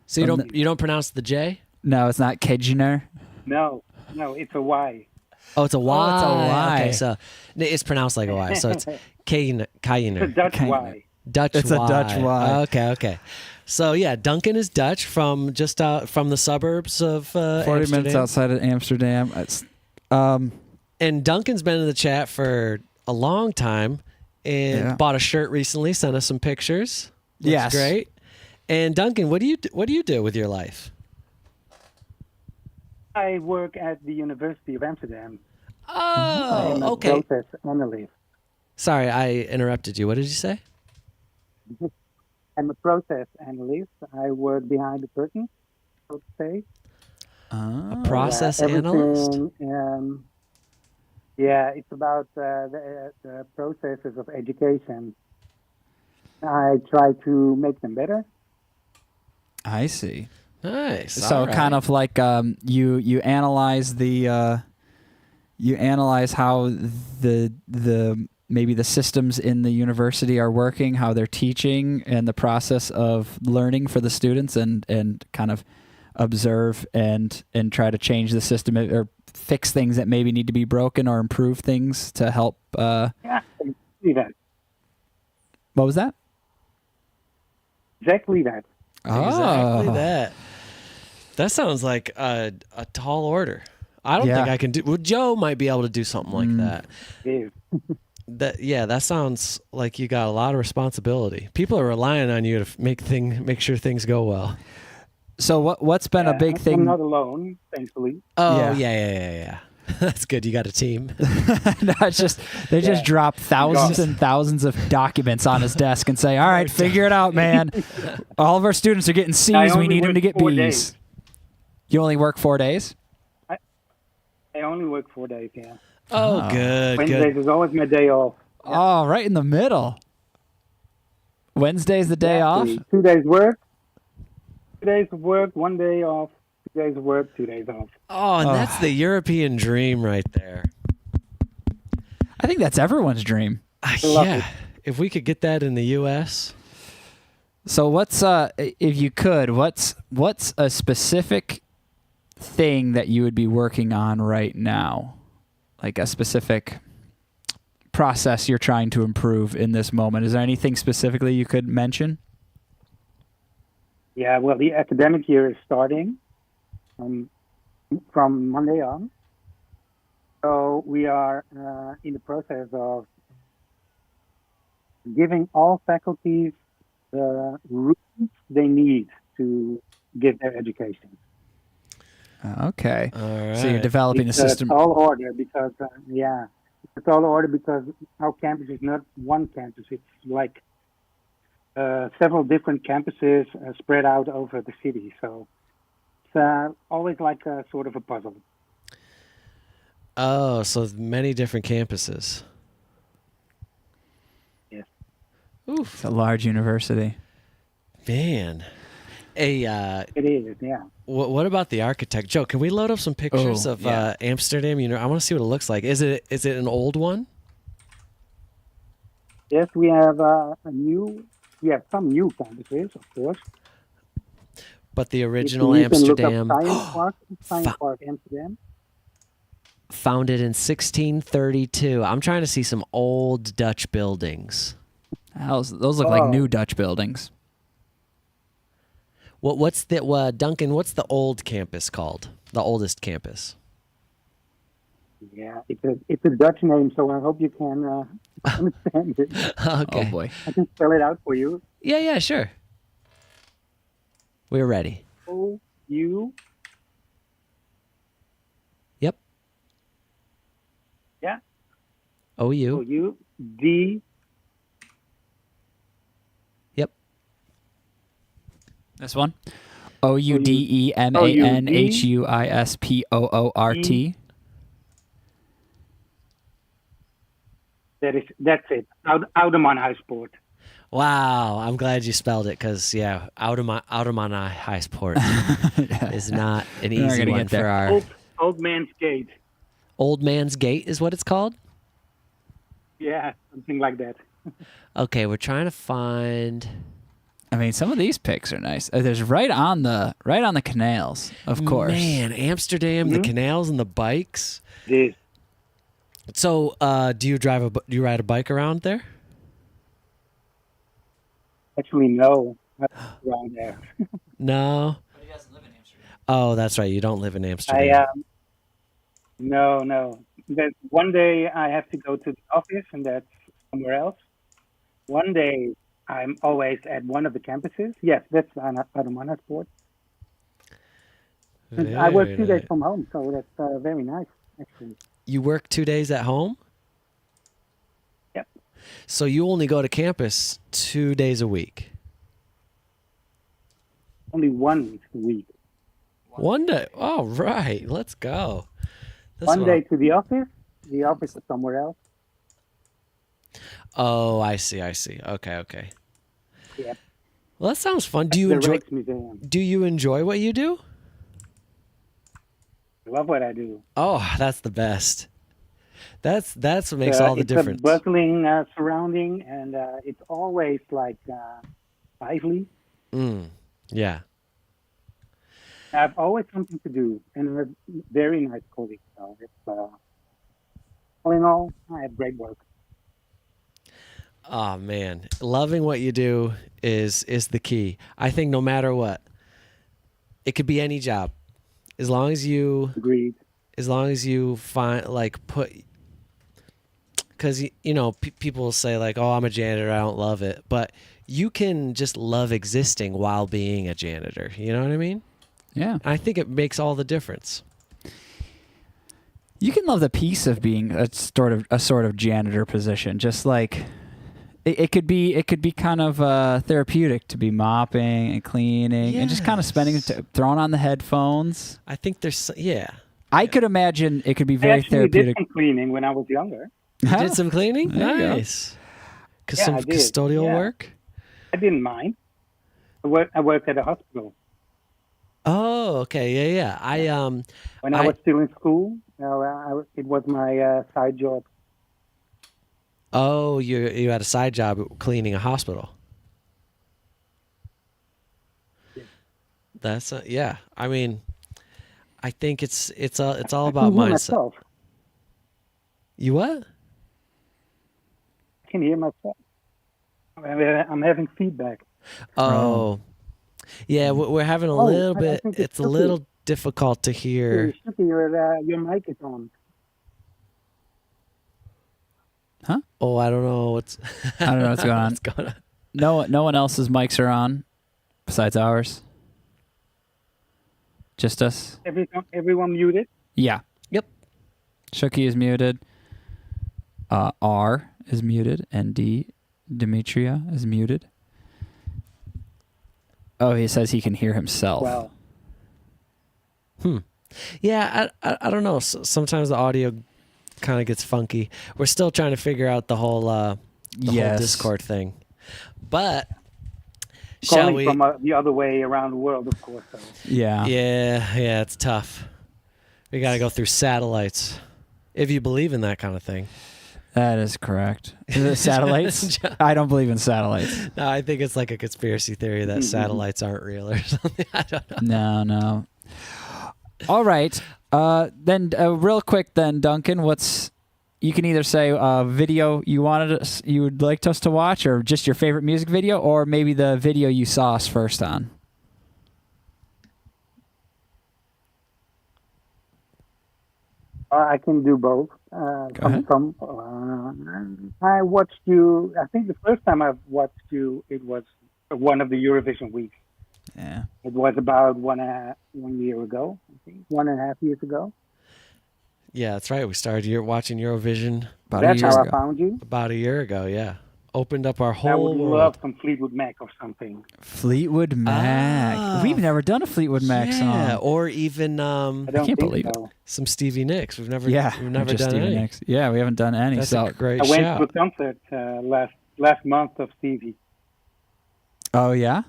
So you don't pronounce the J? No, it's not Kejner. No, it's a Y. Oh, it's a Y. Oh, it's a Y. Okay, so it's pronounced like a Y. So it's Kainer. It's a Dutch Kainer. Y. Dutch It's Y. a Dutch Y. Okay. So yeah, Duncan is Dutch from just out from the suburbs of 40 minutes Amsterdam. outside of Amsterdam. It's, And Duncan's been in the chat for a long time and bought a shirt recently. Sent us some pictures. Looks Yes. great. And Duncan, what do you do with your life? I work at the University of Amsterdam. Oh, I'm a okay. process analyst. Sorry, I interrupted you. What did you say? I'm a process analyst. I work behind the curtain, so to say. A process everything, analyst? It's about the processes of education. I try to make them better. I see. Nice. So All right. kind of like you analyze you analyze how the maybe the systems in the university are working, how they're teaching, and the process of learning for the students, and kind of observe and try to change the system or fix things that maybe need to be broken or improve things to help. Yeah, exactly that. What was that? Exactly that. Exactly Oh. that. That sounds like a tall order. I don't Yeah. think I can do. Well, Joe might be able to do something like that. It is. That sounds like you got a lot of responsibility. People are relying on you to make sure things go well. So what's been a big I'm thing? not alone, thankfully. Oh Yeah. yeah. That's good. You got a team. No, it's just they just drop thousands and thousands of documents on his desk and say, "All right, figure it out, man. All of our students are getting C's. We only need them work to get 4 B's." days. You only work 4 days? I only work 4 days, yeah. Oh, good. Wednesdays is always my day off. Oh, right in the middle. Wednesday's the day Exactly. off? 2 days work, 2 days of work, 1 day off. 2 days of work, 2 days off. Oh, and that's the European dream right there. I think that's everyone's dream. love Yeah. it. If we could get that in the U.S. So what's if you could, what's a specific thing that you would be working on right now? Like a specific process you're trying to improve in this moment. Is there anything specifically you could mention? Yeah, well, the academic year is starting from Monday on. So we are in the process of giving all faculties the roots they need to give their education. Okay. All right. So you're developing a It's system. a tall order because, it's a tall order because our campus is not one campus. It's like several different campuses spread out over the city. So it's always like a sort of a puzzle. Oh, so many different campuses. Yes. Oof, It's a large university. man. Hey, It is, yeah. what about the architect? Joe, can we load up some pictures of Amsterdam? You know, I want to see what it looks like. Is it an old one? Yes, we have some new campuses, of course. But the original You can look up Amsterdam, Science Park Amsterdam. founded in 1632. I'm trying to see some old Dutch buildings. Those look like new Dutch buildings. What's the Duncan? What's the old campus called? The oldest campus? Yeah, it's a Dutch name, so I hope you can understand it. Okay. Oh boy. I can spell it out for you. Yeah, sure. We're ready. O-U. Yep. Yeah. OU. O-U-D. Yep. This one? OUDEMANHUISPOORT. That's it. Ouderman Huisport. Wow, I'm glad you spelled it because Ouderman High Sport is not an We're not easy gonna one get there. for our Old Man's Gate. Old Man's Gate is what it's called. Yeah, something like that. Okay, we're trying to find. I mean, some of these pics are nice. There's right on the canals, of course. Man, Amsterdam, the canals and the bikes. This. So, do you ride a bike around there? Actually, no. Not around there. No. But he doesn't live in Amsterdam. Oh, that's right. You don't live in Amsterdam. No. That one day I have to go to the office, and that's somewhere else. One day I'm always at one of the campuses. Yes, that's Ouderman Huisport. I work 2 days from home, so that's very nice, actually. You work 2 days at home? Yep. So you only go to campus 2 days a week? Only once a week. One day? Oh, right. Let's go. One day to the office is somewhere else. Oh, I see. Okay. Yep. Well, that sounds fun. The Rijksmuseum. Do you enjoy what you do? I love what I do. Oh, that's the best. That's what makes all the difference. It's a bustling surrounding, and it's always like lively. Yeah. I have always something to do, and I have very nice colleagues. So it's, all in all, I have great work. Oh man, loving what you do is the key. I think no matter what, it could be any job, as long as you Agreed. As long as you find because people will say like, oh, I'm a janitor, I don't love it, but you can just love existing while being a janitor. You know what I mean? Yeah. I think it makes all the difference. You can love the peace of being a sort of janitor position. Just like it could be kind of therapeutic to be mopping and cleaning and just kind of throwing on the headphones. I think there's I could imagine it could be very I actually therapeutic. did some cleaning when I was younger. You did some cleaning? There you go. Nice. Yeah, Some I did. custodial Yeah. work? I didn't mind. I worked at a hospital. Oh, okay, yeah. When I was still in school, it was my side job. Oh, you had a side job cleaning a hospital. Yeah. That's yeah. I mean, I think it's all I about can hear mindset. myself. You what? I can hear myself. I'm having feedback. Oh, yeah. We're having a little I bit. think It's a Shooki. little difficult to hear. Shooki, your mic is on. Oh, I don't know what's. I don't know what's going on. What's going on? No one else's mics are on besides ours. Just us. Everyone muted. Yeah. Yep. Shooki is muted. R is muted, and Demetria is muted. Oh, he says he can hear himself. Wow. Yeah, I don't know. Sometimes the audio kind of gets funky. We're still trying to figure out the whole whole Discord thing. But shall Calling we? from the other way around the world, of course. So. Yeah. Yeah, it's tough. We got to go through satellites, if you believe in that kind of thing. That is correct. Is it satellites? I don't believe in satellites. No, I think it's like a conspiracy theory that satellites aren't real or something. I don't know. No. All right. Then real quick then, Duncan, you can either say a video you would like us to watch, or just your favorite music video, or maybe the video you saw us first on. I can do both. Go ahead. I watched you. I think the first time I watched you, it was one of the Eurovision weeks. Yeah. It was about 1 year ago, I think, 1.5 years ago. Yeah, that's right. We started watching Eurovision That's how I found you. about a year ago. Yeah, opened up our I whole would world. love some Fleetwood Mac or something. Fleetwood Mac. Ah. We've never done a Fleetwood Mac Yeah, song. or even I don't can't think believe it. so. some Stevie Nicks. We've never Yeah, done just Stevie any. Nicks. Yeah, we haven't done any. That's So, a great I went shout. to a concert last month of Stevie. oh yeah.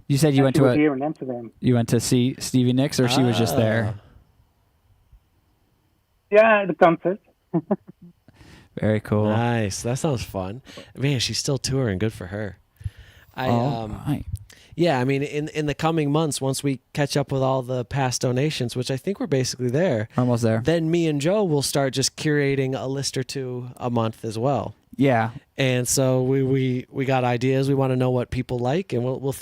You said you went She was to here in Amsterdam. you went to see Stevie Nicks, or she was just there. Yeah, the concert. Very cool. Nice. That sounds fun. Man, she's still touring. Good for her. Right. Yeah, I mean, in the coming months, once we catch up with all the past donations, which I think we're basically there, Almost there. then me and Joe will start just curating a list or two a month as well. Yeah. And so we got ideas. We want to know what people like, and we'll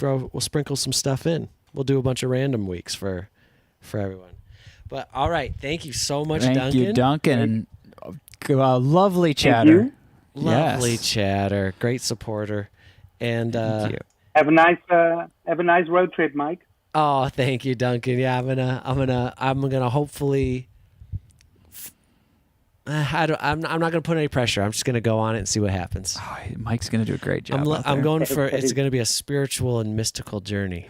sprinkle some stuff in. We'll do a bunch of random weeks for everyone. But all right, thank you so much, Thank Duncan. you, Duncan, and lovely Thank chatter. you. Lovely Yes. chatter, great supporter, and Thank you. Have a nice road trip, Mike. oh, thank you, Duncan. Yeah, I'm gonna hopefully. I'm not gonna put any pressure. I'm just gonna go on it and see what happens. Oh, Mike's gonna do a great job. out I'm there. going for it's gonna be a spiritual and mystical journey.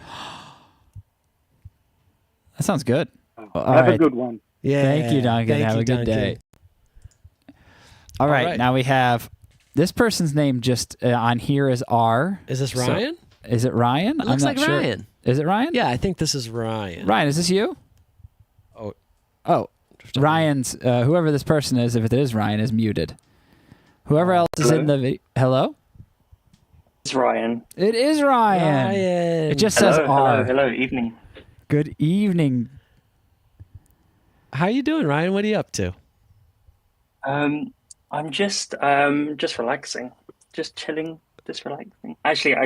That sounds good. All Have a right. good one. Yeah. Thank you, Duncan. Thank Have you, a good Duncan. day. All right, right. now we have this person's name just on here is R. Is this So- Ryan? Is it Ryan? It looks I'm not like sure. Ryan. Is it Ryan? Yeah, I think this is Ryan. Ryan, is this you? Oh. Oh, Ryan's, whoever this person is, if it is Ryan, is muted. Whoever else is in the video. Hello? It's Ryan. It is Ryan. Ryan. It just says R. Hello, evening. Good evening. How you doing, Ryan? What are you up to? I'm just relaxing, just chilling, just relaxing. Actually, I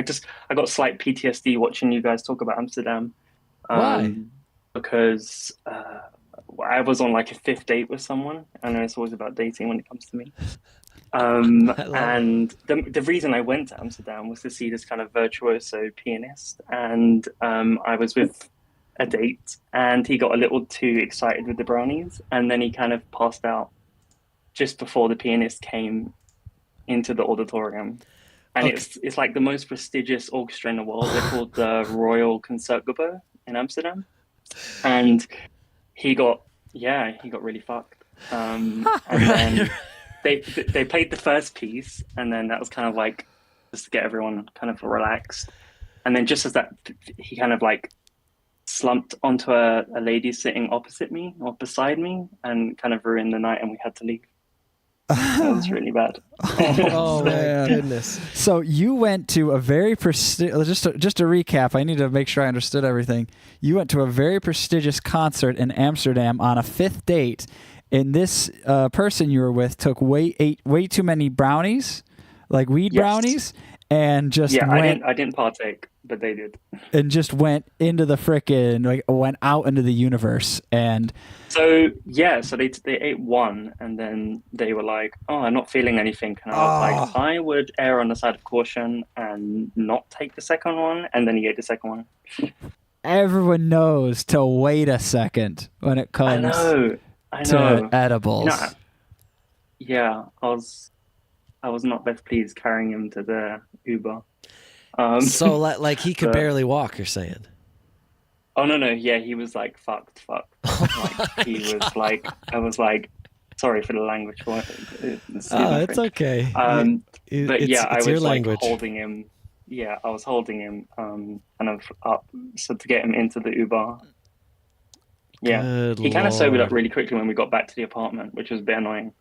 got slight PTSD watching you guys talk about Amsterdam. Why? Because I was on like a 5th date with someone. I know it's always about dating when it comes to me. And the reason I went to Amsterdam was to see this kind of virtuoso pianist, and I was with a date, and he got a little too excited with the brownies, and then he kind of passed out just before the pianist came into the auditorium. And Okay. it's like the most prestigious orchestra in the world. They're called the Royal Concertgebouw in Amsterdam, and he got really fucked. And then they played the first piece, and then that was kind of like just to get everyone kind of relaxed. And then just as that, he kind of like slumped onto a lady sitting opposite me or beside me and kind of ruined the night, and we had to leave. That was really bad. Oh man. my goodness. So you went to a very prestigious. Just to recap, I need to make sure I understood everything. You went to a very prestigious concert in Amsterdam on a 5th date, and this person you were with ate way too many brownies, like weed brownies, and just I didn't partake, but they did. And just went into the went out into the universe. And so they ate one, and then they were like, "Oh, I'm not feeling anything," and I was like, "I would err on the side of caution and not take the second one," and then he ate the second one. everyone knows to wait a second when it comes I know. to edibles. I was not best pleased carrying him to the Uber. So like he could barely walk, you're saying? Oh no, yeah, he was like fucked. Like, he was like, I was like, sorry for the language. It's okay. But yeah, I was your like language. holding him. Yeah, I was holding him, kind of up, so to get him into the Uber. Yeah, Good he kind of sobered Lord. up really quickly when we got back to the apartment, which was a bit annoying.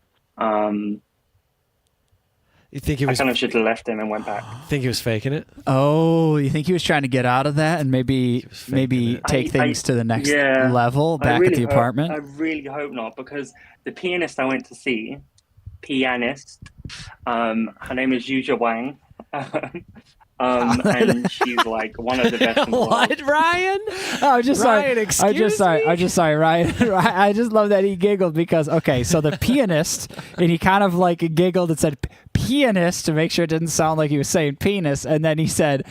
You think he I was kind of should have left him and went back. think he was faking it? Oh, you think he was trying to get out of that and maybe take things to the next level back at the apartment? I really hope not, because the pianist I went to see, her name is Yuja Wang. And she's like one of the best in the world. What, Ryan? Oh, I'm just Ryan, sorry. I'm just sorry, Ryan. I just love that he giggled because, okay, so the pianist, and he kind of like giggled and said pianist to make sure it didn't sound like he was saying penis, and then he said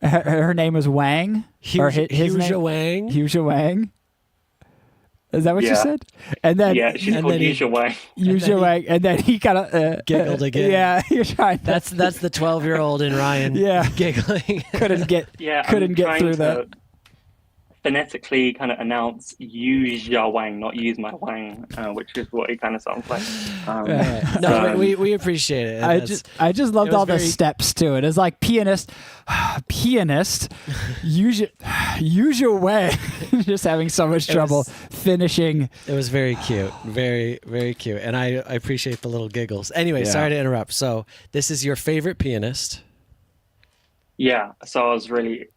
her name is Wang. Huja Wang? Huja Wang. Is that what you said? And then she's called Yuja Wang. Yuja Wang, and then he kind of giggled again. Yeah, you're trying. That's the 12-year-old in Ryan. giggling. couldn't get through that. Phonetically, kind of announce Yuja Wang, not use my Wang, which is what it kind of sounds like. No, we appreciate it. I just loved all the steps to it. It's like pianist, use your way. Just having so much trouble finishing. It was very cute, very very cute, and I appreciate the little giggles. Anyway, sorry to interrupt. So this is your favorite pianist. Yeah, so I was really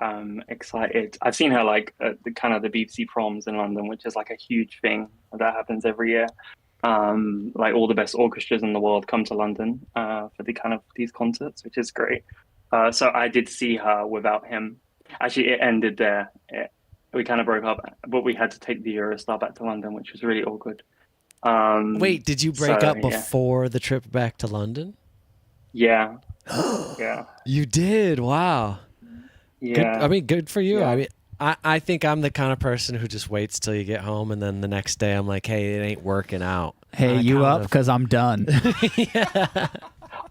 excited. I've seen her like at the kind of the BBC proms in London, which is like a huge thing that happens every year. Like all the best orchestras in the world come to London for the kind of these concerts, which is great. So I did see her without him. Actually, it ended there. We kind of broke up, but we had to take the Eurostar back to London, which was really awkward. Wait, did you break up before the trip back to London? Yeah. Yeah. You did. Wow. Yeah. Good for you. Yeah. I mean, I think I'm the kind of person who just waits till you get home, and then the next day I'm like, hey, it ain't working out. Hey, you up? Because I'm done. Yeah.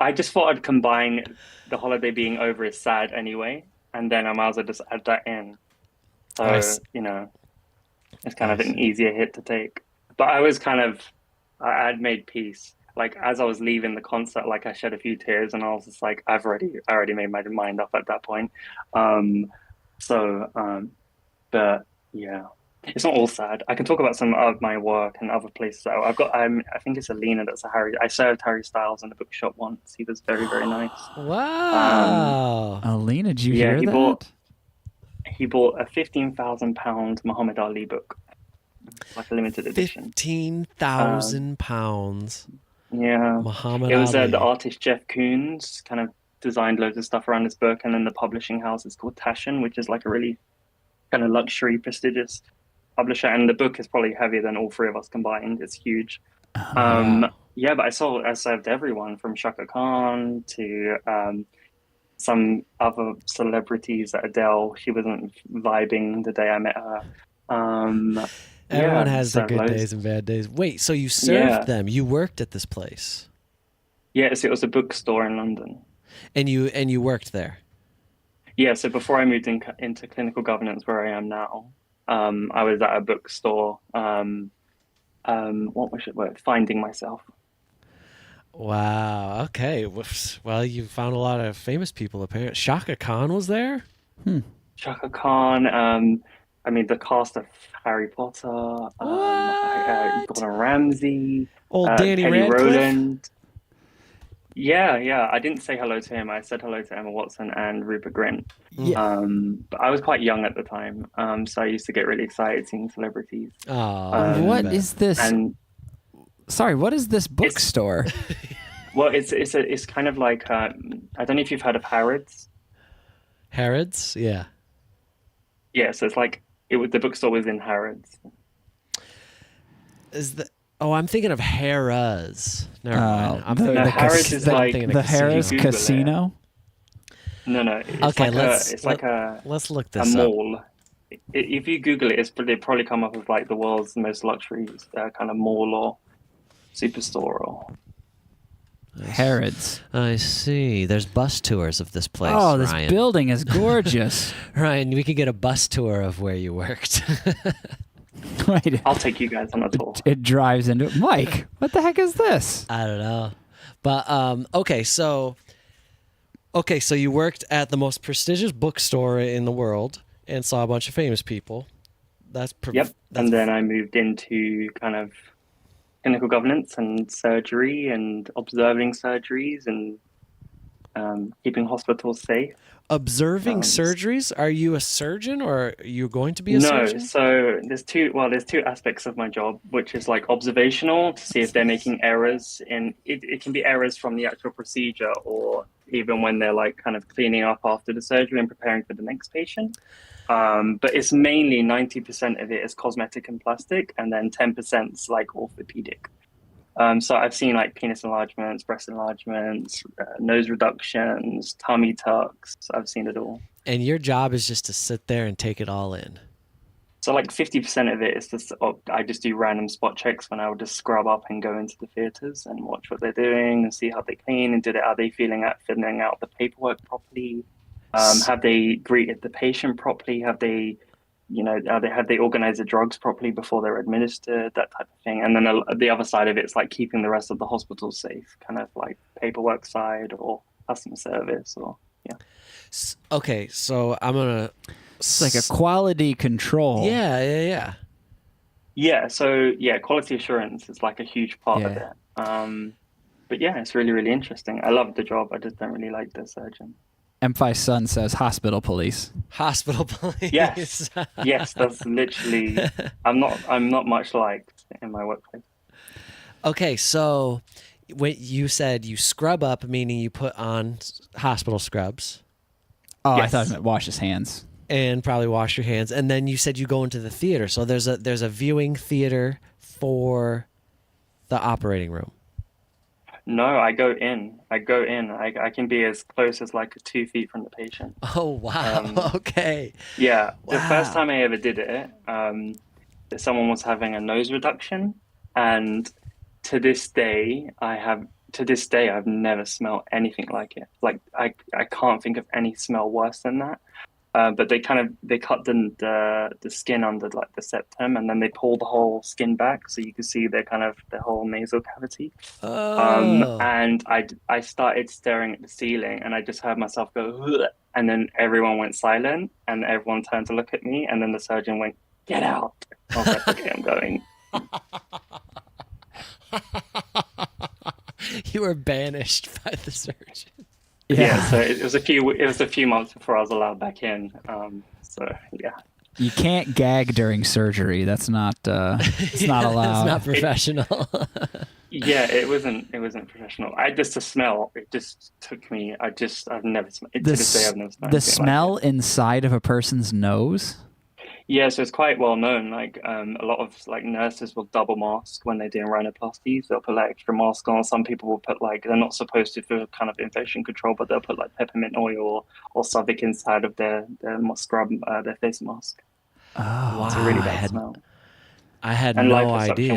I just thought I'd combine the holiday being over is sad anyway, and then I might as well just add that in. So, it's kind of an easier hit to take. But I was I had made peace. Like, as I was leaving the concert, like, I shed a few tears, and I was just like, I already made my mind up at that point. But yeah, it's not all sad. I can talk about some of my work and other places. I've got, I think it's Alina that's I served Harry Styles in the bookshop once. He was very, very nice. Wow. Alina, did you hear that? He bought a £15,000 Muhammad Ali book, like a limited edition. £15,000. Yeah, Muhammad it was Ali. The artist Jeff Koons kind of designed loads of stuff around this book, and then the publishing house is called Taschen, which is like a really kind of luxury, prestigious publisher. And the book is probably heavier than all three of us combined. It's huge. Yeah, but I served everyone from Shaka Khan to some other celebrities. Adele, she wasn't vibing the day I met her. Everyone has their good days and bad days. Wait, so you served them? You worked at this place? Yes, it was a bookstore in London. And you worked there? Yeah, so before I moved into clinical governance, where I am now, I was at a bookstore. What was it? Finding Myself. Wow. Okay. Well, you found a lot of famous people apparently. Shaka Khan was there? Shaka Khan. I mean, the cast of Harry Potter. What? Gordon Ramsay. Old Danny Kelly Radcliffe? Rowland. Yeah. I didn't say hello to him. I said hello to Emma Watson and Rupert Grint. Yeah. But I was quite young at the time, so I used to get really excited seeing celebrities. Oh, What is this? And Sorry, what is this bookstore? well, it's kind of like I don't know if you've heard of Harrods. Harrods? Yeah. Yeah, so it's like the bookstore was in Harrods. I'm thinking of Harrah's. Never mind. I'm the- thinking the Harrods is like thinking of The casino. Harris Google it. Casino? No, it's Okay, like let's look a this up. mall. If you Google it, they probably come up with like the world's most luxury kind of mall or superstore. Or Harrods. I see. There's bus tours of this place. Oh, this Ryan. building is gorgeous. Ryan, we could get a bus tour of where you worked. Wait, I'll take you guys on a tour. it drives into it. Mike, what the heck is this? I don't know. But okay, so you worked at the most prestigious bookstore in the world and saw a bunch of famous people. Yep. And then I moved into kind of clinical governance and surgery and observing surgeries and keeping hospitals safe. Observing surgeries? Are you a surgeon or are you going to be a surgeon? No, so there's two aspects of my job, which is like observational to see if they're making errors in it can be errors from the actual procedure or even when they're like kind of cleaning up after the surgery and preparing for the next patient. But it's mainly 90% of it is cosmetic and plastic, and then 10% is like orthopedic. So I've seen like penis enlargements, breast enlargements, nose reductions, tummy tucks. I've seen it all. And your job is just to sit there and take it all in. So like 50% of it is just I just do random spot checks when I would just scrub up and go into the theaters and watch what they're doing and see how they clean and are they filling out the paperwork properly? Have they greeted the patient properly? Have they organized the drugs properly before they're administered? That type of thing. And then the other side of it is like keeping the rest of the hospital safe, kind of like paperwork side or customer service or yeah. Okay, so I'm gonna. It's like a quality control. Yeah. Yeah. So yeah, quality assurance is like a huge part of it. But yeah, it's really, really interesting. I love the job. I just don't really like the surgeon. M5's son says hospital police. Hospital police. Yes, that's literally. I'm not much liked in my workplace. Okay, so when you said you scrub up, meaning you put on hospital scrubs. Oh, Yes. I thought it meant wash his hands. And probably wash your hands, and then you said you go into the theater. So there's a viewing theater for the operating room. No, I go in. I can be as close as like 2 feet from the patient. Oh wow! Okay. Yeah, the Wow. first time I ever did it, someone was having a nose reduction, and to this day, I've never smelled anything like it. Like I can't think of any smell worse than that. But they cut the skin under like the septum, and then they pull the whole skin back so you can see their whole nasal cavity. Oh. And I started staring at the ceiling, and I just heard myself go, "Ugh," and then everyone went silent, and everyone turned to look at me, and then the surgeon went, "Get out." I was like, "Okay, I'm going." You were banished by the surgeon. Yeah, so it was a few months before I was allowed back in. So yeah. You can't gag during surgery. That's not. It's not allowed. It's not professional. Yeah, it wasn't professional. The smell. It just took me. I've never smelled. To this day, I've never smelled. The anything smell like it. inside of a person's nose. Yeah, so it's quite well known. Like a lot of like nurses will double mask when they're doing rhinoplasties. They'll put like extra mask on. Some people will put like they're not supposed to for kind of infection control, but they'll put like peppermint oil or something inside of their scrub, their face mask. Oh, Wow. It's a really bad smell. I had And no liposuction idea.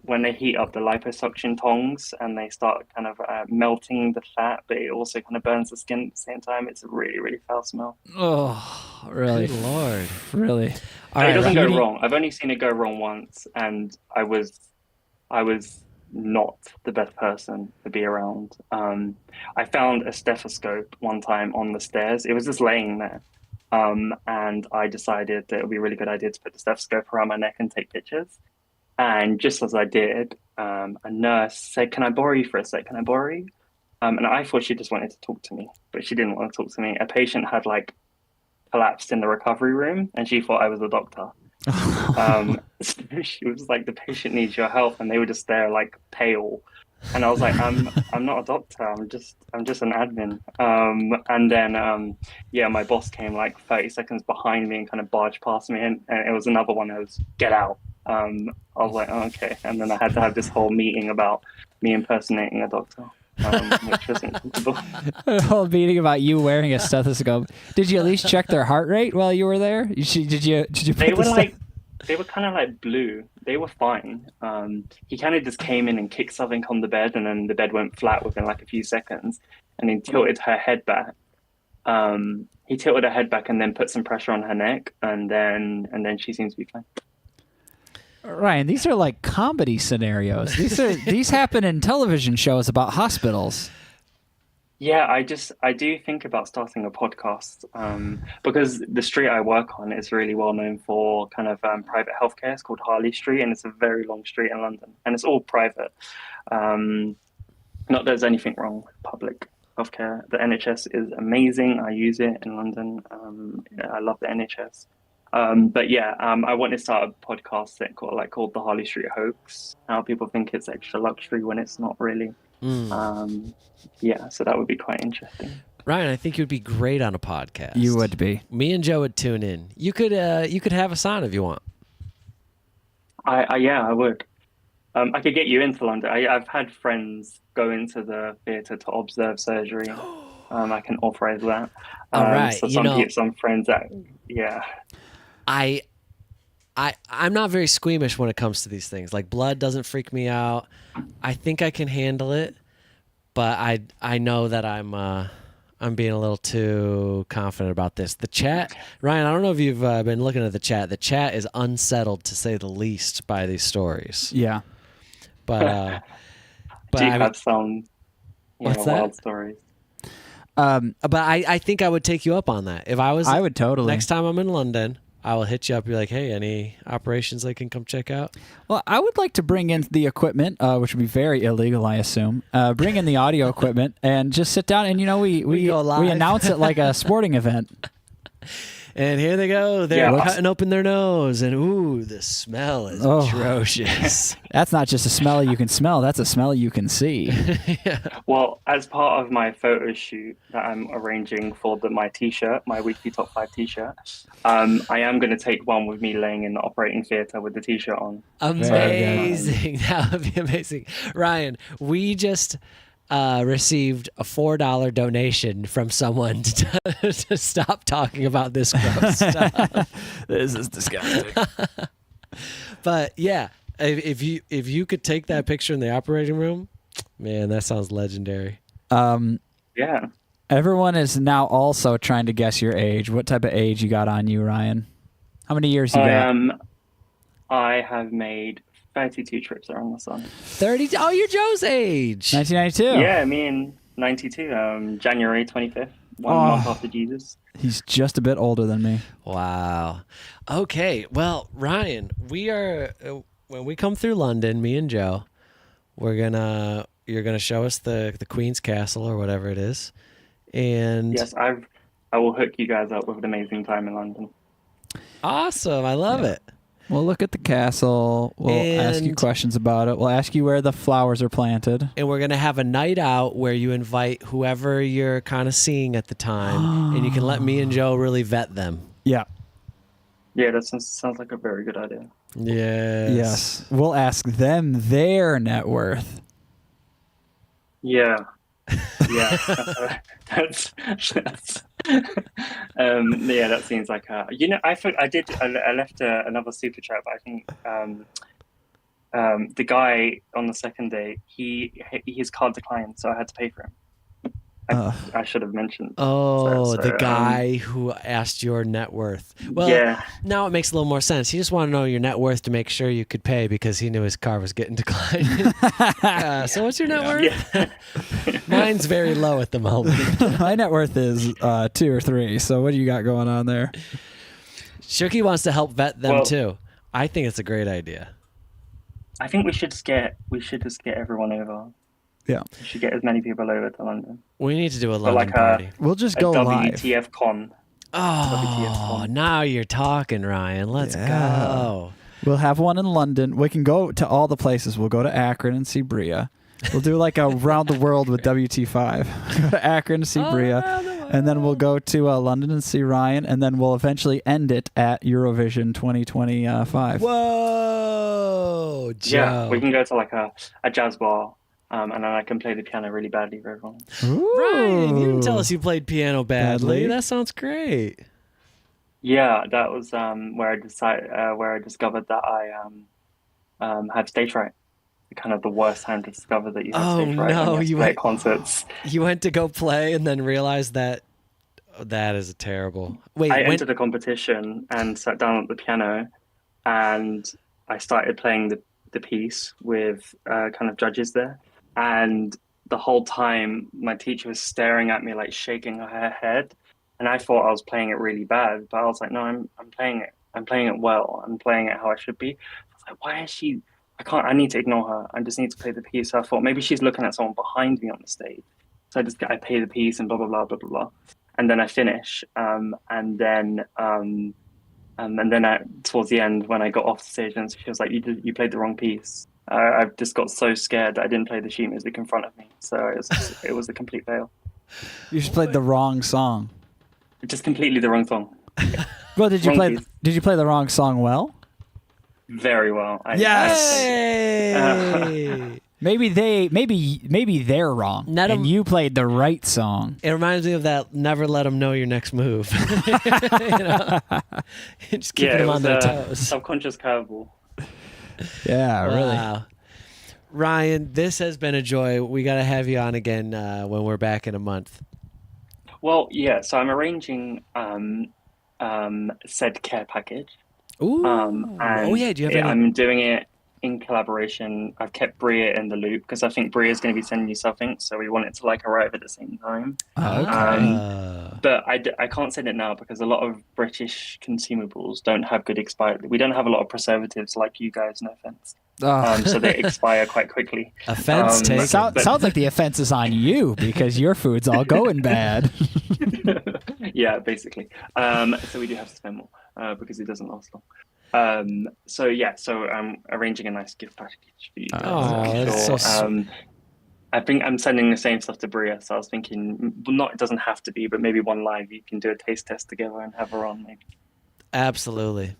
when they heat up the liposuction tongs and they start kind of melting the fat, but it also kind of burns the skin at the same time. It's a really, really foul smell. Oh, really? Good Lord. Really? All It right, doesn't Ryan. go wrong. I've only seen it go wrong once, and I was not the best person to be around. I found a stethoscope one time on the stairs. It was just laying there. And I decided that it would be a really good idea to put the stethoscope around my neck and take pictures. And just as I did, a nurse said, "Can I borrow you for a sec? Can I borrow you?" And I thought she just wanted to talk to me, but she didn't want to talk to me. A patient had like collapsed in the recovery room, and she thought I was a doctor. So she was like, "The patient needs your help," and they were just there like pale. And I was like, I'm not a doctor. I'm just an admin." And then yeah, my boss came like 30 seconds behind me and kind of barged past me, and it was another one that was, "Get out." I was like, "Oh, okay." And then I had to have this whole meeting about me impersonating a doctor, which wasn't comfortable. A whole meeting about you wearing a stethoscope. Did you at least check their heart rate while you were there? Did you? They were like, they were kind of like blue. They were fine. He kind of just came in and kicked something on the bed, and then the bed went flat within like a few seconds, and he tilted her head back. He tilted her head back and then put some pressure on her neck, and then she seems to be fine. Ryan, these are like comedy scenarios. These happen in television shows about hospitals. Yeah, I do think about starting a podcast because the street I work on is really well known for kind of private healthcare. It's called Harley Street, and it's a very long street in London, and it's all private. Not that there's anything wrong with public healthcare. The NHS is amazing. I use it in London. I love the NHS. But yeah, I want to start a podcast that called the Harley Street Hoax. How people think it's extra luxury when it's not really. Yeah, so that would be quite interesting. Ryan, I think you'd be great on a podcast. You would be. Me and Joe would tune in. You could have us on if you want. Yeah, I would. I could get you into London. I've had friends go into the theatre to observe surgery. I can authorize that. All right, so some friends that, yeah. I'm not very squeamish when it comes to these things. Like, blood doesn't freak me out. I think I can handle it, but I know that I'm being a little too confident about this. The chat, Ryan, I don't know if you've been looking at the chat. The chat is unsettled, to say the least, by these stories. Yeah. But do you have some wild stories? But I think I would take you up on that. If I would totally. Next time I'm in London, I will hit you up and be like, "Hey, any operations I can come check out?" Well, I would like to bring in the equipment, which would be very illegal, I assume. Bring in the audio equipment and just sit down and, we announce it like a sporting event. And here they go. They're cutting open their nose, and ooh, the smell is atrocious. That's not just a smell you can smell. That's a smell you can see. Yeah. Well, as part of my photo shoot that I'm arranging for my T-shirt, my weekly top 5 T-shirt, I am going to take one with me laying in the operating theatre with the T-shirt on. Amazing. That would be amazing. Ryan, we just received a $4 donation from someone to stop talking about this gross stuff. This is disgusting. But yeah, if you could take that picture in the operating room, man, that sounds legendary. Yeah. Everyone is now also trying to guess your age. What type of age you got on you, Ryan? How many years you got? I have made 32 trips around the sun. 30? Oh, you're Joe's age. 1992. Yeah, I mean 92. January 25th, one month after Jesus. He's just a bit older than me. Wow. Okay. Well, Ryan, we are when we come through London, me and Joe, you're gonna show us the Queen's Castle or whatever it is, and yes, I will hook you guys up with an amazing time in London. Awesome. I love it. We'll look at the castle. We'll ask you questions about it. We'll ask you where the flowers are planted. And we're going to have a night out where you invite whoever you're kind of seeing at the time, and you can let me and Joe really vet them. Yeah. Yeah, that sounds like a very good idea. Yes. We'll ask them their net worth. Yeah. Yeah. That's yeah, that seems like I left another super chat, but I think the guy on the second day, his card declined, so I had to pay for him. I should have mentioned. Oh, the guy who asked your net worth. Well, yeah. now it makes a little more sense. He just wanted to know your net worth to make sure you could pay because he knew his car was getting declined. So what's your net worth? Yeah. Mine's very low at the moment. My net worth is 2 or 3. So what do you got going on there? Shooki wants to help vet them too. I think it's a great idea. I think we should just get everyone over. Yeah. We should get as many people over to London. We need to do a But London party. We'll just go live. WTF con. Oh, now you're talking, Ryan. Let's go. We'll have one in London. We can go to all the places. We'll go to Akron and see Bria. We'll do like a round the world with WT5. Go to Akron to see Bria. And then we'll go to London and see Ryan. And then we'll eventually end it at Eurovision 2025. Whoa, Joe. Yeah, we can go to like a jazz bar. And then I can play the piano really badly for everyone. Ryan, you didn't tell us you played piano badly. That sounds great. Yeah, that was where I discovered that I had stage fright. Kind of the worst time to discover that you have stage fright. No, you went at concerts. You went to go play and then realized that that is terrible. Wait, I entered a competition and sat down at the piano, and I started playing the piece with kind of judges there. And the whole time, my teacher was staring at me, like shaking her head, and I thought I was playing it really bad. But I was like, no, I'm playing it. I'm playing it well. I'm playing it how I should be. I was like, why is she? I need to ignore her. I just need to play the piece. So I thought maybe she's looking at someone behind me on the stage. So I play the piece and blah blah blah blah blah blah, and then I finish. And then towards the end, when I got off the stage, and she was like, "You played the wrong piece." I just got so scared that I didn't play the sheet music in front of me. So it was a complete fail. You just played the wrong song. Just completely the wrong song. Well, did you play the wrong song well? Very well. Yay! Maybe they're wrong, and you played the right song. It reminds me of that never let them know your next move. Just keeping them on their toes. Subconscious curveball. Yeah, really. Wow. Ryan, this has been a joy. We got to have you on again when we're back in a month. Well, yeah, so I'm arranging said care package. Ooh. And do you have any? I'm doing it in collaboration. I've kept Bria in the loop because I think Bria is going to be sending you something, so we want it to like arrive at the same time. Okay. But I can't send it now because a lot of British consumables don't have good expiry. We don't have a lot of preservatives like you guys, no offense. So they expire quite quickly. Offense taken. Sounds like the offense is on you because your food's all going bad. Yeah, basically. So we do have to spend more because it doesn't last long. So I'm arranging a nice gift package for you guys. Oh, that's so sweet. I think I'm sending the same stuff to Bria, so I was thinking, it doesn't have to be, but maybe one live you can do a taste test together and have her on, maybe. Absolutely.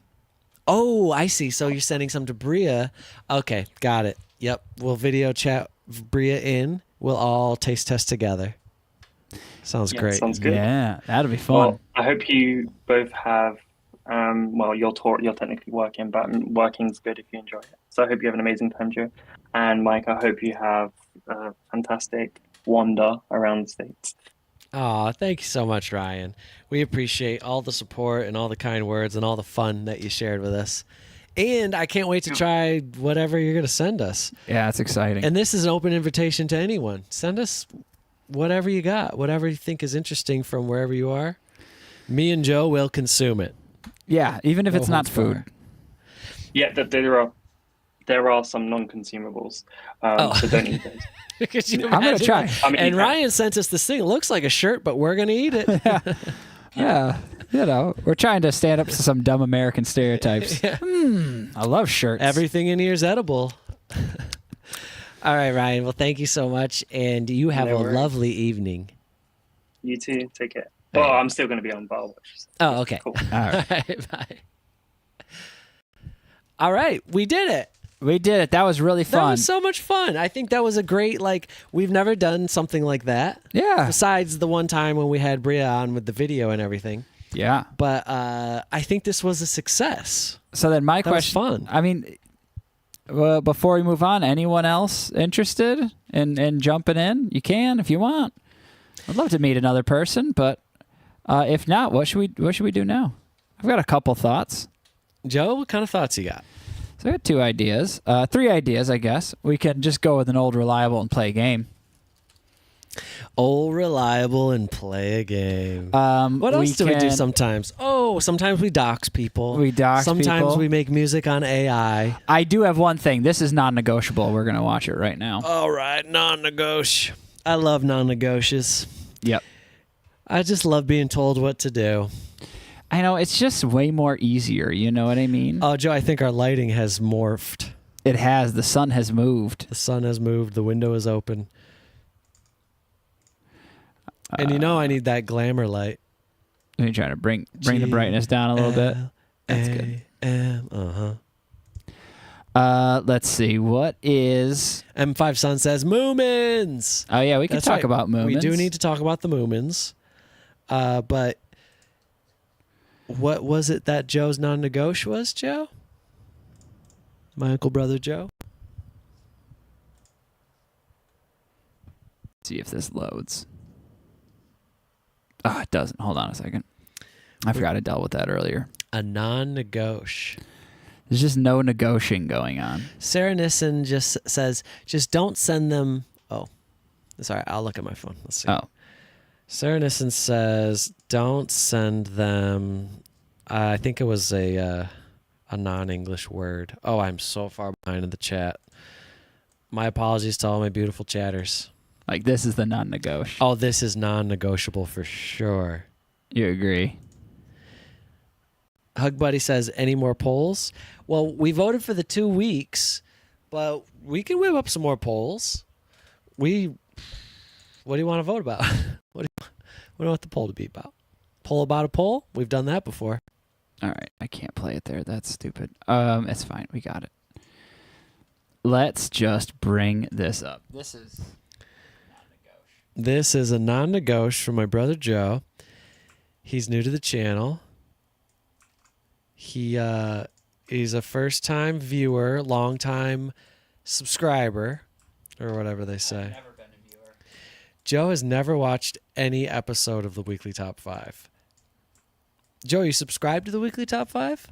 Oh, I see. So you're sending some to Bria. Okay, got it. Yep. We'll video chat Bria in. We'll all taste test together. Sounds great. Sounds good. Yeah, that'll be fun. Well, I hope you both have. You're technically working, but working's good if you enjoy it. So I hope you have an amazing time, Joe. And Mike, I hope you have a fantastic wander around the States. Oh, thank you so much, Ryan. We appreciate all the support and all the kind words and all the fun that you shared with us. And I can't wait to try whatever you're going to send us. Yeah, it's exciting. And this is an open invitation to anyone. Send us whatever you got, whatever you think is interesting from wherever you are. Me and Joe will consume it. Yeah, even if it's not food. Yeah, there are some non-consumables, so don't eat those. I'm going to try. And Ryan sent us this thing. It looks like a shirt, but we're going to eat it. Yeah, we're trying to stand up to some dumb American stereotypes. Yeah. I love shirts. Everything in here is edible. All right, Ryan. Well, thank you so much, and you have a lovely evening. You too. Take care. Well, I'm still going to be on Bar Watch. Oh, okay. Cool. All right. Bye. All right, we did it. We did it. That was really fun. That was so much fun. I think that was a great, we've never done something like that. Yeah. Besides the one time when we had Bria on with the video and everything. Yeah. But I think this was a success. So then my That question, was fun. I mean, before we move on, anyone else interested in jumping in? You can if you want. I'd love to meet another person, but if not, what should we do now? I've got a couple thoughts. Joe, what kind of thoughts you got? So I got 2 ideas. 3 ideas, I guess. We can just go with an old reliable and play a game. Old reliable and play a game. What else do we do sometimes? Oh, sometimes we dox people. Sometimes we make music on AI. I do have one thing. This is non-negotiable. We're going to watch it right now. All right, non-negotiable. I love non-negotiables. Yep. I just love being told what to do. I know. It's just way more easier. You know what I mean? Oh, Joe, I think our lighting has morphed. It has. The sun has moved. The sun has moved. The window is open. And you know I need that glamour light. Let me try to bring the brightness down a little bit. That's good. Let's see. What is... M5 Sun says Moomins. Oh, yeah. We can talk about Moomins. We do need to talk about the Moomins. But what was it that Joe's non-negotiable was, Joe? My uncle brother Joe? Let's see if this loads. Oh, it doesn't. Hold on a second. I forgot I dealt with that earlier. A non-negotiable. There's just no negotiating going on. Sarah Nissen just says, just don't send them. Oh, sorry. I'll look at my phone. Let's see. Oh. Sarah Nissen says, don't send them. I think it was a non-English word. Oh, I'm so far behind in the chat. My apologies to all my beautiful chatters. Like, this is the non-negotiable. Oh, this is non-negotiable for sure. You agree? Hug Buddy says, any more polls? Well, we voted for the 2 weeks, but we can whip up some more polls. What do you want to vote about? What do you want the poll to be about? Poll about a poll? We've done that before. All right. I can't play it there. That's stupid. It's fine. We got it. Let's just bring this up. This is a non-negotiable from my brother Joe. He's new to the channel. He's a first-time viewer, long-time subscriber, or whatever they say. I've never been a viewer. Joe has never watched any episode of the Weekly Top 5. Joe, you subscribed to the Weekly Top 5?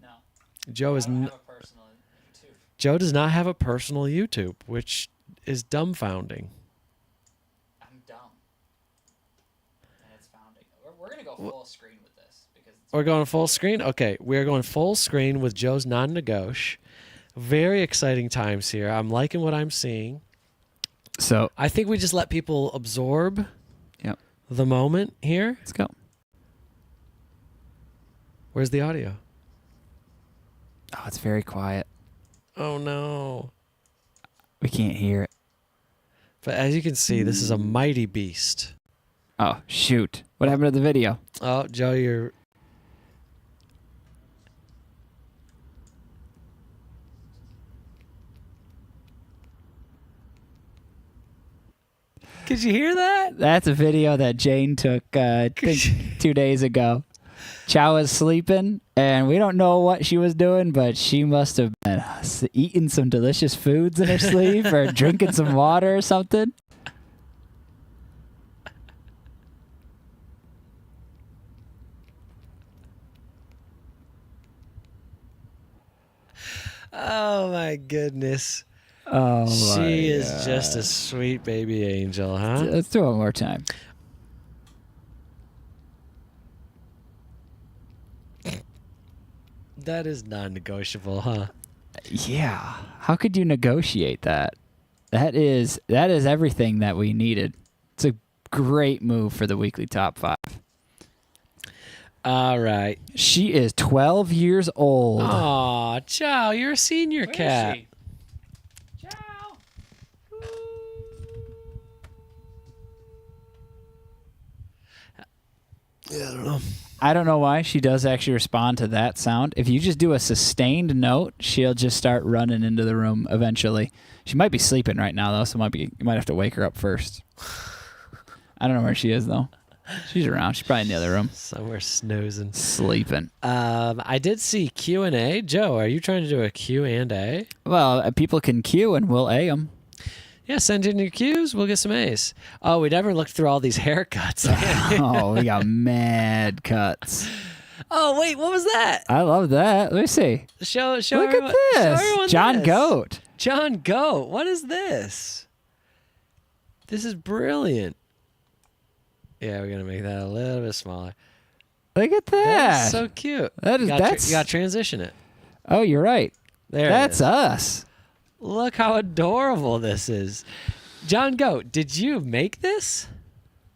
No. Joe is I don't have a personal YouTube. Joe does not have a personal YouTube, which is dumbfounding. I'm dumb. And it's founding. We're going to go full screen with this. We're going full screen? Okay, we're going full screen with Joe's non-negotiable. Very exciting times here. I'm liking what I'm seeing. So I think we just let people absorb the moment here. Let's go. Where's the audio? Oh, it's very quiet. Oh, no. We can't hear it. But as you can see, this is a mighty beast. Oh, shoot. What happened to the video? Oh, Joe, you're... Could you hear that? That's a video that Jane took, I think, 2 days ago. Chow was sleeping, and we don't know what she was doing, but she must have been eating some delicious foods in her sleep or drinking some water or something. Oh, my goodness. Oh, she is just a sweet baby angel, huh? Let's do it one more time. That is non-negotiable, huh? Yeah. How could you negotiate that? That is everything that we needed. It's a great move for the weekly top 5. All right. She is 12 years old. Aw, Chow, you're a senior cat. Chow. Yeah, I don't know. I don't know why she does actually respond to that sound. If you just do a sustained note, she'll just start running into the room eventually. She might be sleeping right now, though, so you might have to wake her up first. I don't know where she is, though. She's around. She's probably in the other room. Somewhere snoozing. Sleeping. I did see Q&A. Joe, are you trying to do a Q&A? Well, people can Q and we'll A them. Yeah, send in your cues. We'll get some A's. Oh, we never looked through all these haircuts. Oh, we got mad cuts. Oh, wait, what was that? I love that. Let me see. Show Look everyone, at show this. everyone John this. Goat. John Goat. What is this? This is brilliant. Yeah, we're gonna make that a little bit smaller. Look at that. That's so cute. That is- you gotta that's- you gotta transition it. Oh, you're right. There. That's it is. us. Look how adorable this is. John Goat, did you make this?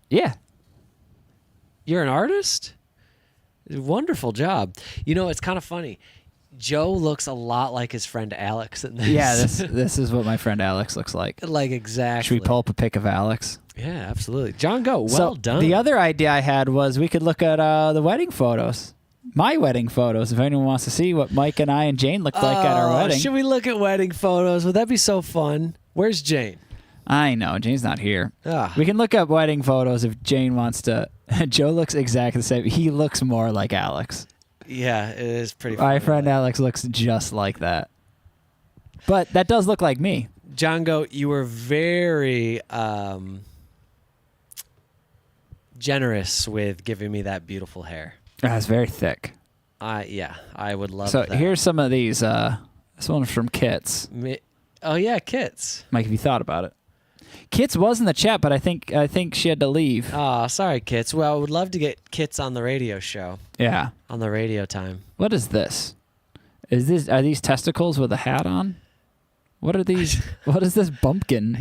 Yeah. You're an artist? Wonderful job. You know, it's kind of funny. Joe looks a lot like his friend Alex in this. Yeah, this is what my friend Alex looks like. like exactly. Should we pull up a pic of Alex? Yeah, absolutely. John Goat, well So, done. The other idea I had was we could look at the wedding photos. My wedding photos, if anyone wants to see what Mike and I and Jane looked like at our wedding. Should we look at wedding photos? Would that be so fun? Where's Jane? I know, Jane's not here. Ah. We can look up wedding photos if Jane wants to. Joe looks exactly the same. He looks more like Alex. Yeah, it is pretty funny. My friend Alex looks just like that. But that does look like me. John Goat, you were very generous with giving me that beautiful hair. It's very thick. Yeah, I would love So that. here's some of these. This one's from Kits. Oh yeah, Kits. Mike, have you thought about it? Kits was in the chat, but I think she had to leave. Oh, sorry, Kits. Well, I would love to get Kits on the radio show. Yeah. On the radio time. What is this? Are these testicles with a hat on? What are these? What is this bumpkin?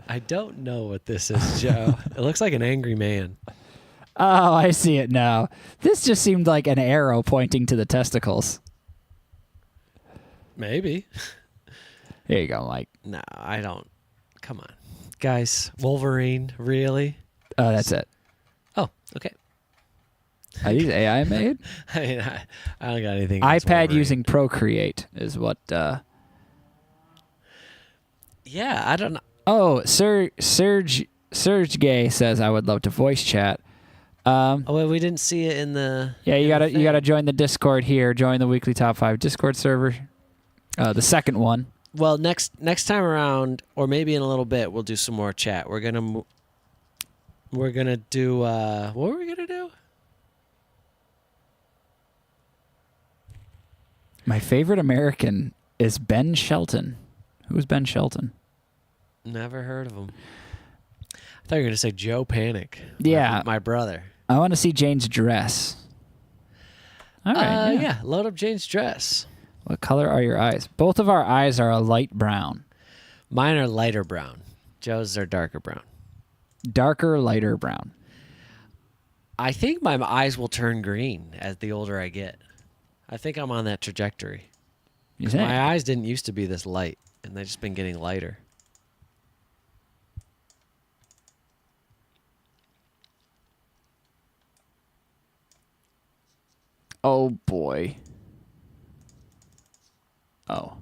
I don't know what this is, Joe. It looks like an angry man. Oh, I see it now. This just seemed like an arrow pointing to the testicles. Maybe. Here you go, Mike. No, I don't. Come on. Guys, Wolverine, really? Oh, that's it. Oh, okay. Are these AI made? I mean, I don't got anything. against iPad Wolverine. using Procreate is what. Yeah, I don't know. Oh, Serge Gay says I would love to voice chat. Oh, wait, we didn't see it in the. Yeah, you in the gotta thing. join the Discord here. Join the Weekly Top 5 Discord server. The second one. Well, next time around, or maybe in a little bit, we'll do some more chat. We're gonna do. What were we gonna do? My favorite American is Ben Shelton. Who's Ben Shelton? Never heard of him. I thought you were gonna say Joe Panic. Yeah. my brother. I want to see Jane's dress. All right. Yeah. Load up Jane's dress. What color are your eyes? Both of our eyes are a light brown. Mine are lighter brown. Joe's are darker brown. Darker, lighter brown. I think my eyes will turn green as the older I get. I think I'm on that trajectory. You think? My eyes didn't used to be this light, and they've just been getting lighter. Oh, boy. Oh.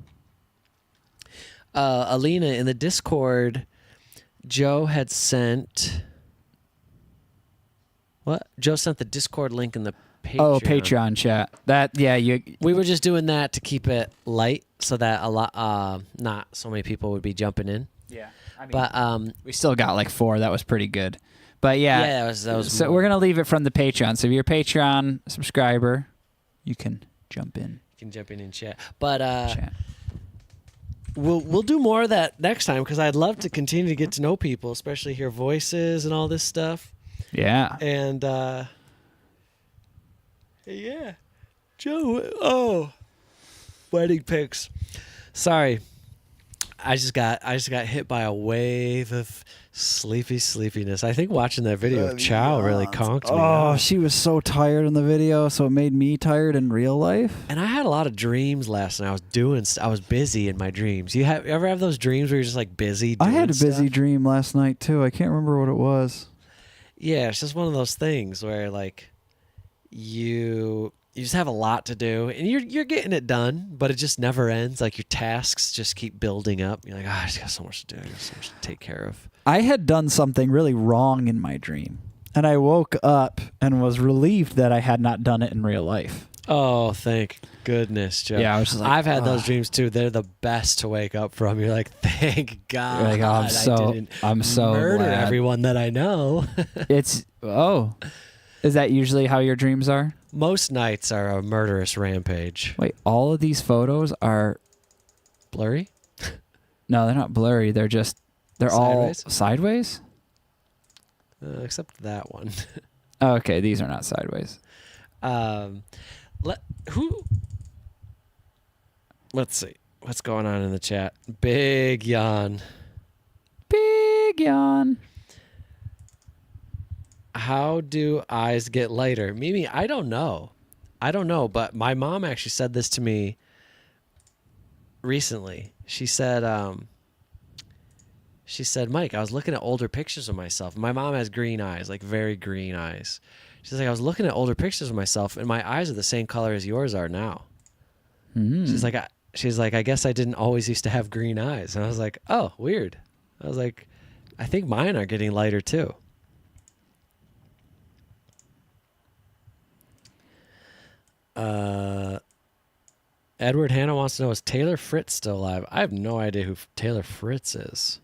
Alina, in the Discord, Joe had sent... What? Joe sent the Discord link in the Patreon. Oh, Patreon chat. We were just doing that to keep it light so that not so many people would be jumping in. Yeah. I mean, But we still got like 4. That was pretty good. But yeah. that was So more. we're going to leave it from the Patreon. So if you're a Patreon subscriber, you can jump in. You can jump in and chat. But Chat. we'll do more of that next time because I'd love to continue to get to know people, especially hear voices and all this stuff. Yeah. And yeah, Joe. Wedding pics. Sorry, I just got hit by a wave of sleepiness. I think watching that video of Chow really conked me. Oh, out. she was so tired in the video, so it made me tired in real life. And I had a lot of dreams last night. I was busy in my dreams. You ever have those dreams where you're just like busy? I had a doing busy stuff? dream last night too. I can't remember what it was. Yeah, it's just one of those things where like you just have a lot to do and you're getting it done, but it just never ends. Like your tasks just keep building up. You're like, I just got so much to do. I got so much to take care of. I had done something really wrong in my dream, and I woke up and was relieved that I had not done it in real life. Oh, thank goodness, Joe. Yeah, I was just like, I've had those dreams too. They're the best to wake up from. You're like, thank God. You're like, oh, I'm so murder glad. everyone that I know. Is that usually how your dreams are? Most nights are a murderous rampage. Wait, all of these photos are Blurry? no, they're not blurry. They're all sideways. Except that one. Oh, okay, these are not sideways. Let's see what's going on in the chat. Big yawn. Big yawn. How do eyes get lighter? Mimi, I don't know, but my mom actually said this to me recently. She said, Mike, I was looking at older pictures of myself. My mom has green eyes, like very green eyes. She's like, I was looking at older pictures of myself, and my eyes are the same color as yours are now. She's like, I guess I didn't always used to have green eyes. And I was like, oh, weird. I was like, I think mine are getting lighter too. Edward Hanna wants to know, is Taylor Fritz still alive? I have no idea who Taylor Fritz is.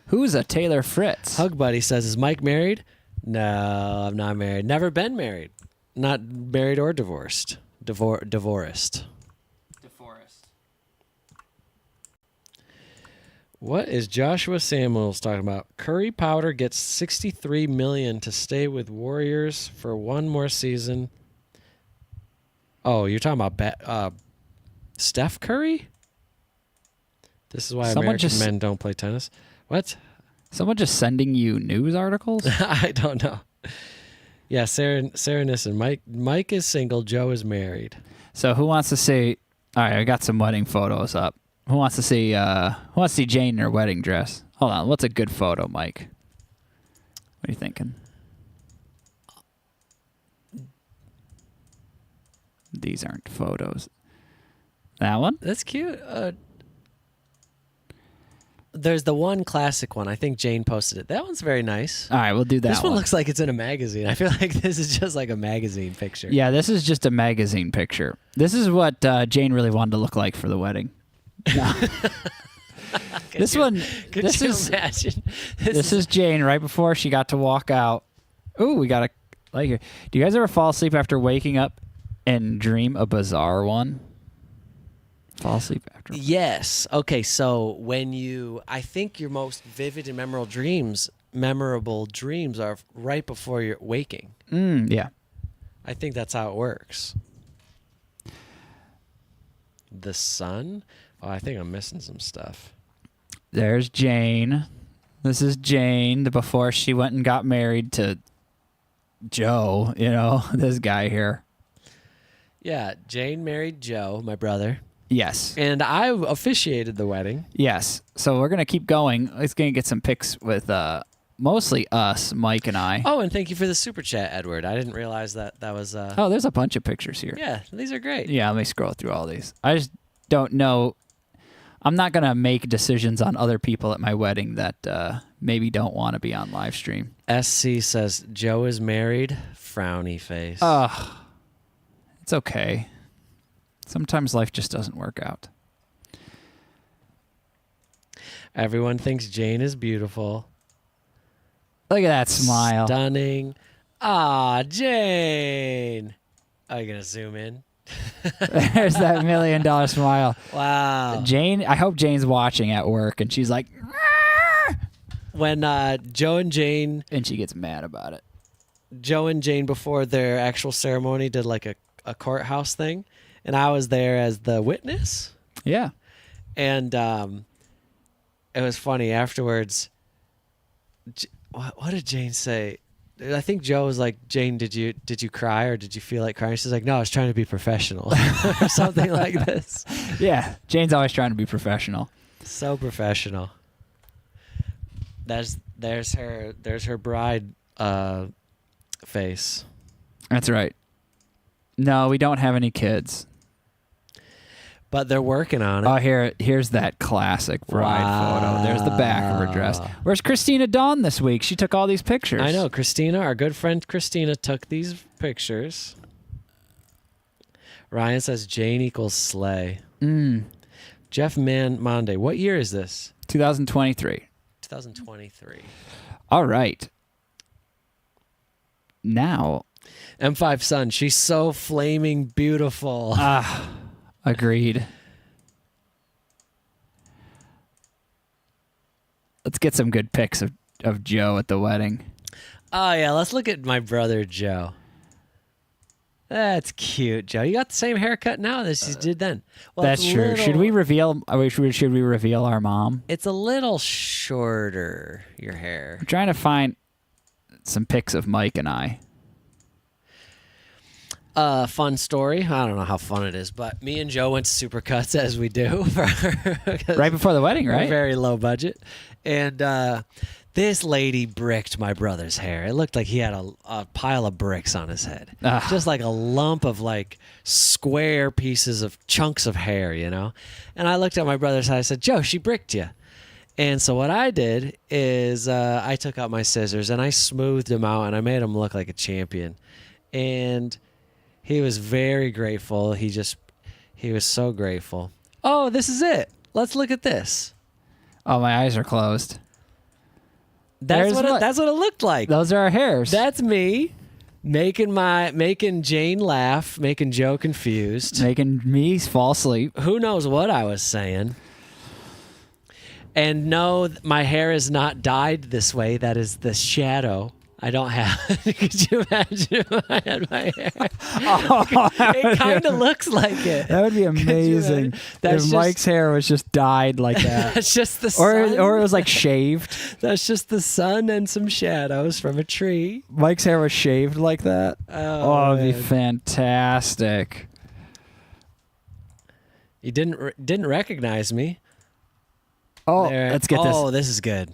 Who's a Taylor Fritz? Hug Buddy says, is Mike married? No, I'm not married. Never been married. Not married or divorced. Divorced. What is Joshua Samuels talking about? Curry Powder gets $63 million to stay with Warriors for one more season. Oh, you're talking about Steph Curry? This is why American men don't play tennis. What? Someone just sending you news articles? I don't know. Yeah, Sarah Nissen. Mike is single. Joe is married. So who wants to see? All right, I got some wedding photos up. Who wants to see Jane in her wedding dress? Hold on. What's a good photo, Mike? What are you thinking? These aren't photos. That one? That's cute. There's the one classic one. I think Jane posted it. That one's very nice. All right, we'll do that This one looks like it's in a magazine. I feel like this is just like a magazine picture. Yeah, this is just a magazine picture. This is what Jane really wanted to look like for the wedding. No. This is Jane right before she got to walk out. Ooh, we got a light here. Do you guys ever fall asleep after waking up and dream a bizarre one? Fall asleep after. Yes. Okay, so I think your most vivid and memorable dreams are right before you're waking. Yeah. I think that's how it works. The sun? Oh, I think I'm missing some stuff. There's Jane. This is Jane before she went and got married to Joe, this guy here. Yeah, Jane married Joe, my brother. Yes. And I officiated the wedding. Yes. So we're going to keep going. It's going to get some pics with mostly us, Mike and I. Oh, and thank you for the super chat, Edward. I didn't realize that was... Oh, there's a bunch of pictures here. Yeah, these are great. Yeah, let me scroll through all these. I just don't know. I'm not going to make decisions on other people at my wedding that maybe don't want to be on live stream. SC says, Joe is married. Frowny face. It's okay. Sometimes life just doesn't work out. Everyone thinks Jane is beautiful. Look at that smile. Stunning. Jane. Are you going to zoom in? There's that $1 million smile. Wow. Jane, I hope Jane's watching at work and she's like, "Arr!" When Joe and Jane... And she gets mad about it. Joe and Jane, before their actual ceremony, did like a courthouse thing. And I was there as the witness. Yeah. And it was funny afterwards. What did Jane say? I think Joe was like, Jane, did you cry or did you feel like crying? She's like, no, I was trying to be professional or something like this. Yeah. Jane's always trying to be professional. So professional. There's her bride face. That's right. No, we don't have any kids. But they're working on it. Oh, here's that classic bride photo. There's the back of her dress. Where's Christina Dawn this week? She took all these pictures. I know. Christina, our good friend Christina, took these pictures. Ryan says Jane equals slay. Mm. Jeff Monday. What year is this? 2023. 2023. All right. Now, M5 Sun. She's so flaming beautiful. agreed. Let's get some good pics of Joe at the wedding. Oh, yeah. Let's look at my brother, Joe. That's cute, Joe. You got the same haircut now as you did then. Well, That's true. Should we reveal? Should we reveal our mom? It's a little shorter, your hair. I'm trying to find some pics of Mike and I. Fun story. I don't know how fun it is, but me and Joe went to Supercuts as we do. Right before the wedding, right? Very low budget. And this lady bricked my brother's hair. It looked like he had a pile of bricks on his head. Just like a lump of like square pieces of chunks of hair, you know? And I looked at my brother's head. I said, Joe, she bricked you. And so what I did is I took out my scissors and I smoothed him out and I made him look like a champion. And he was very grateful. He was so grateful. Oh, this is it. Let's look at this. Oh, my eyes are closed. That's what it looked like. Those are our hairs. That's me making Jane laugh, making Joe confused, making me fall asleep. Who knows what I was saying? And no, my hair is not dyed this way. That is the shadow. I don't have. Could you imagine if I had my hair? It kind of looks like it. That would be amazing. If Mike's hair was just dyed like that. That's just the sun. Or it was like shaved. That's just the sun and some shadows from a tree. Mike's hair was shaved like that. Oh, it'd be fantastic. You didn't recognize me. Oh, let's get this. Oh, this is good.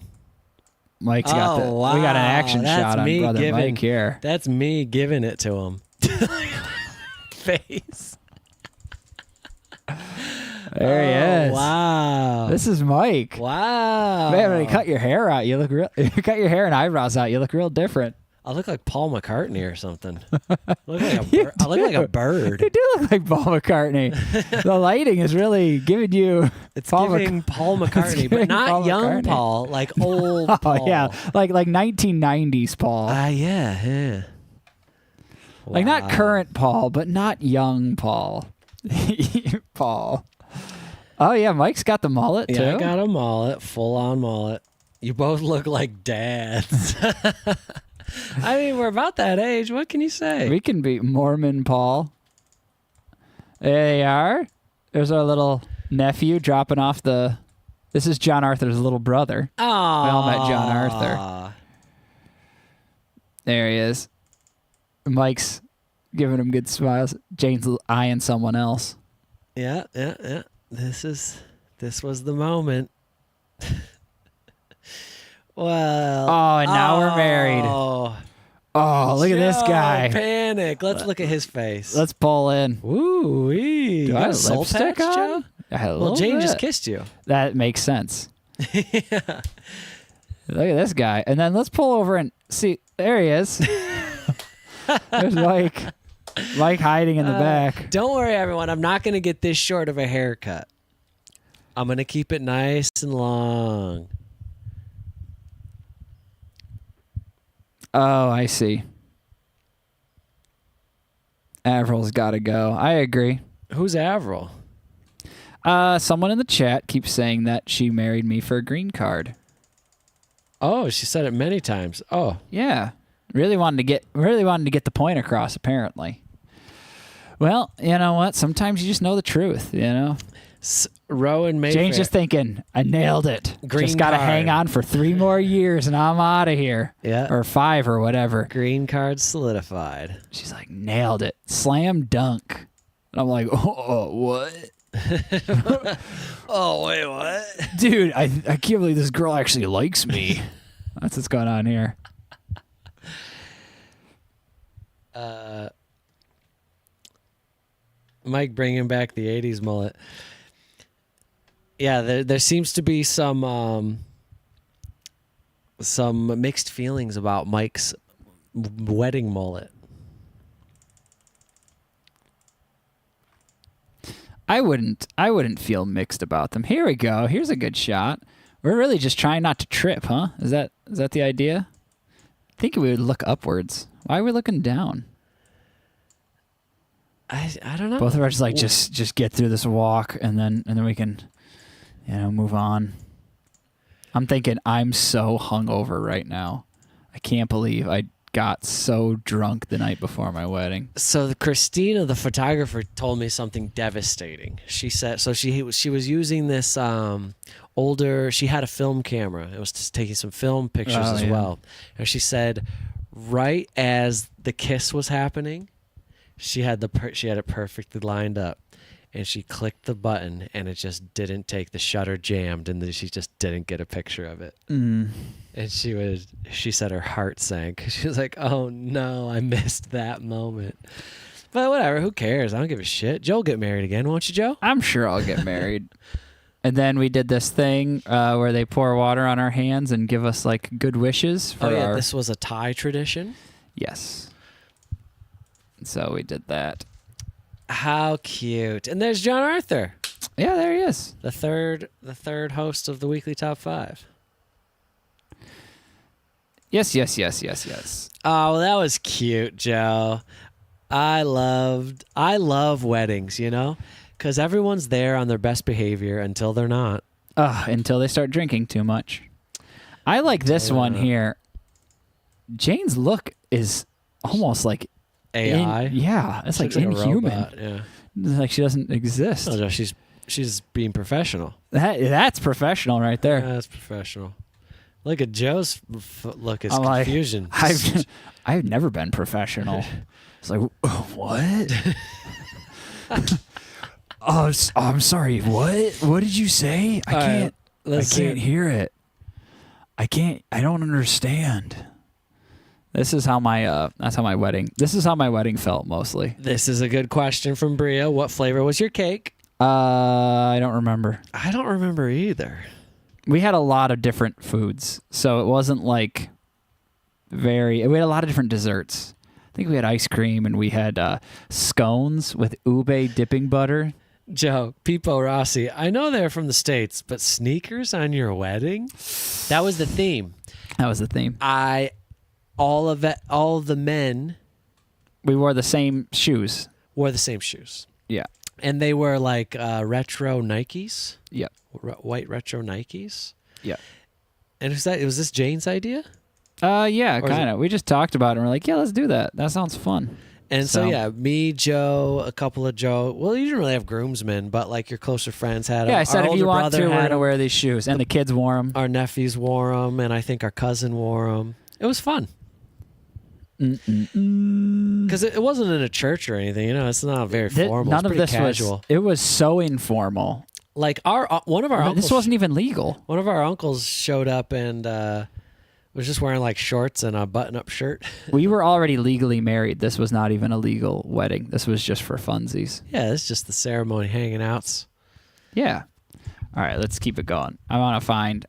Mike's got the. Wow. We got an action shot on brother Mike here. That's me giving it to him. Face. There he is. Wow. This is Mike. Wow. Man, when you cut your hair out, you look real. You cut your hair and eyebrows out, you look real different. I look like Paul McCartney or something. I look like a bird. You do look like Paul McCartney. The lighting is really giving you. It's giving Paul McCartney, but not young Paul, like old Paul. Oh yeah, like 1990s Paul. Yeah. Like not current Paul, but not young Paul. Paul. Oh yeah, Mike's got the mullet too. Yeah, I got a mullet, full on mullet. You both look like dads. I mean, we're about that age. What can you say? We can beat Mormon Paul. There they are. There's our little nephew dropping off the. This is John Arthur's little brother. Oh, we all met John Arthur. There he is. Mike's giving him good smiles. Jane's eyeing someone else. Yeah. This was the moment. Well. Oh, and now we're married. Oh, look at this guy. Panic. Let's look at his face. Let's pull in. Ooh-wee. Do I have soul lipstick patch, on? Joe? Well, Jane just kissed you. That makes sense. Yeah. Look at this guy. And then let's pull over and see. There he is. There's Mike. Mike hiding in the back. Don't worry, everyone. I'm not going to get this short of a haircut. I'm going to keep it nice and long. Oh, I see. Avril's got to go. I agree. Who's Avril? Someone in the chat keeps saying that she married me for a green card. Oh, she said it many times. Oh, yeah. Really wanted to get the point across, apparently. Well, you know what? Sometimes you just know the truth, you know? Rowan Mayfair. Jane's just thinking, I nailed it. Green just got to card. hang on for 3 more years and I'm out of here. Yeah. Or 5 or whatever. Green card solidified. She's like, nailed it. Slam dunk. And I'm like, oh, what? Oh, wait, what? Dude, I can't believe this girl actually likes me. That's what's going on here. Mike bringing back the 80s mullet. Yeah, there seems to be some mixed feelings about Mike's wedding mullet. I wouldn't feel mixed about them. Here we go. Here's a good shot. We're really just trying not to trip, huh? Is that the idea? I think we would look upwards. Why are we looking down? I don't know. Both of us like just get through this walk and then we can move on. I'm thinking I'm so hungover right now. I can't believe I got so drunk the night before my wedding. So Christina, the photographer, told me something devastating. She said she was using this older. She had a film camera. It was just taking some film pictures as well. And she said, right as the kiss was happening, she had it perfectly lined up, and she clicked the button, and it just didn't take. The shutter jammed, and then she just didn't get a picture of it. And she said her heart sank. She was like, "Oh no, I missed that moment." But whatever, who cares? I don't give a shit. Joe'll get married again, won't you, Joe? I'm sure I'll get married. And then we did this thing where they pour water on our hands and give us like good wishes for this was a Thai tradition. Yes. So we did that. How cute. And there's John Arthur. Yeah, there he is. The third host of the weekly top 5. Yes. Oh, that was cute, Joe. I love weddings, because everyone's there on their best behavior until they're not. Until they start drinking too much. I like this one here. Jane's look is almost like AI. It's like inhuman. A robot, yeah. It's like she doesn't exist. Oh, no, she's being professional. That's professional right there. That's professional. Look at Joe's look is I'm confusion. Like, I've never been professional. It's like, what? I'm sorry. What did you say? I can't hear it. I don't understand. This is how my wedding felt mostly. This is a good question from Bria. What flavor was your cake? I don't remember. I don't remember either. We had a lot of different foods, so it wasn't like we had a lot of different desserts. I think we had ice cream and we had scones with ube dipping butter. Joe, Pipo Rossi, I know they're from the States, but sneakers on your wedding? That was the theme. All of the men, we wore the same shoes. Yeah. And they were like retro Nikes. Yep. White retro Nikes. Yeah. And was this Jane's idea? Yeah, kind of. We just talked about it and we're like, yeah, let's do that. That sounds fun. And so yeah, me, Joe, a couple of Joe. Well, you didn't really have groomsmen, but like your closer friends had them. Yeah, I said if you want to, we're going to wear these shoes. And the kids wore them. Our nephews wore them, and I think our cousin wore them. It was fun. Because it wasn't in a church or anything, it's not very formal. None it's of this casual. It was so informal. Like one of our uncles. This wasn't even legal. One of our uncles showed up and was just wearing like shorts and a button-up shirt. We were already legally married. This was not even a legal wedding. This was just for funsies. Yeah, it's just the ceremony, hanging outs. Yeah. All right, let's keep it going. I want to find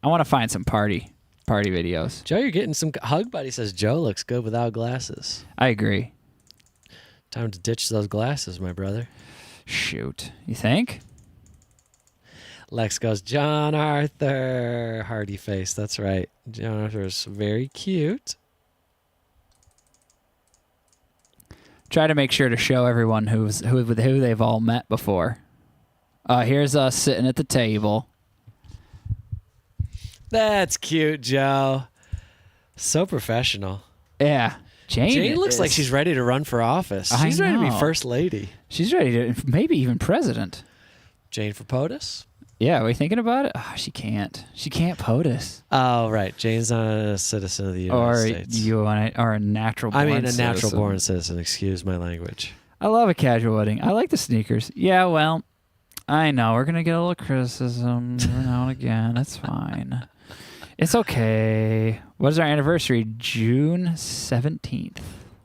some party videos. Joe, you're getting some. Hug Buddy says Joe looks good without glasses. I agree. Time to ditch those glasses, my brother. Shoot. You think? Lex goes, John Arthur. Hardy face. That's right. John Arthur is very cute. Try to make sure to show everyone who they've all met before. Here's us sitting at the table. That's cute, Joe. So professional. Yeah. Jane looks like she's ready to run for office. She's ready to be first lady. She's ready to maybe even president. Jane for POTUS? Yeah, are we thinking about it? Oh, she can't. She can't POTUS. Oh, right. Jane's not a citizen of the United States. Or a natural-born citizen. a natural-born citizen. Excuse my language. I love a casual wedding. I like the sneakers. Yeah, well, I know. We're going to get a little criticism now and again. It's fine. It's okay. What is our anniversary? June 17th.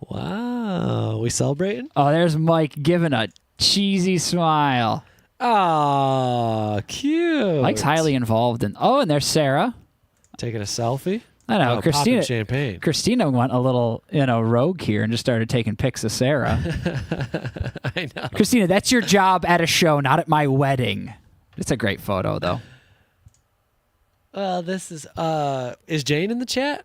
Wow. We celebrating? Oh, there's Mike giving a cheesy smile. Oh, cute. Mike's highly involved in. Oh, and there's Sarah. Taking a selfie. I know. Oh, popping Christina champagne. Christina went a little, rogue here and just started taking pics of Sarah. I know. Christina, that's your job at a show, not at my wedding. It's a great photo, though. This is Jane in the chat?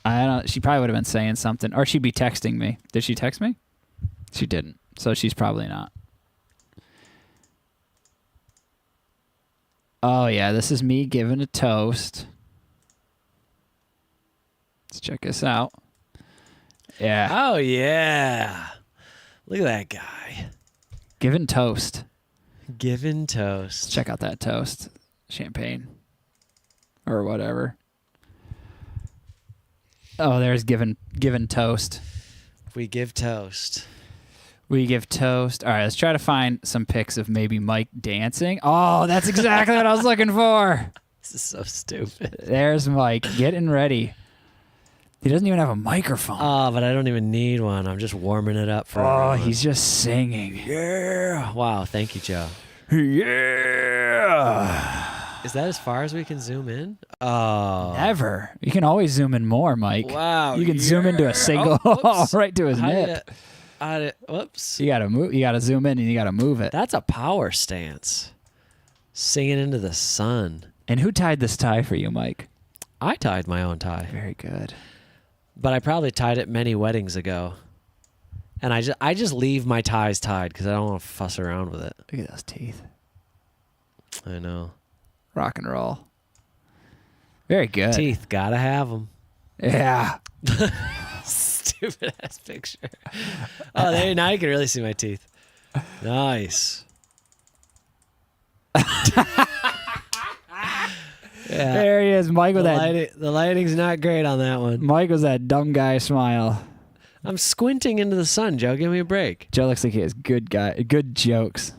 I don't. She probably would have been saying something, or she'd be texting me. Did she text me? She didn't, so she's probably not. Oh yeah, this is me giving a toast. Let's check this out. Yeah. Oh, yeah. Look at that guy. Giving toast. Giving Let's toast. check out that toast. Champagne. Or whatever. Oh, there's giving toast. We give toast. We give toast. All right, let's try to find some pics of maybe Mike dancing. Oh, that's exactly what I was looking for. This is so stupid. There's Mike getting ready. He doesn't even have a microphone. Oh, but I don't even need one. I'm just warming it up for Oh, everyone. he's just singing. Yeah. Wow, thank you, Joe. Yeah. Is that as far as we can zoom in? Oh. Never. You can always zoom in more, Mike. Wow. You can zoom into a single, whoops. right to his How do nip. Whoops. You gotta move. You gotta zoom in and you gotta move it. That's a power stance. Singing into the sun. And who tied this tie for you, Mike? I tied my own tie. Very good. But I probably tied it many weddings ago. And I just leave my ties tied because I don't want to fuss around with it. Look at those teeth. I know. Rock and roll. Very good. Teeth, gotta have them. Yeah. Stupid ass picture. Oh, there, now you can really see my teeth. Nice. Yeah. There he is, Mike with that. The lighting's not great on that one. Mike was that dumb guy smile. I'm squinting into the sun, Joe. Give me a break. Joe looks like he has good jokes.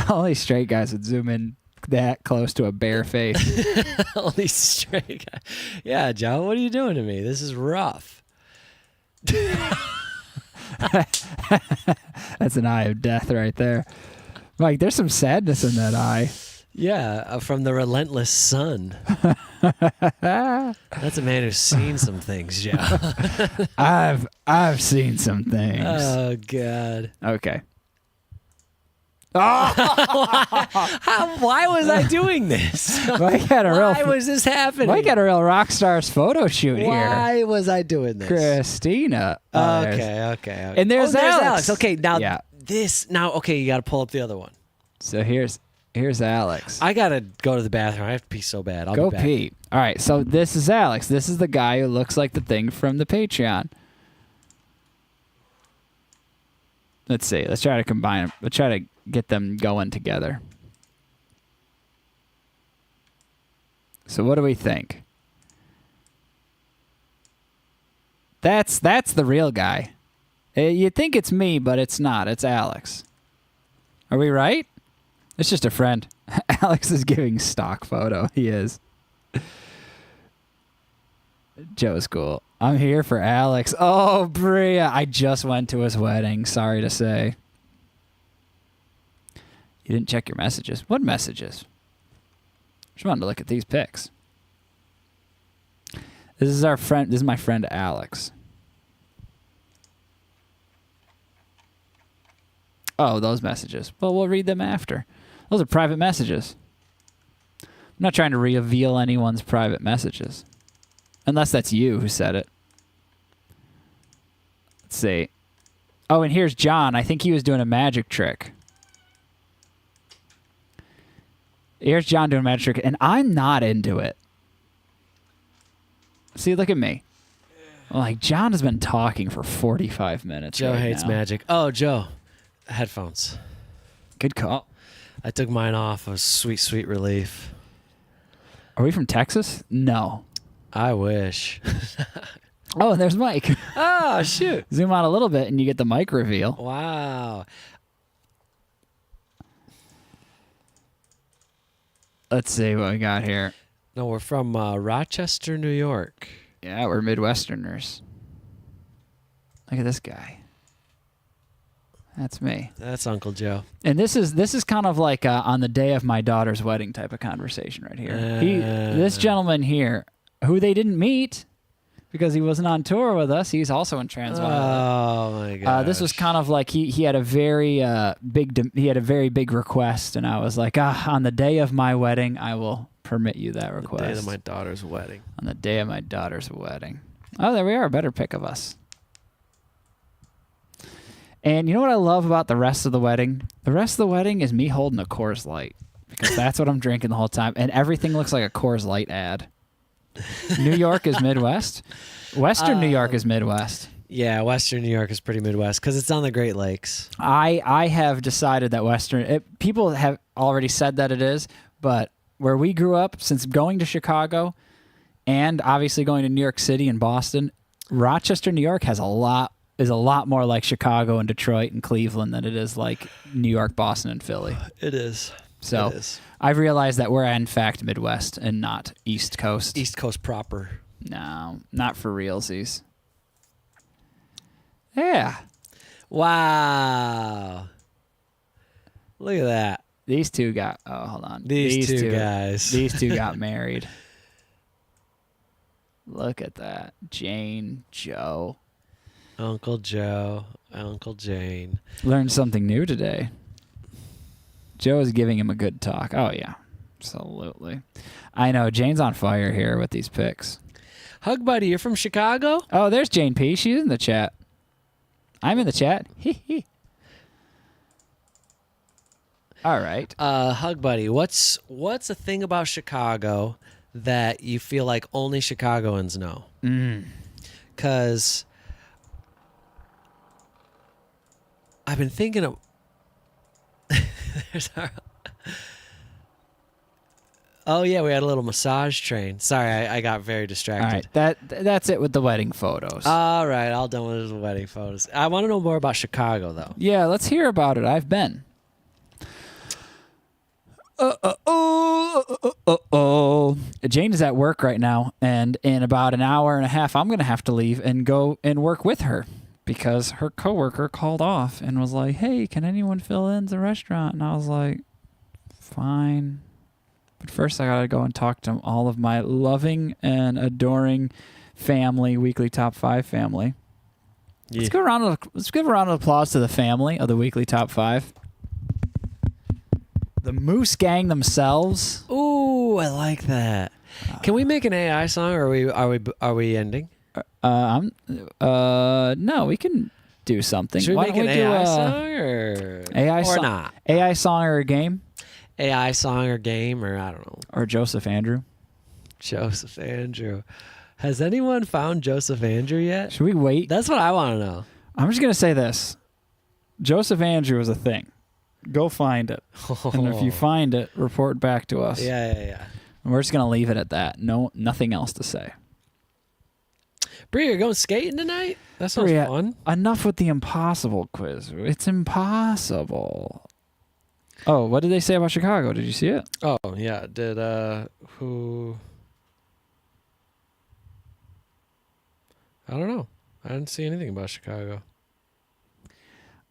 Only straight guys would zoom in that close to a bare face. Only straight guy. Yeah, Joe, what are you doing to me? This is rough. That's an eye of death right there. Mike, there's some sadness in that eye. Yeah, from the relentless sun. That's a man who's seen some things, Joe. I've seen some things. Oh, God. Okay. Why was I doing this? Mike had a Why real. was this happening? Mike had a real rock star's photo shoot here. Why was I doing this? Christina. Okay. And there's Alex. Okay, now Yeah. okay, you got to pull up the other one. So here's Alex. I got to go to the bathroom. I have to pee so bad. I'll Go be back. pee. All right, so this is Alex. This is the guy who looks like the thing from the Patreon. Let's see. Let's try to combine them. Let's try to get them going together. So what do we think? That's the real guy. You'd think it's me, but it's not. It's Alex. Are we right? It's just a friend. Alex is giving stock photo. He is. Joe's cool. I'm here for Alex. Oh, Bria. I just went to his wedding. Sorry to say. You didn't check your messages. What messages? Just wanted to look at these pics. This is our friend. This is my friend Alex. Oh, those messages. Well, we'll read them after. Those are private messages. I'm not trying to reveal anyone's private messages. Unless that's you who said it. Let's see. Oh, and here's John. I think he was doing a magic trick. Here's John doing a magic trick, and I'm not into it. See, look at me. Like, John has been talking for 45 minutes. Joe right hates now. magic. Oh, Joe. Headphones. Good call. I took mine off. It was sweet, sweet relief. Are we from Texas? No. I wish. Oh, and there's Mike. Oh, shoot. Zoom out a little bit, and you get the mic reveal. Wow. Let's see what we got here. No, we're from Rochester, New York. Yeah, we're Midwesterners. Look at this guy. That's me. That's Uncle Joe. And this is kind of like on the day of my daughter's wedding type of conversation right here. This gentleman here, who they didn't meet because he wasn't on tour with us, he's also in Transviolet. Oh my god! This was kind of like he had a very big request, and I was like, on the day of my wedding, I will permit you that request. The day of my daughter's wedding. On the day of my daughter's wedding. Oh, there we are. A better pick of us. And you know what I love about the rest of the wedding? The rest of the wedding is me holding a Coors Light because that's what I'm drinking the whole time, and everything looks like a Coors Light ad. New York is Midwest. Western New York is Midwest. Yeah, Western New York is pretty Midwest because it's on the Great Lakes. I have decided that people have already said that it is, but where we grew up, since going to Chicago and obviously going to New York City and Boston, Rochester, New York is a lot more like Chicago and Detroit and Cleveland than it is like New York, Boston, and Philly. It is. So It is. I've realized that we're in fact Midwest and not East Coast. East Coast proper. No, not for realsies. Yeah. Wow. Look at that. These two got, hold on. These two guys. These two got married. Look at that. Jane, Joe. Uncle Joe, Uncle Jane. Learned something new today. Joe is giving him a good talk. Oh, yeah. Absolutely. I know. Jane's on fire here with these picks. Hug Buddy, you're from Chicago? Oh, there's Jane P. She's in the chat. I'm in the chat. All right. Hug Buddy, what's a thing about Chicago that you feel like only Chicagoans know? Because I've been thinking of... Oh, yeah, we had a little massage train. Sorry, I got very distracted. All right, that's it with the wedding photos. All right, all done with the wedding photos. I want to know more about Chicago, though. Yeah, let's hear about it. I've been. Jane is at work right now, and in about an hour and a half, I'm going to have to leave and go and work with her because her coworker called off and was like, hey, can anyone fill in the restaurant? And I was like, fine. But first, I got to go and talk to all of my loving and adoring family, Weekly Top 5 family. Yeah. Let's give a round of applause to the family of the Weekly Top 5. The Moose Gang themselves. Ooh, I like that. Can we make an AI song, or are we ending? No, we can do something. Should we make an AI song or not? AI song or a game? AI song or game, or I don't know. Or Joseph Andrew. Joseph Andrew. Has anyone found Joseph Andrew yet? Should we wait? That's what I want to know. I'm just gonna say this: Joseph Andrew is a thing. Go find it, and if you find it, report back to us. Yeah. And we're just gonna leave it at that. No, nothing else to say. Bree, you're going skating tonight? That sounds fun. Enough with the impossible quiz. It's impossible. Oh, what did they say about Chicago? Did you see it? Oh, yeah. Did, who... I don't know. I didn't see anything about Chicago.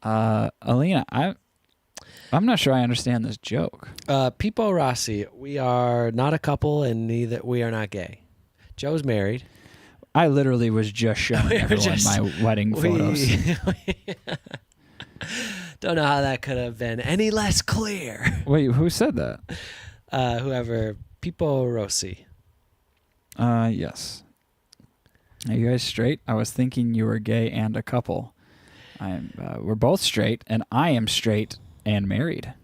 Alina, I'm not sure I understand this joke. Pippo Rossi, we are not a couple and we are not gay. Joe's married. I literally was just showing everyone my wedding photos. Don't know how that could have been any less clear. Wait, who said that? Whoever. Pippo Rossi. Yes. Are you guys straight? I was thinking you were gay and a couple. We're both straight, and I am straight and married.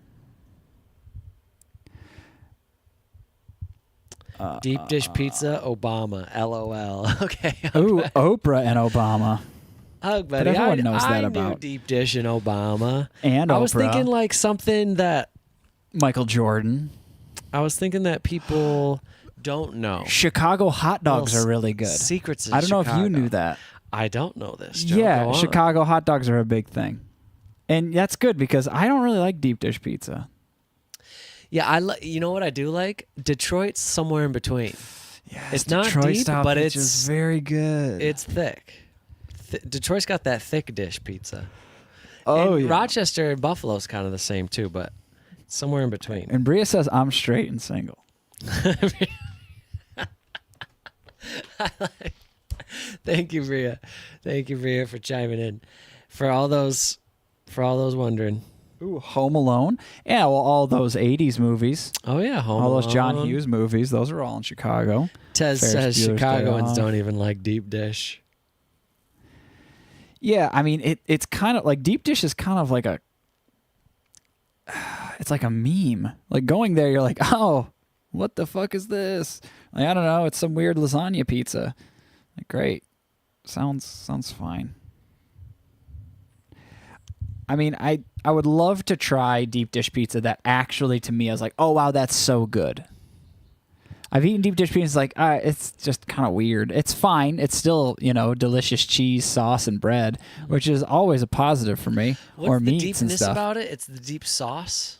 Deep dish pizza, Obama, LOL. Okay. Ooh, Oprah and Obama. Hug, buddy. But everyone knows that I about knew deep dish and Obama. And I was Oprah. thinking like something that Michael Jordan. I was thinking that people don't know. Chicago hot dogs are really good. Secrets of I don't know if Chicago. you knew that. I don't know this, Joe. Yeah, Go on. Chicago hot dogs are a big thing. And that's good because I don't really like deep dish pizza. Yeah, you know what I do like? Detroit's somewhere in between. Yeah, it's not Detroit deep, style but pizza it's is very good. It's thick. Detroit's got that thick dish pizza. Oh, and yeah. Rochester and Buffalo's kind of the same too, but somewhere in between. And Bria says I'm straight and single. Thank you, Bria. Thank you, Bria, for chiming in. For all those wondering. Ooh, Home Alone. Yeah, well, all those 80s movies. Oh yeah, Home All those John Alone. Hughes movies. Those are all in Chicago. Tez Ferris says Bueller's Day Chicagoans Off. don't even like deep dish. Yeah, I mean, it's kind of like deep dish is kind of like it's like a meme. Like going there, you're like, oh, what the fuck is this? Like, I don't know. It's some weird lasagna pizza. Like, great. Sounds fine. I mean, I would love to try deep dish pizza that actually, to me, I was like, oh, wow, that's so good. I've eaten deep dish pizza, like, it's just kind of weird. It's fine. It's still, delicious cheese, sauce, and bread, which is always a positive for me. What's or the meats and deepness stuff. about it? It's the deep sauce.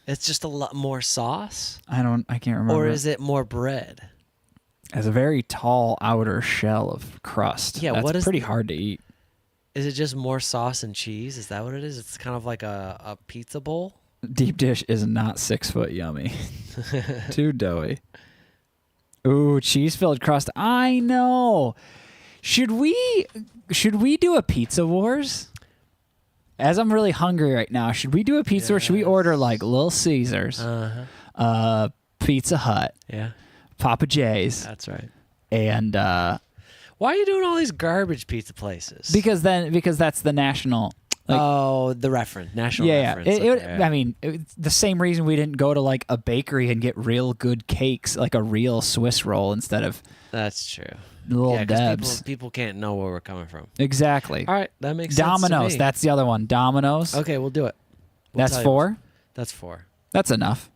It's just a lot more sauce, I can't remember. or is it more bread? Has a very tall outer shell of crust. Yeah, That's what is pretty the- hard to eat. Is it just more sauce and cheese? Is that what it is? It's kind of like a pizza bowl. Deep dish is not 6 foot yummy. Too doughy. Ooh, cheese-filled crust. I know. Should we do a Pizza Wars? As I'm really hungry right now, should we do a pizza Wars? Should we order like Little Caesars, Pizza Hut, Yeah, Papa J's, that's right. and Why are you doing all these garbage pizza places? because that's the national. Like, oh, the reference, national yeah. reference. Okay. I mean, it's the same reason we didn't go to like a bakery and get real good cakes, like a real Swiss roll instead of That's true. Little Yeah, 'cause Debs. people can't know where we're coming from. Exactly. All right, that makes sense to Domino's. me. That's the other one. Domino's. Okay, we'll do it. We'll That's tell you. 4. That's 4. That's enough.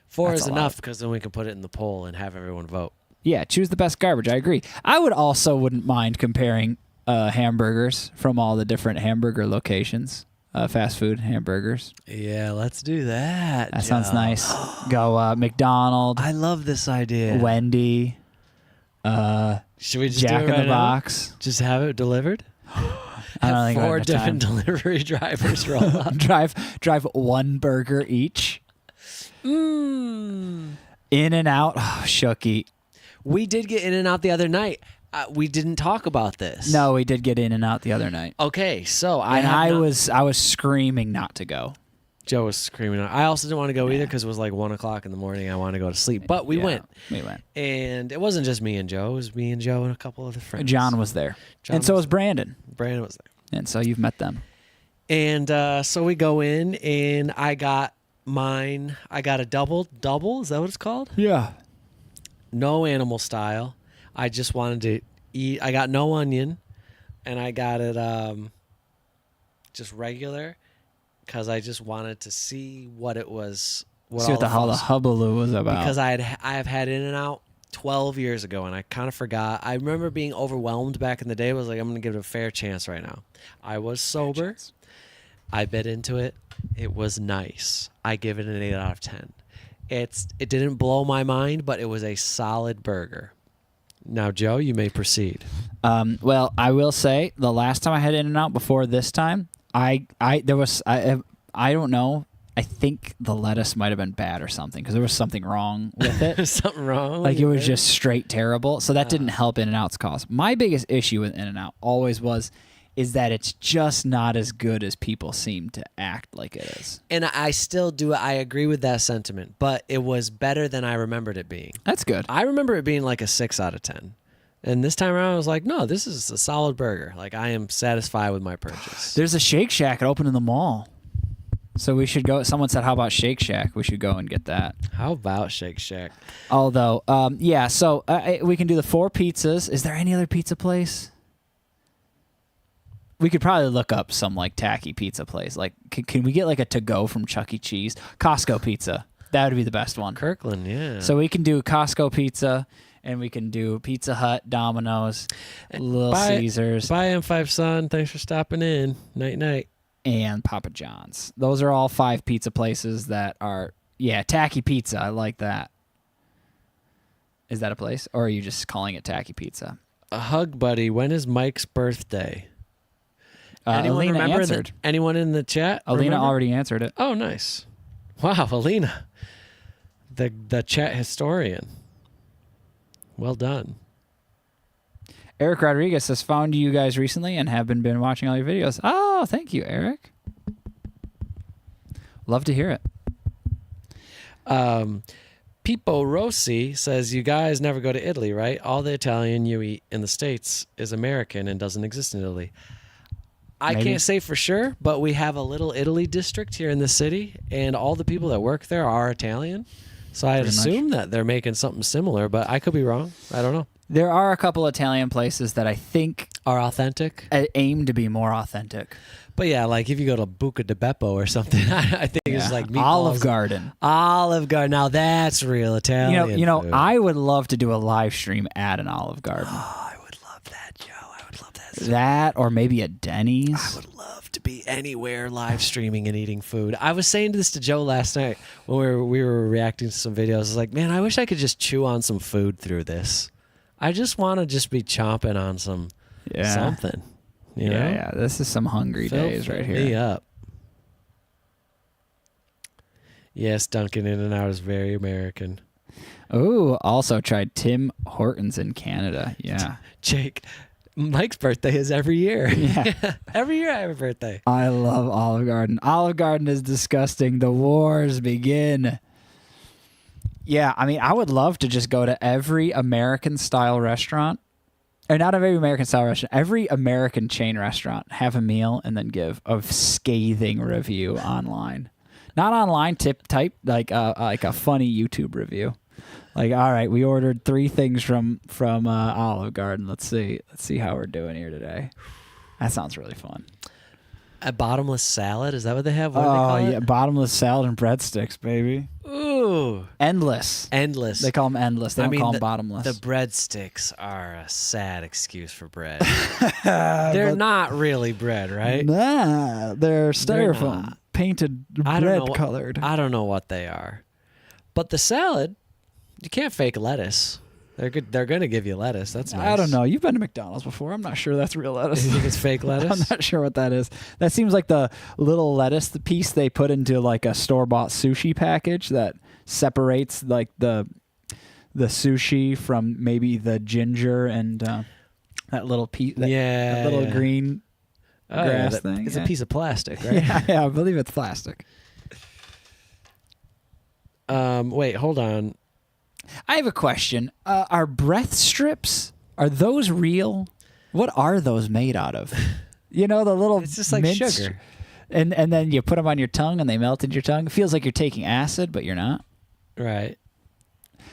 4 That's is a lot. enough because then we can put it in the poll and have everyone vote. Yeah, choose the best garbage. I agree. I wouldn't mind comparing hamburgers from all the different hamburger locations, fast food hamburgers. Yeah, let's do that. That sounds Joe. nice. Go McDonald's, I love this idea. Wendy, Should we just Jack do it in right the now? Box. Just have it delivered? I don't Have think I have 4 enough different time. delivery drivers roll up. drive one burger each. Mm. In and out. Oh, Shooky. We did get In and Out the other night. We didn't talk about this. No, we did get In and Out the other night. Okay, so I was screaming not to go. Joe was screaming. I also didn't want to go either because it was like 1 o'clock in the morning. I wanted to go to sleep, but we Yeah, went. We went. And it wasn't just me and Joe. It was me and Joe and a couple other friends. John was there. John and so was was Brandon. Brandon was there. And so you've met them. And so we go in, and I got mine. I got a double. Is that what it's called? Yeah. No animal style. I just wanted to eat. I got no onion, and I got it just regular because I just wanted to see what it was. See what the hullabaloo was about. Because I have had In and Out 12 years ago, and I kind of forgot. I remember being overwhelmed back in the day. I was like, I'm going to give it a fair chance right now. I was sober. I bit into it. It was nice. I give it an 8 out of 10. It didn't blow my mind, but it was a solid burger. Now, Joe, you may proceed. Well, I will say the last time I had In-N-Out before this time, I don't know. I think the lettuce might have been bad or something because there was something wrong with it. Something wrong? Like with it was it? just straight terrible. So that didn't help In-N-Out's cause. My biggest issue with In-N-Out always is that it's just not as good as people seem to act like it is. And I still do. I agree with that sentiment, but it was better than I remembered it being. That's good. I remember it being like a 6 out of 10. And this time around, I was like, no, this is a solid burger. Like, I am satisfied with my purchase. There's a Shake Shack open in the mall. So we should go. Someone said, how about Shake Shack? We should go and get that. How about Shake Shack? Although, yeah, so we can do the 4 pizzas. Is there any other pizza place? We could probably look up some like tacky pizza place. Like, can we get like a to-go from Chuck E. Cheese? Costco pizza. That would be the best one. Kirkland, yeah. So we can do Costco pizza, and we can do Pizza Hut, Domino's, Little Caesars, Bye, M5 Son. Thanks for stopping in. Night. and Papa John's. Those are all 5 pizza places that are, yeah, tacky pizza. I like that. Is that a place? Or are you just calling it tacky pizza? A hug, buddy. When is Mike's birthday? Anyone Alina remember answered. Anyone in the chat? Alina remember? already answered it. Oh, nice. Wow, Alina, the chat historian. Well done. Eric Rodriguez says, found you guys recently and have been watching all your videos. Oh, thank you, Eric. Love to hear it. Pippo Rossi says, you guys never go to Italy, right? All the Italian you eat in the States is American and doesn't exist in Italy. I Maybe. can't say for sure, but we have a little Italy district here in the city, and all the people that work there are Italian. So I'd Pretty assume that they're making something similar, but I could be wrong. I don't know. There are a couple Italian places that I think Are authentic? aim to be more authentic. But yeah, like if you go to Buca di Beppo or something, I think it's like meatballs. Olive Garden. Olive Garden. Now that's real Italian. You know, food. I would love to do a live stream at an Olive Garden. I would love that, Joe. I would love that. That or maybe a Denny's. I would love to be anywhere live streaming and eating food. I was saying this to Joe last night when we were reacting to some videos. I was like, man, I wish I could just chew on some food through this. I just want to just be chomping on some something. You know? Yeah. This is some hungry days right here. Me up. Yes, Dunkin' In-N-Out is very American. Oh, also tried Tim Hortons in Canada. Yeah. Jake, Mike's birthday is every year. Yeah. Every year I have a birthday. I love Olive Garden. Olive Garden is disgusting. The wars begin. Yeah, I mean, I would love to just go to every American-style restaurant. Or not every American-style restaurant. Every American chain restaurant. Have a meal and then give a scathing review online. Not online, type like a funny YouTube review. Like, all right, we ordered 3 things from Olive Garden. Let's see how we're doing here today. That sounds really fun. A bottomless salad? Is that what they have? What do they call it? Bottomless salad and breadsticks, baby. Ooh. Endless. Endless. They call them endless. They don't call them bottomless. The breadsticks are a sad excuse for bread. They're not really bread, right? Nah, they're styrofoam, not. painted I don't know red colored. I don't know what they are. But the salad, you can't fake lettuce. They're good. They're going to give you lettuce. That's nice. I don't know. You've been to McDonald's before. I'm not sure that's real lettuce. You think it's fake lettuce? I'm not sure what that is. That seems like the little lettuce, the piece they put into like a store-bought sushi package that separates like the sushi from maybe the ginger and that little piece. That little green grass thing. It's a piece of plastic, right? Yeah, I believe it's plastic. Wait, hold on. I have a question. Are breath strips, are those real? What are those made out of? You know, the little It's just like mints, sugar. And then you put them on your tongue and they melt in your tongue. It feels like you're taking acid, but you're not. Right.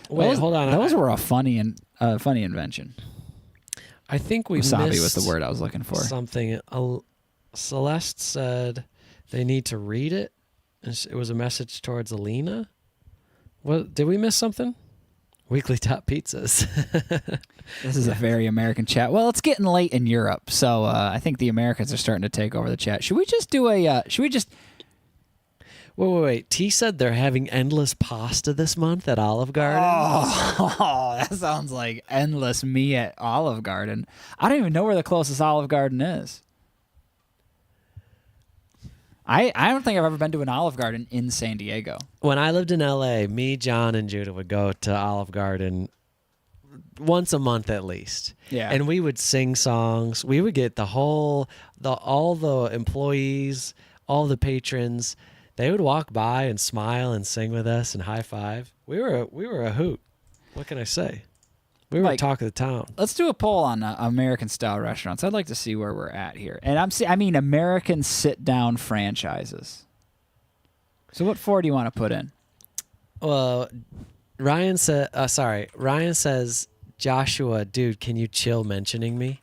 Wait, hold on. Those were a funny invention. I think we Wasabi missed was the word I was looking for. something. Celeste said they need to read it. It was a message towards Alina. What, did we miss something? Weekly top pizzas. This is a very American chat. Well, it's getting late in Europe, so I think the Americans are starting to take over the chat. Should we just do a? Wait. T said they're having endless pasta this month at Olive Garden. Oh, that sounds like endless me at Olive Garden. I don't even know where the closest Olive Garden is. I don't think I've ever been to an Olive Garden in San Diego. When I lived in LA, me, John, and Judah would go to Olive Garden once a month at least. Yeah. And we would sing songs. We would get all the employees, all the patrons. They would walk by and smile and sing with us and high five. We were a hoot. What can I say? We were talk of the town. Let's do a poll on American-style restaurants. I'd like to see where we're at here. And I mean American sit-down franchises. So what 4 do you want to put in? Well, Ryan says, Joshua, dude, can you chill mentioning me?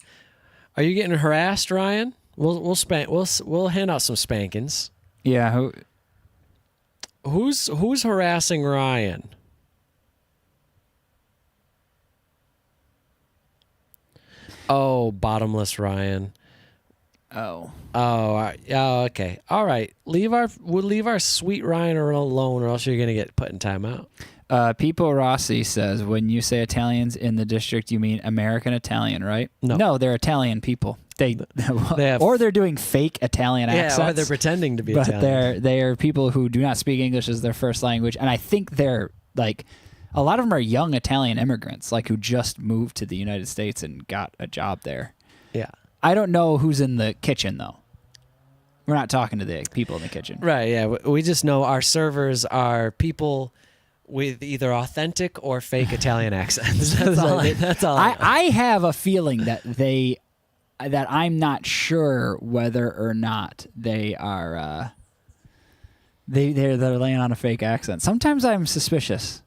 Are you getting harassed, Ryan? We'll hand out some spankings. Yeah. Who's harassing Ryan? Oh, bottomless Ryan. Oh. Okay. All right. We'll leave our sweet Ryan alone, or else you're gonna get put in timeout. Pippo Rossi says, when you say Italians in the district, you mean American Italian, right? No. No, they're Italian people. They have- or they're doing fake Italian accents. Yeah, or they're pretending to be but Italian. they're people who do not speak English as their first language, and I think they're like a lot of them are young Italian immigrants, like who just moved to the United States and got a job there. Yeah. I don't know who's in the kitchen though. We're not talking to the people in the kitchen. Right, yeah. We just know our servers are people with either authentic or fake Italian accents. That's all. That's all. I know. I have a feeling that I'm not sure whether or not they are they're laying on a fake accent. Sometimes I'm suspicious,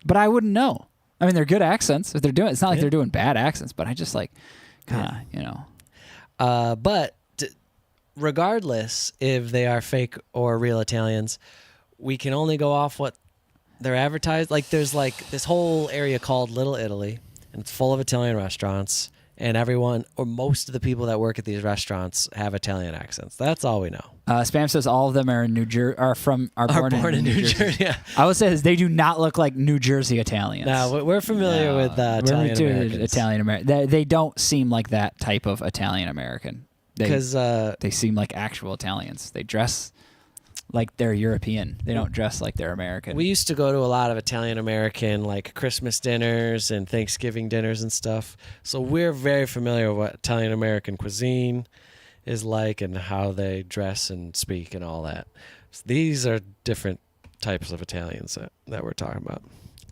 but I wouldn't know. I mean, they're good accents. If they're doing, it's not like they're doing bad accents, but I just like kind of But regardless if they are fake or real Italians, we can only go off what they're advertised. Like there's like this whole area called Little Italy, and it's full of Italian restaurants, and everyone or most of the people that work at these restaurants have Italian accents. That's all we know. Spam says all of them are in New Jersey, are born in New Jersey. Yeah. I would say this, they do not look like New Jersey Italians. No, we're familiar with Italian Americans. Italian American. They don't seem like that type of Italian American. Because they seem like actual Italians. They dress like they're European. They don't dress like they're American. We used to go to a lot of Italian American like Christmas dinners and Thanksgiving dinners and stuff. So we're very familiar with what Italian American cuisine is like and how they dress and speak and all that. So these are different types of Italians that we're talking about.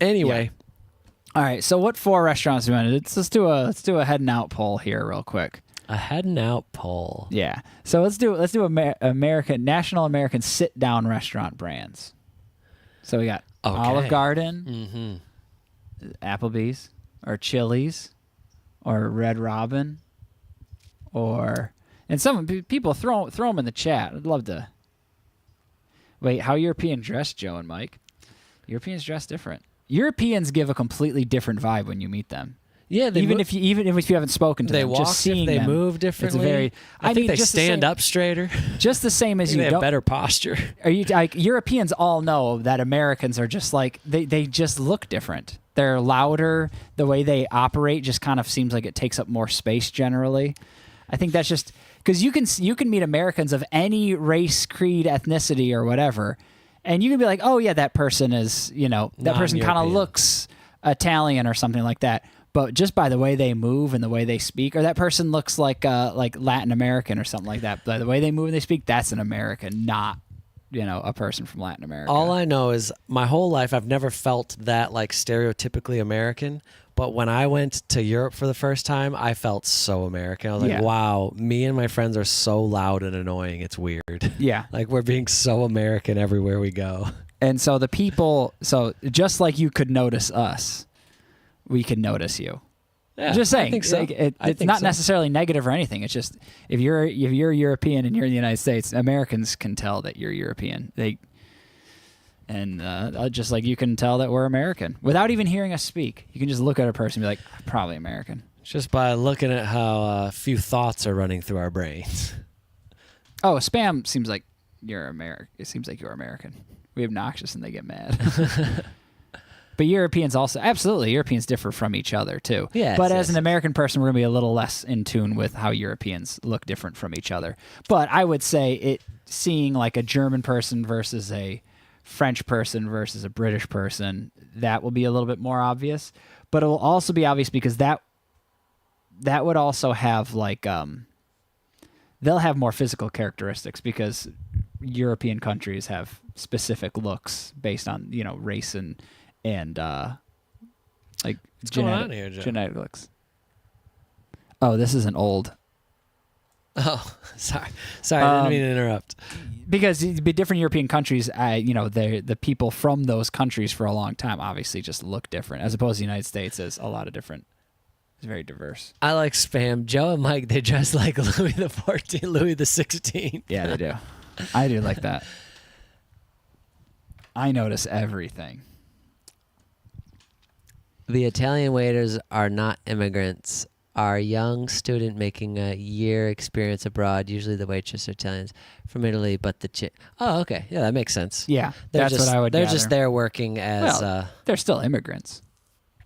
Anyway. Yeah. All right. So what 4 restaurants do you want? Let's do a head and out poll here real quick. A heading out poll. Yeah. So let's do national American sit down restaurant brands. So we got Olive Garden, Applebee's, or Chili's, or Red Robin, and some people throw them in the chat. I'd love to. Wait, how European dress, Joe and Mike? Europeans dress different. Europeans give a completely different vibe when you meet them. Yeah, even if you haven't spoken to they them, walk, just seeing they them, move differently. I think mean, they stand up straighter. Just the same as they have better posture. Are you like Europeans all know that Americans are just like they just look different. They're louder. The way they operate just kind of seems like it takes up more space generally. I think that's just because you can meet Americans of any race, creed, ethnicity, or whatever, and you can be like, oh yeah, that person is that person kind of looks Italian or something like that. But just by the way they move and the way they speak, or that person looks like Latin American or something like that. By the way they move and they speak, that's an American, not a person from Latin America. All I know is my whole life I've never felt that like stereotypically American. But when I went to Europe for the first time, I felt so American. I was like, wow, me and my friends are so loud and annoying. It's weird. Yeah. Like we're being so American everywhere we go. And so the people, just like you could notice us, we can notice you. Yeah, just saying. I think so. It's not necessarily negative or anything. It's just if you're European and you're in the United States, Americans can tell that you're European. Just like you can tell that we're American without even hearing us speak. You can just look at a person and be like, probably American. Just by looking at how few thoughts are running through our brains. Oh, spam seems like you're American. It seems like you're American. We obnoxious and they get mad. But Europeans also, absolutely, Europeans differ from each other too. Yes, but as an American person, we're going to be a little less in tune with how Europeans look different from each other. But I would say seeing like a German person versus a French person versus a British person, that will be a little bit more obvious. But it will also be obvious because that would also have like, they'll have more physical characteristics because European countries have specific looks based on, race and like What's going on here, Joe? genetic looks. Oh, this is an old. Oh, sorry, I didn't mean to interrupt. Because different European countries, the people from those countries for a long time obviously just look different, as opposed to the United States is a lot of different. It's very diverse. I like spam. Joe and Mike, they dress like Louis the 14th, Louis the 16th. Yeah, they do. I do like that. I notice everything. The Italian waiters are not immigrants, are a young student making a year experience abroad. Usually the waitress are Italians from Italy, but oh, okay. Yeah, that makes sense. Yeah, that's what I would They're gather. just there working as... they're still immigrants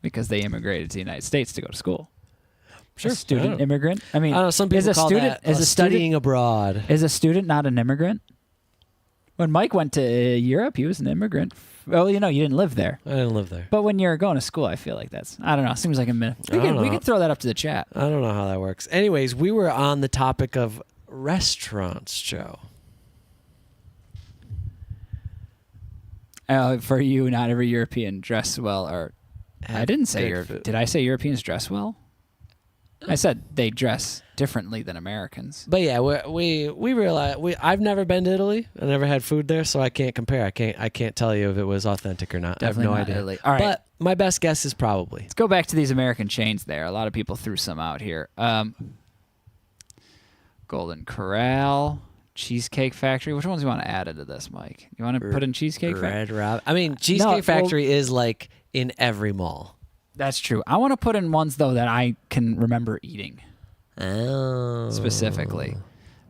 because they immigrated to the United States to go to school. Sure. A student immigrant. I mean, I don't know. Some people is a call student that studying abroad. Is a student not an immigrant? When Mike went to Europe, he was an immigrant. Well, you didn't live there. I didn't live there. But when you're going to school, I feel like I don't know. Seems like a minute. We could throw that up to the chat. I don't know how that works. Anyways, we were on the topic of restaurants, Joe. For you, not every European dress well, or I didn't say Did I say Europeans dress well? I said they dress differently than Americans. But yeah, we realize I've never been to Italy. I never had food there, so I can't compare. I can't tell you if it was authentic or not. Definitely I have no idea. Italy. All right. But my best guess is probably. Let's go back to these American chains there. A lot of people threw some out here. Golden Corral, Cheesecake Factory. Which ones do you want to add into this, Mike? You want to put in Cheesecake Factory? Red Robin. I mean, Cheesecake Factory is like in every mall. That's true. I want to put in ones, though, that I can remember eating. Oh. Specifically.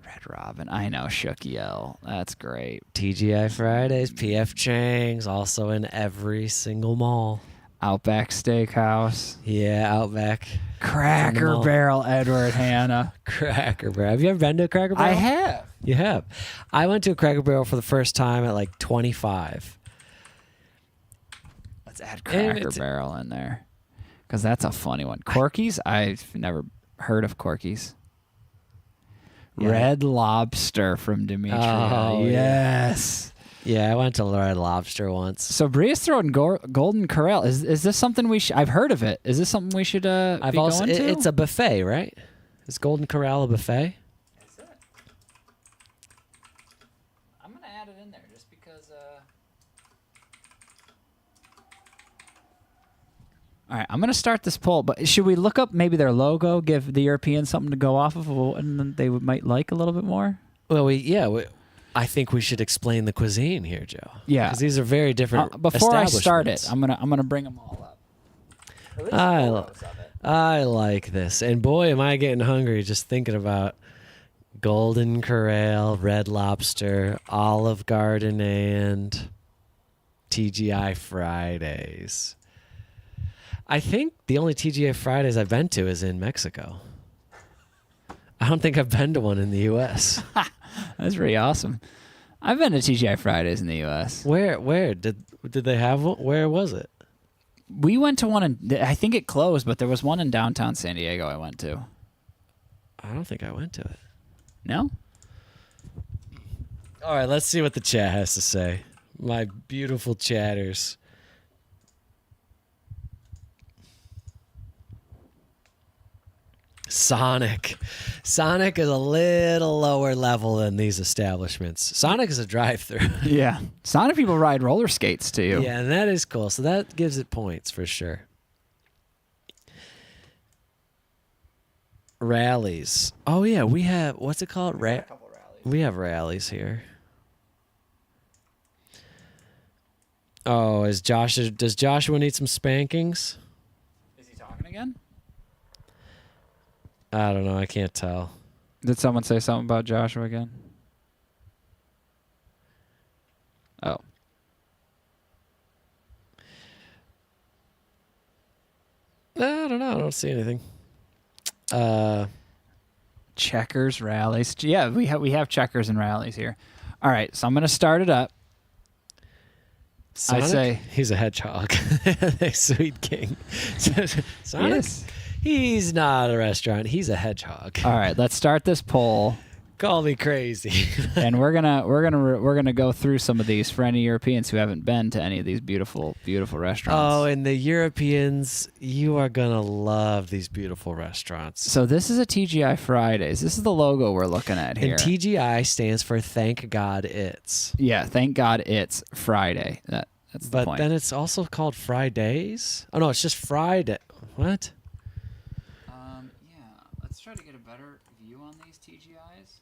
Red Robin. I know. Shooki L. That's great. TGI Fridays, PF Chang's, also in every single mall. Outback Steakhouse. Yeah, Outback. Cracker Barrel, Edward Hanna. Cracker Barrel. Have you ever been to a Cracker Barrel? I have. You have. I went to a Cracker Barrel for the first time at like 25. Let's add Cracker Barrel in there. Because that's a funny one. Corky's? I've never heard of Corky's. Yeah. Red Lobster from Demetria. Oh, yes. Yeah, I went to Red Lobster once. So Bria's throwing Golden Corral. Is this something we should... I've heard of it. Is this something we should be going to? It's a buffet, right? Is Golden Corral a buffet? Is it? I'm going to add it in there just because... All right, I'm going to start this poll, but should we look up maybe their logo, give the Europeans something to go off of, and then they might like a little bit more? Well, I think we should explain the cuisine here, Joe. Yeah, because these are very different. Before I start it, I'm gonna bring them all up. I like this, and boy, am I getting hungry just thinking about Golden Corral, Red Lobster, Olive Garden, and TGI Fridays. I think the only TGI Fridays I've been to is in Mexico. I don't think I've been to one in the U.S. That's pretty awesome. I've been to TGI Fridays in the U.S. Where did they have one? Where was it? We went to one I think it closed, but there was one in downtown San Diego I went to. I don't think I went to it. No? All right, let's see what the chat has to say. My beautiful chatters. Sonic is a little lower level than these establishments. Sonic is a drive-through. Yeah. Sonic people ride roller skates too. Yeah, and that is cool. So that gives it points for sure. Rallies. Oh yeah, we have what's it called? We have rallies here. Oh, does Joshua need some spankings? Is he talking again? I don't know. I can't tell. Did someone say something about Joshua again? Oh. I don't know. I don't see anything. Checkers, rallies. Yeah, we have checkers and rallies here. All right, so I'm going to start it up. Sonic? I say he's a hedgehog. Sweet King. Sonic? Yes. He's not a restaurant. He's a hedgehog. All right, let's start this poll. Call me crazy. And we're gonna go through some of these for any Europeans who haven't been to any of these beautiful restaurants. Oh, and the Europeans, you are gonna love these beautiful restaurants. So this is a TGI Fridays. This is the logo we're looking at here. And TGI stands for Thank God It's. Yeah, thank God it's Friday. That's the point. But then it's also called Fridays. Oh no, it's just Friday. What? Yeah, let's try to get a better view on these TGIs.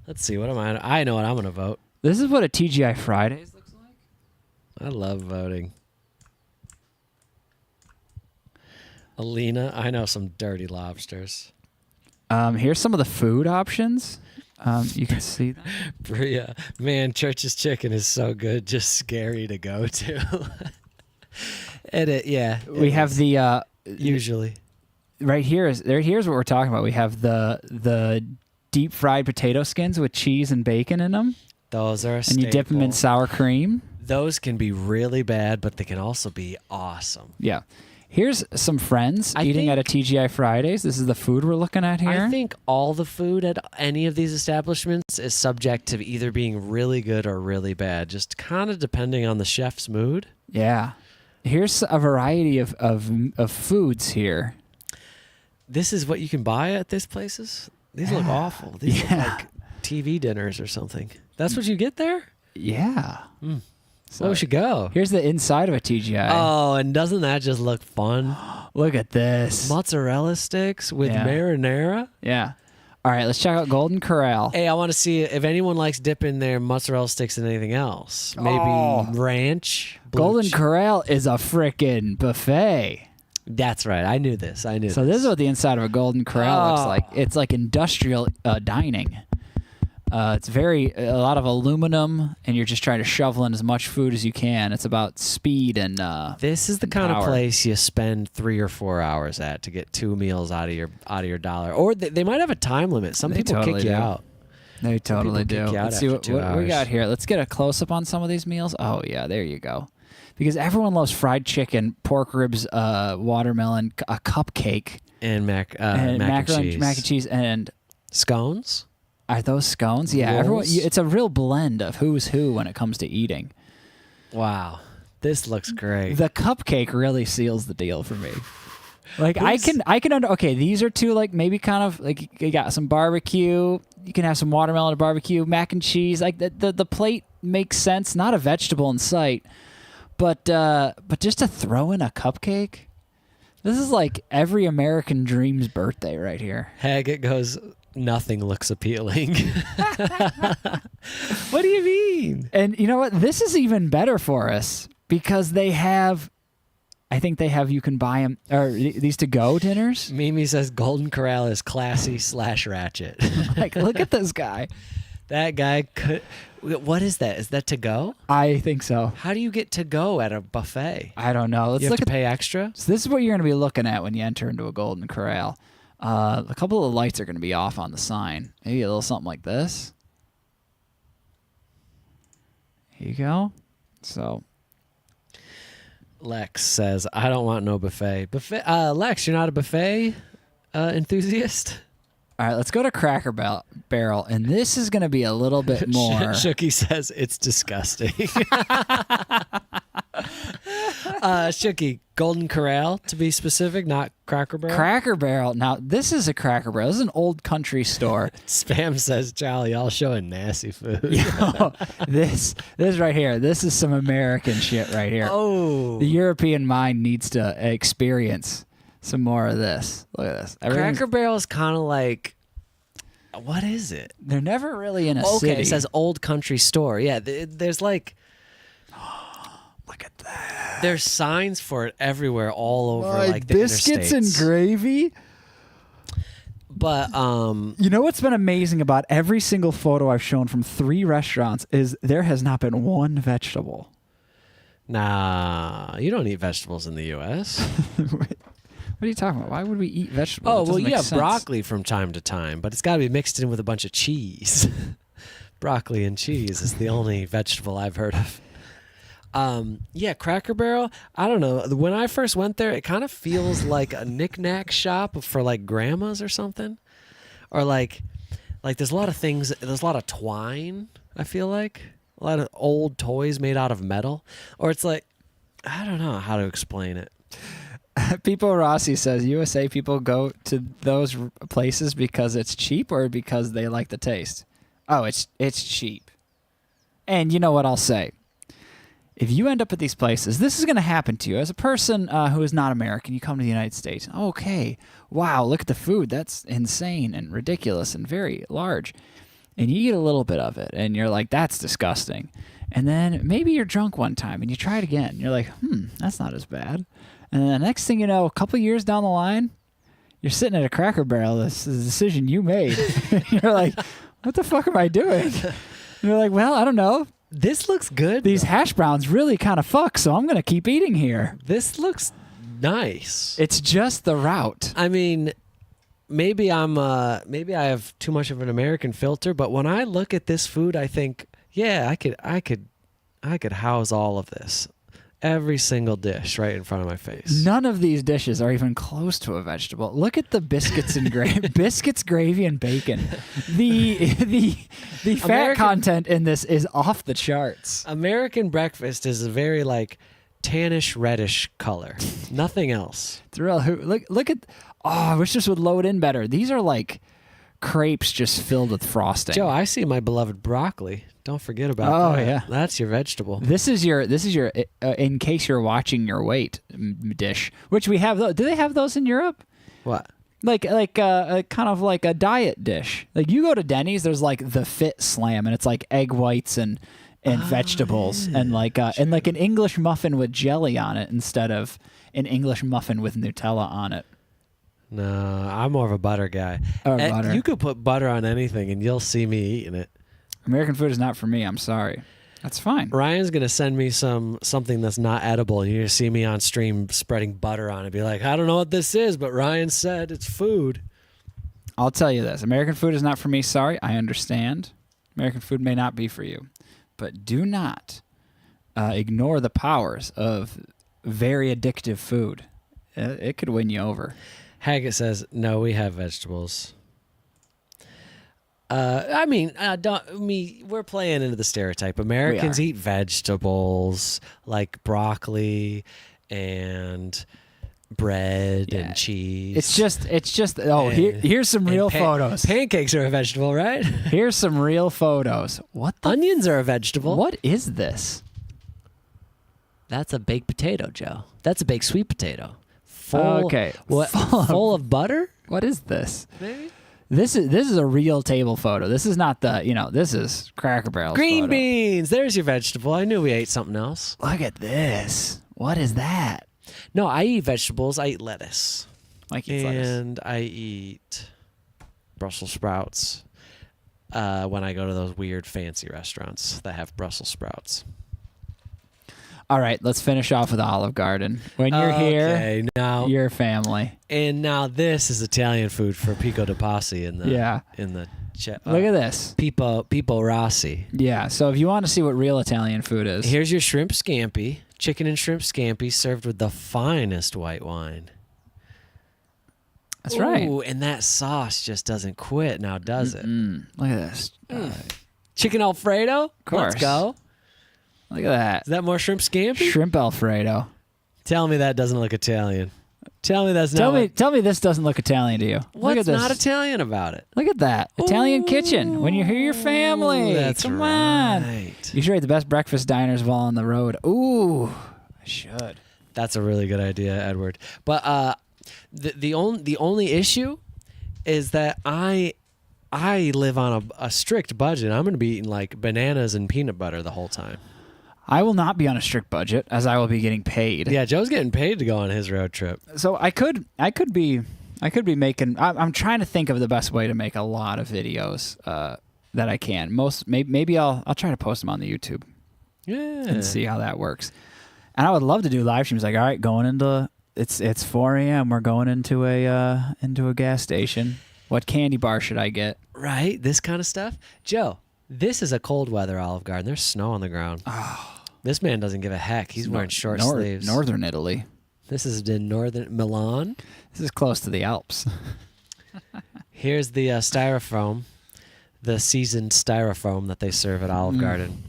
Let's see. What am I know what I'm gonna vote. This is what a TGI Fridays looks like. I love voting. Alina, I know some dirty lobsters. Here's some of the food options. You can see that. Bria, man, Church's Chicken is so good, just scary to go to. Yeah. We have the usually. right here here's what we're talking about. We have the deep fried potato skins with cheese and bacon in them. Those are a And you dip them in staple. sour cream. Those can be really bad, but they can also be awesome. Yeah. Here's some friends I eating think- at a TGI Fridays. This is the food we're looking at here. I think all the food at any of these establishments is subject to either being really good or really bad, just kind of depending on the chef's mood. Yeah. Here's a variety of foods here. This is what you can buy at these places? These look awful. These look like TV dinners or something. That's what you get there? Yeah. So we should go. Here's the inside of a TGI. Oh, and doesn't that just look fun? Look at this. Mozzarella sticks with Yeah. marinara. Yeah. All right, let's check out Golden Corral. Hey, I want to see if anyone likes dipping their mozzarella sticks in anything else. Maybe ranch. blue Golden cheese. Corral is a frickin' buffet. That's right. I knew this. So this is what the inside of a Golden Corral looks Oh. like. It's like industrial dining. It's a lot of aluminum, and you're just trying to shovel in as much food as you can. It's about speed and This is the kind of power. place you spend 3 or 4 hours at to get 2 meals out of your dollar. Or they might have a time limit. Some They people totally kick you do. out. They totally people kick do. you out Let's see after what 2 we hours. got here. Let's get a close up on some of these meals. Oh yeah, there you go. Because everyone loves fried chicken, pork ribs, watermelon, a cupcake, And mac and and cheese. mac and cheese, and Scones? are those scones? Yeah, everyone. Rolls? It's a real blend of who's who when it comes to eating. Wow. This looks great. The cupcake really seals the deal for me. Like I can under okay, these are two like maybe kind of like you got some barbecue, you can have some watermelon and barbecue, mac and cheese, like the plate makes sense, not a vegetable in sight. But just to throw in a cupcake, this is like every American dream's birthday right here. Haggett goes, nothing looks appealing. What do you mean? And you know what? This is even better for us because they have I think they have you can buy them or these to go dinners. Mimi says Golden Corral is classy / ratchet. Like look at this guy. That guy could. What is that? Is that to go? I think so. How do you get to go at a buffet? I don't know. Let's You have look to at pay extra? So this is what you're going to be looking at when you enter into a Golden Corral. A couple of the lights are going to be off on the sign. Maybe a little something like this. Here you go. So Lex says, I don't want no buffet. Lex, you're not a buffet enthusiast? all right, let's go to Cracker Barrel, and this is going to be a little bit more. Shooky says it's disgusting. Shooky, Golden Corral to be specific, not Cracker Barrel. Cracker Barrel. Now this is a Cracker Barrel. This is an old country store. Spam says, Charlie, y'all showing nasty food. Yo, this right here. This is some American shit right here. Oh. The European mind needs to experience some more of this. Look at this. Everything's- Cracker Barrel is kind of like, what is it? They're never really in a Okay, city. it says old country store. Yeah, there's like, look at that. there's signs for it everywhere, all over Like like the biscuits and interstates. gravy. But You know what's been amazing about every single photo I've shown from 3 restaurants is there has not been one vegetable. nah, you don't eat vegetables in the U.S. What are you talking about? Why would we eat vegetables? Oh, It doesn't well, you make have sense. broccoli from time to time, but it's got to be mixed in with a bunch of cheese. Broccoli and cheese is the only vegetable I've heard of. Yeah, Cracker Barrel. I don't know. When I first went there, it kind of feels like a knick-knack shop for like grandmas or something, or like there's a lot of things. There's a lot of twine. I feel like a lot of old toys made out of metal, or it's like I don't know how to explain it. People Rossi says USA people go to those places because it's cheap or because they like the taste. Oh, it's cheap. And you know what I'll say? If you end up at these places, this is going to happen to you. As a person who is not American, you come to the United States. Okay, wow, look at the food. That's insane and ridiculous and very large. And you eat a little bit of it, and you're like, that's disgusting. And then maybe you're drunk one time, and you try it again. You're like, that's not as bad. And then the next thing you know, a couple years down the line, you're sitting at a Cracker Barrel. This is a decision you made. You're like, what the fuck am I doing? And you're like, well, I don't know. This looks good. These though. hash browns really kind of fuck, so I'm going to keep eating here. This looks nice. It's just the route. I mean, maybe maybe I have too much of an American filter, but when I look at this food, I think, yeah, I could house all of this. Every single dish right in front of my face. None of these dishes are even close to a vegetable. Look at the biscuits and biscuits, gravy, and bacon. The fat content in this is off the charts. American breakfast is a very like tannish reddish color. Nothing else. It's real. Look at. Oh, I wish this would load in better. These are like crepes just filled with frosting. Joe, I see my beloved broccoli. Don't forget about that. Oh, yeah. That's your vegetable. This is your in case you're watching your weight dish, which we have. Do they have those in Europe? What? Like kind of like a diet dish. Like you go to Denny's, there's like the Fit Slam, and it's like egg whites and vegetables, and like an English muffin with jelly on it instead of an English muffin with Nutella on it. No, I'm more of a butter guy. Butter. You could put butter on anything, and you'll see me eating it. American food is not for me. I'm sorry. That's fine. Ryan's gonna send me something that's not edible, and you're gonna see me on stream spreading butter on it. Be like, I don't know what this is, but Ryan said it's food. I'll tell you this: American food is not for me. Sorry, I understand. American food may not be for you, but do not ignore the powers of very addictive food. It could win you over. Haggett says, "No, we have vegetables." We're playing into the stereotype. Americans eat vegetables like broccoli and bread and cheese. It's just. Oh, here's some real photos. Pancakes are a vegetable, right? Here's some real photos. What? Onions are a vegetable. What is this? That's a baked potato, Joe. That's a baked sweet potato. Okay. What? Full of butter? What is this? Maybe. This is a real table photo. This is not this is Cracker Barrel's Green photo. beans. There's your vegetable. I knew we ate something else. Look at this. What is that? No, I eat vegetables. I eat lettuce. Mike eats lettuce. And I eat Brussels sprouts when I go to those weird fancy restaurants that have Brussels sprouts. All right, let's finish off with Olive Garden. When you're here, now you're family. And now this is Italian food for Pico de Passi in the Look at this. Pipo Rossi. Yeah, so if you want to see what real Italian food is. Here's your shrimp scampi, chicken and shrimp scampi served with the finest white wine. That's right. Ooh, and that sauce just doesn't quit now, does it? Look at this. Chicken Alfredo? Of course. Let's go. Look at that. Is that more shrimp scampi? Shrimp Alfredo. Tell me that doesn't look Italian. Tell me that's not. Tell me this doesn't look Italian to you. What's look at this. not Italian about it? Look at that. Italian kitchen. When you're here, your family. That's Come right. on. You should rate the best breakfast diners while on the road. Ooh, I should. That's a really good idea, Edward. But the only issue is that I live on a strict budget. I'm going to be eating like bananas and peanut butter the whole time. I will not be on a strict budget, as I will be getting paid. Yeah, Joe's getting paid to go on his road trip. So I could be making. I'm trying to think of the best way to make a lot of videos that I can. Maybe I'll try to post them on the YouTube. Yeah, and see how that works. And I would love to do live streams. Like, all right, going into it's 4 a.m. We're going into a gas station. What candy bar should I get? Right, this kind of stuff. Joe, this is a cold weather Olive Garden. There's snow on the ground. Oh. This man doesn't give a heck. He's wearing short sleeves. Northern Italy. This is in northern Milan. This is close to the Alps. Here's the styrofoam, the seasoned styrofoam that they serve at Olive Garden.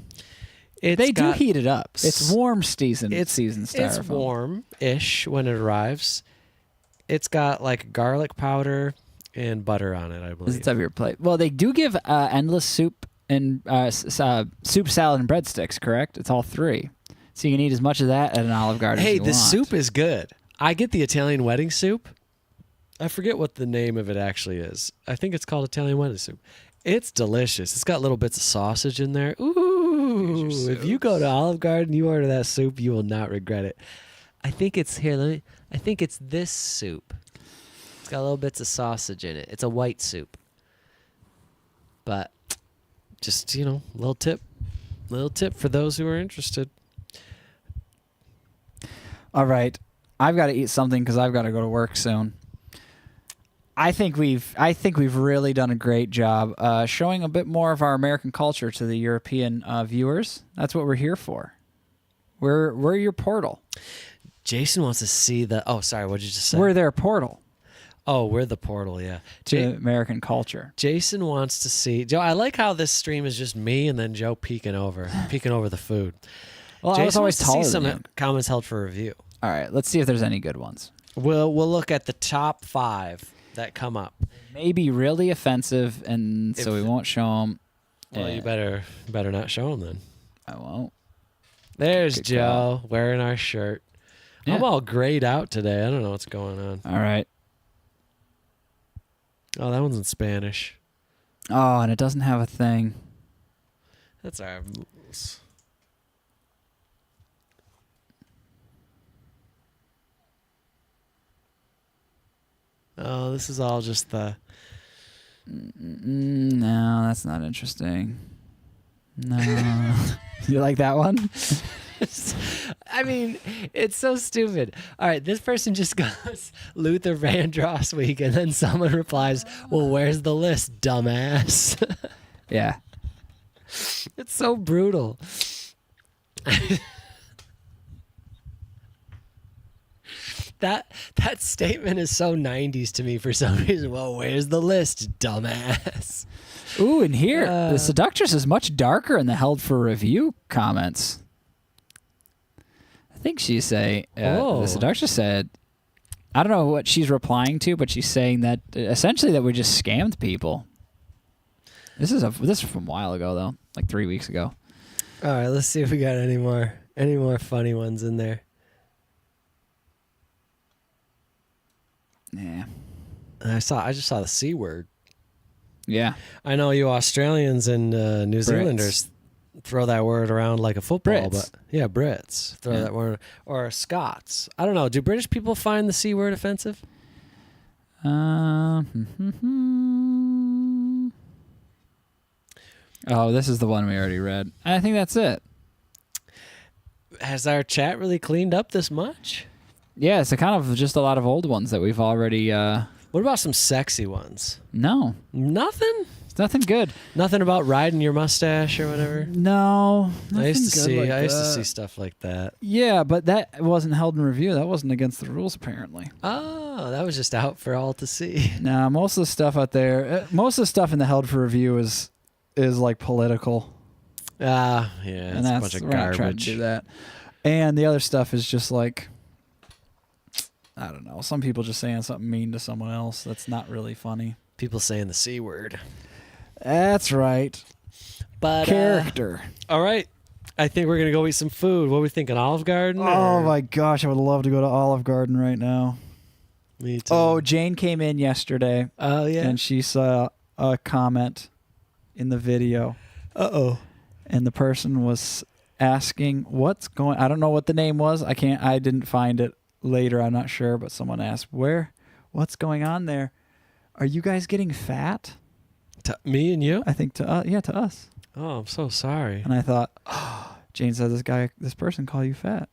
They do heat it up. It's warm seasoned styrofoam. It's warm-ish when it arrives. It's got like garlic powder and butter on it, I believe. It's of your plate. Well, they do give endless soup and soup, salad, and breadsticks, correct? It's all three. So you can eat as much of that at an Olive Garden as you want. Hey, the soup is good. I get the Italian wedding soup. I forget what the name of it actually is. I think it's called Italian wedding soup. It's delicious. It's got little bits of sausage in there. Ooh, if you go to Olive Garden, you order that soup, you will not regret it. I think it's here. I think it's this soup. It's got little bits of sausage in it. It's a white soup. But just, little tip. Little tip for those who are interested. All right, I've got to eat something because I've got to go to work soon. I think we've really done a great job showing a bit more of our American culture to the European viewers. That's what we're here for. We're your portal. Jason wants to see the. Oh, sorry. What did you just say? We're their portal Oh, we're the portal. Yeah. to American culture. Jason wants to see Joe. I like how this stream is just me and then Joe peeking over the food. Well, Jason I was always wants to see taller some than you. comments held for review. All right, let's see if there's any good ones. We'll look at the top 5 that come up. Maybe really offensive, and so we won't show them. Well, you better not show them then. I won't. There's Good Joe wearing our shirt. Yeah. I'm all grayed out today. I don't know what's going on. All right. Oh, that one's in Spanish. Oh, and it doesn't have a thing. That's our. Oh, this is all just the. No, that's not interesting. No. You like that one? I mean, it's so stupid. All right, this person just goes Luther Vandross week, and then someone replies, "Well, where's the list, dumbass?" Yeah. It's so brutal. That statement is so 90s to me for some reason. Well, where's the list, dumbass? Ooh, and here, the seductress is much darker in the held for review comments. I think she's saying, the seductress said, I don't know what she's replying to, but she's saying that essentially that we just scammed people. This is from a while ago though, like 3 weeks ago. All right, let's see if we got any more funny ones in there. Yeah. I just saw the C word. Yeah. I know you Australians and New Zealanders throw that word around like a football, Brits. but yeah, Brits throw that word, or Scots. I don't know. Do British people find the C word offensive? Oh, this is the one we already read. I think that's it. Has our chat really cleaned up this much? Yeah, it's a kind of just a lot of old ones that we've already. What about some sexy ones? No, Nothing. it's nothing good. Nothing about riding your mustache or whatever. No, I used to nothing good see. like I used to that. see stuff like that. Yeah, but that wasn't held in review. That wasn't against the rules, apparently. Oh, that was just out for all to see. Nah, most of the stuff out there, most of the stuff in the held for review is like political, Yeah, and it's a that's bunch of we're not trying to garbage. do that. And the other stuff is just like, I don't know, some people just saying something mean to someone else. That's not really funny. People saying the C word. That's right. But Character. all right, I think we're gonna go eat some food. What are we thinking? Olive Garden? Oh or- my gosh, I would love to go to Olive Garden right now. Me too. Oh, Jane came in yesterday Oh yeah. and she saw a comment in the video, Uh-oh. and the person was asking what's going. I don't know what the name was. I didn't find it later. I'm not sure, but someone asked what's going on there. Are you guys getting fat? Me and you? I think to us. Oh, I'm so sorry. And I thought, Jane said this person call you fat.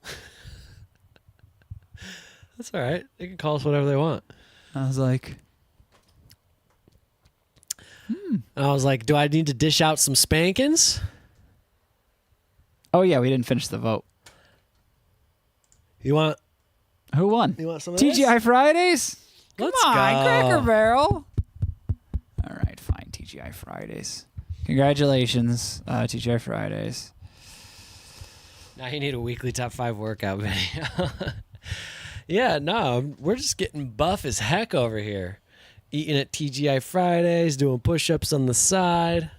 That's all right. They can call us whatever they want. I was like, And I was like, do I need to dish out some spankings? oh yeah, we didn't finish the vote. You want Who won? some of TGI Fridays? Let's Come on, go. Cracker Barrel. All right, fine. TGI Fridays. Congratulations, TGI Fridays. Now you need a weekly top 5 workout video. Yeah, no, we're just getting buff as heck over here. Eating at TGI Fridays, doing push-ups on the side.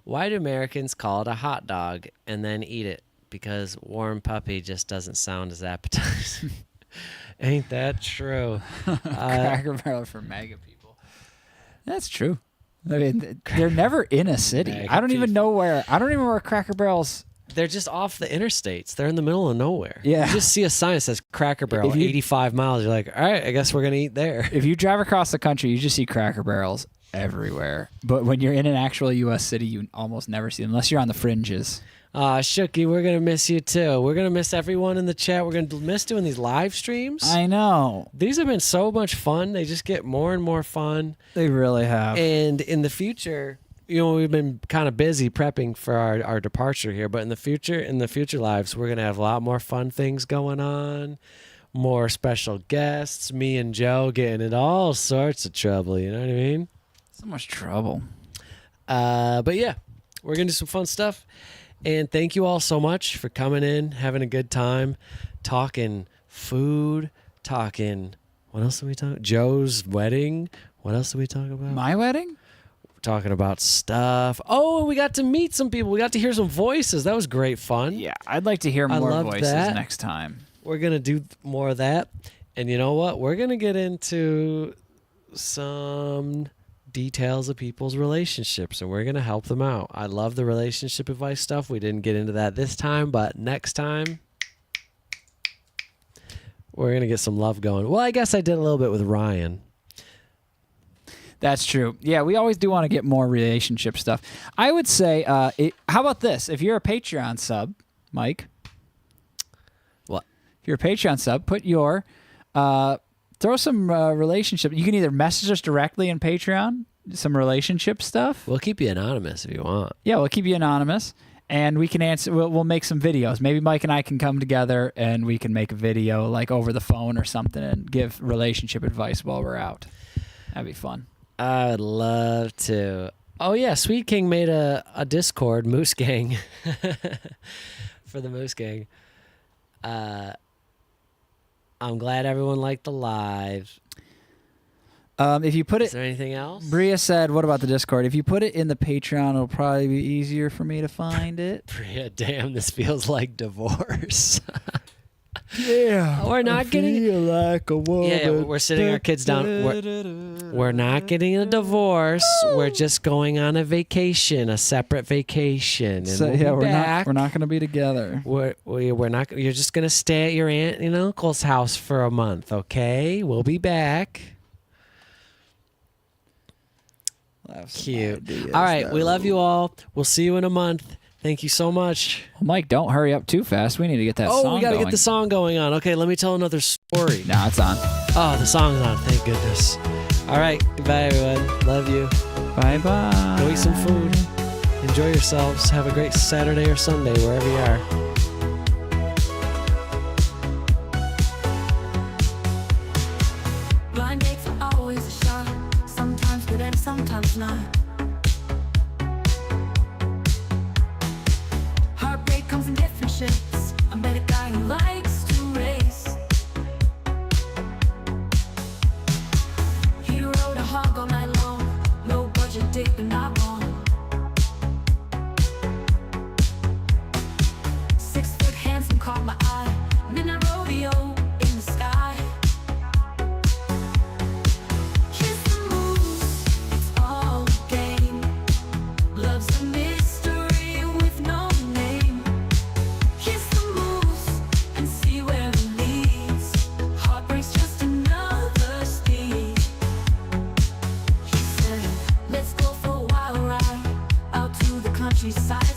Why do Americans call it a hot dog and then eat it? Because warm puppy just doesn't sound as appetizing. Ain't that true? Cracker Barrel for MAGA people. That's true. I mean, they're never in a city. MAGA I don't even people. know where. I don't even know where Cracker Barrel's. They're just off the interstates. They're in the middle of nowhere. Yeah. You just see a sign that says Cracker Barrel, If you- 85 miles. You're like, all right, I guess we're going to eat there. If you drive across the country, you just see Cracker Barrels everywhere. But when you're in an actual U.S. city, you almost never see them unless you're on the fringes. Shooki, we're going to miss you too. We're going to miss everyone in the chat. We're going to miss doing these live streams. I know. These have been so much fun. They just get more and more fun. They really have. And in the future, we've been kind of busy prepping for our departure here, but in the future lives, we're going to have a lot more fun things going on, more special guests, me and Joe getting in all sorts of trouble, you know what I mean? So much trouble. But yeah, we're going to do some fun stuff. And thank you all so much for coming in, having a good time, talking food, talking, what else did we talk? Joe's wedding. What else did we talk about? My wedding? Talking about stuff. Oh, we got to meet some people. We got to hear some voices. That was great fun. Yeah, I'd like to hear more loved voices that. next time. We're going to do more of that. And you know what? We're going to get into some details of people's relationships, and we're going to help them out. I love the relationship advice stuff. We didn't get into that this time, but next time, we're going to get some love going. Well, I guess I did a little bit with Ryan. That's true. Yeah, we always do want to get more relationship stuff. I would say, how about this? If you're a Patreon sub, Mike. What? If you're a Patreon sub, put your, throw some relationship. You can either message us directly in Patreon, some relationship stuff. We'll keep you anonymous if you want. Yeah, we'll keep you anonymous. And we can answer. We'll make some videos. Maybe Mike and I can come together and we can make a video like over the phone or something and give relationship advice while we're out. That'd be fun. I would love to. Oh, yeah. Sweet King made a Discord, Moose Gang, for the Moose Gang. I'm glad everyone liked the live. If you put it, is there anything else? Bria said, what about the Discord? If you put it in the Patreon, it'll probably be easier for me to find it. Bria, damn, this feels like divorce. Yeah. We're not getting like a woman. Yeah, we're sitting our kids down. We're not getting a divorce. We're just going on a vacation, a separate vacation. And So we'll yeah, be back. we're not going to be together. We're not. You're just gonna stay at your aunt and uncle's house for a month, okay? We'll be back. Cute. All right, we love you all. We'll see you in a month. Thank you so much. Well, Mike, don't hurry up too fast. We need to get that song Oh, we got to going. get the song going on. Okay, let me tell another story. No, it's on. Oh, the song's on. Thank goodness. All right, goodbye, everyone. Love you. Bye-bye. Go eat some food. Enjoy yourselves. Have a great Saturday or Sunday, wherever you are. Blind dates are always a shot. Sometimes good and sometimes not. Heartbreak comes in different shapes. I met a guy who likes to race. He rode a hog all night long. No budget date, but not wrong. 6 foot handsome caught my eye. Midnight rodeo in the sky. Kiss the moose, it's all game. Love's a mystery with no name. Kiss the moose and see where it leads. Heartbreak's just another speed. He said, let's go for a wild ride out to the countryside.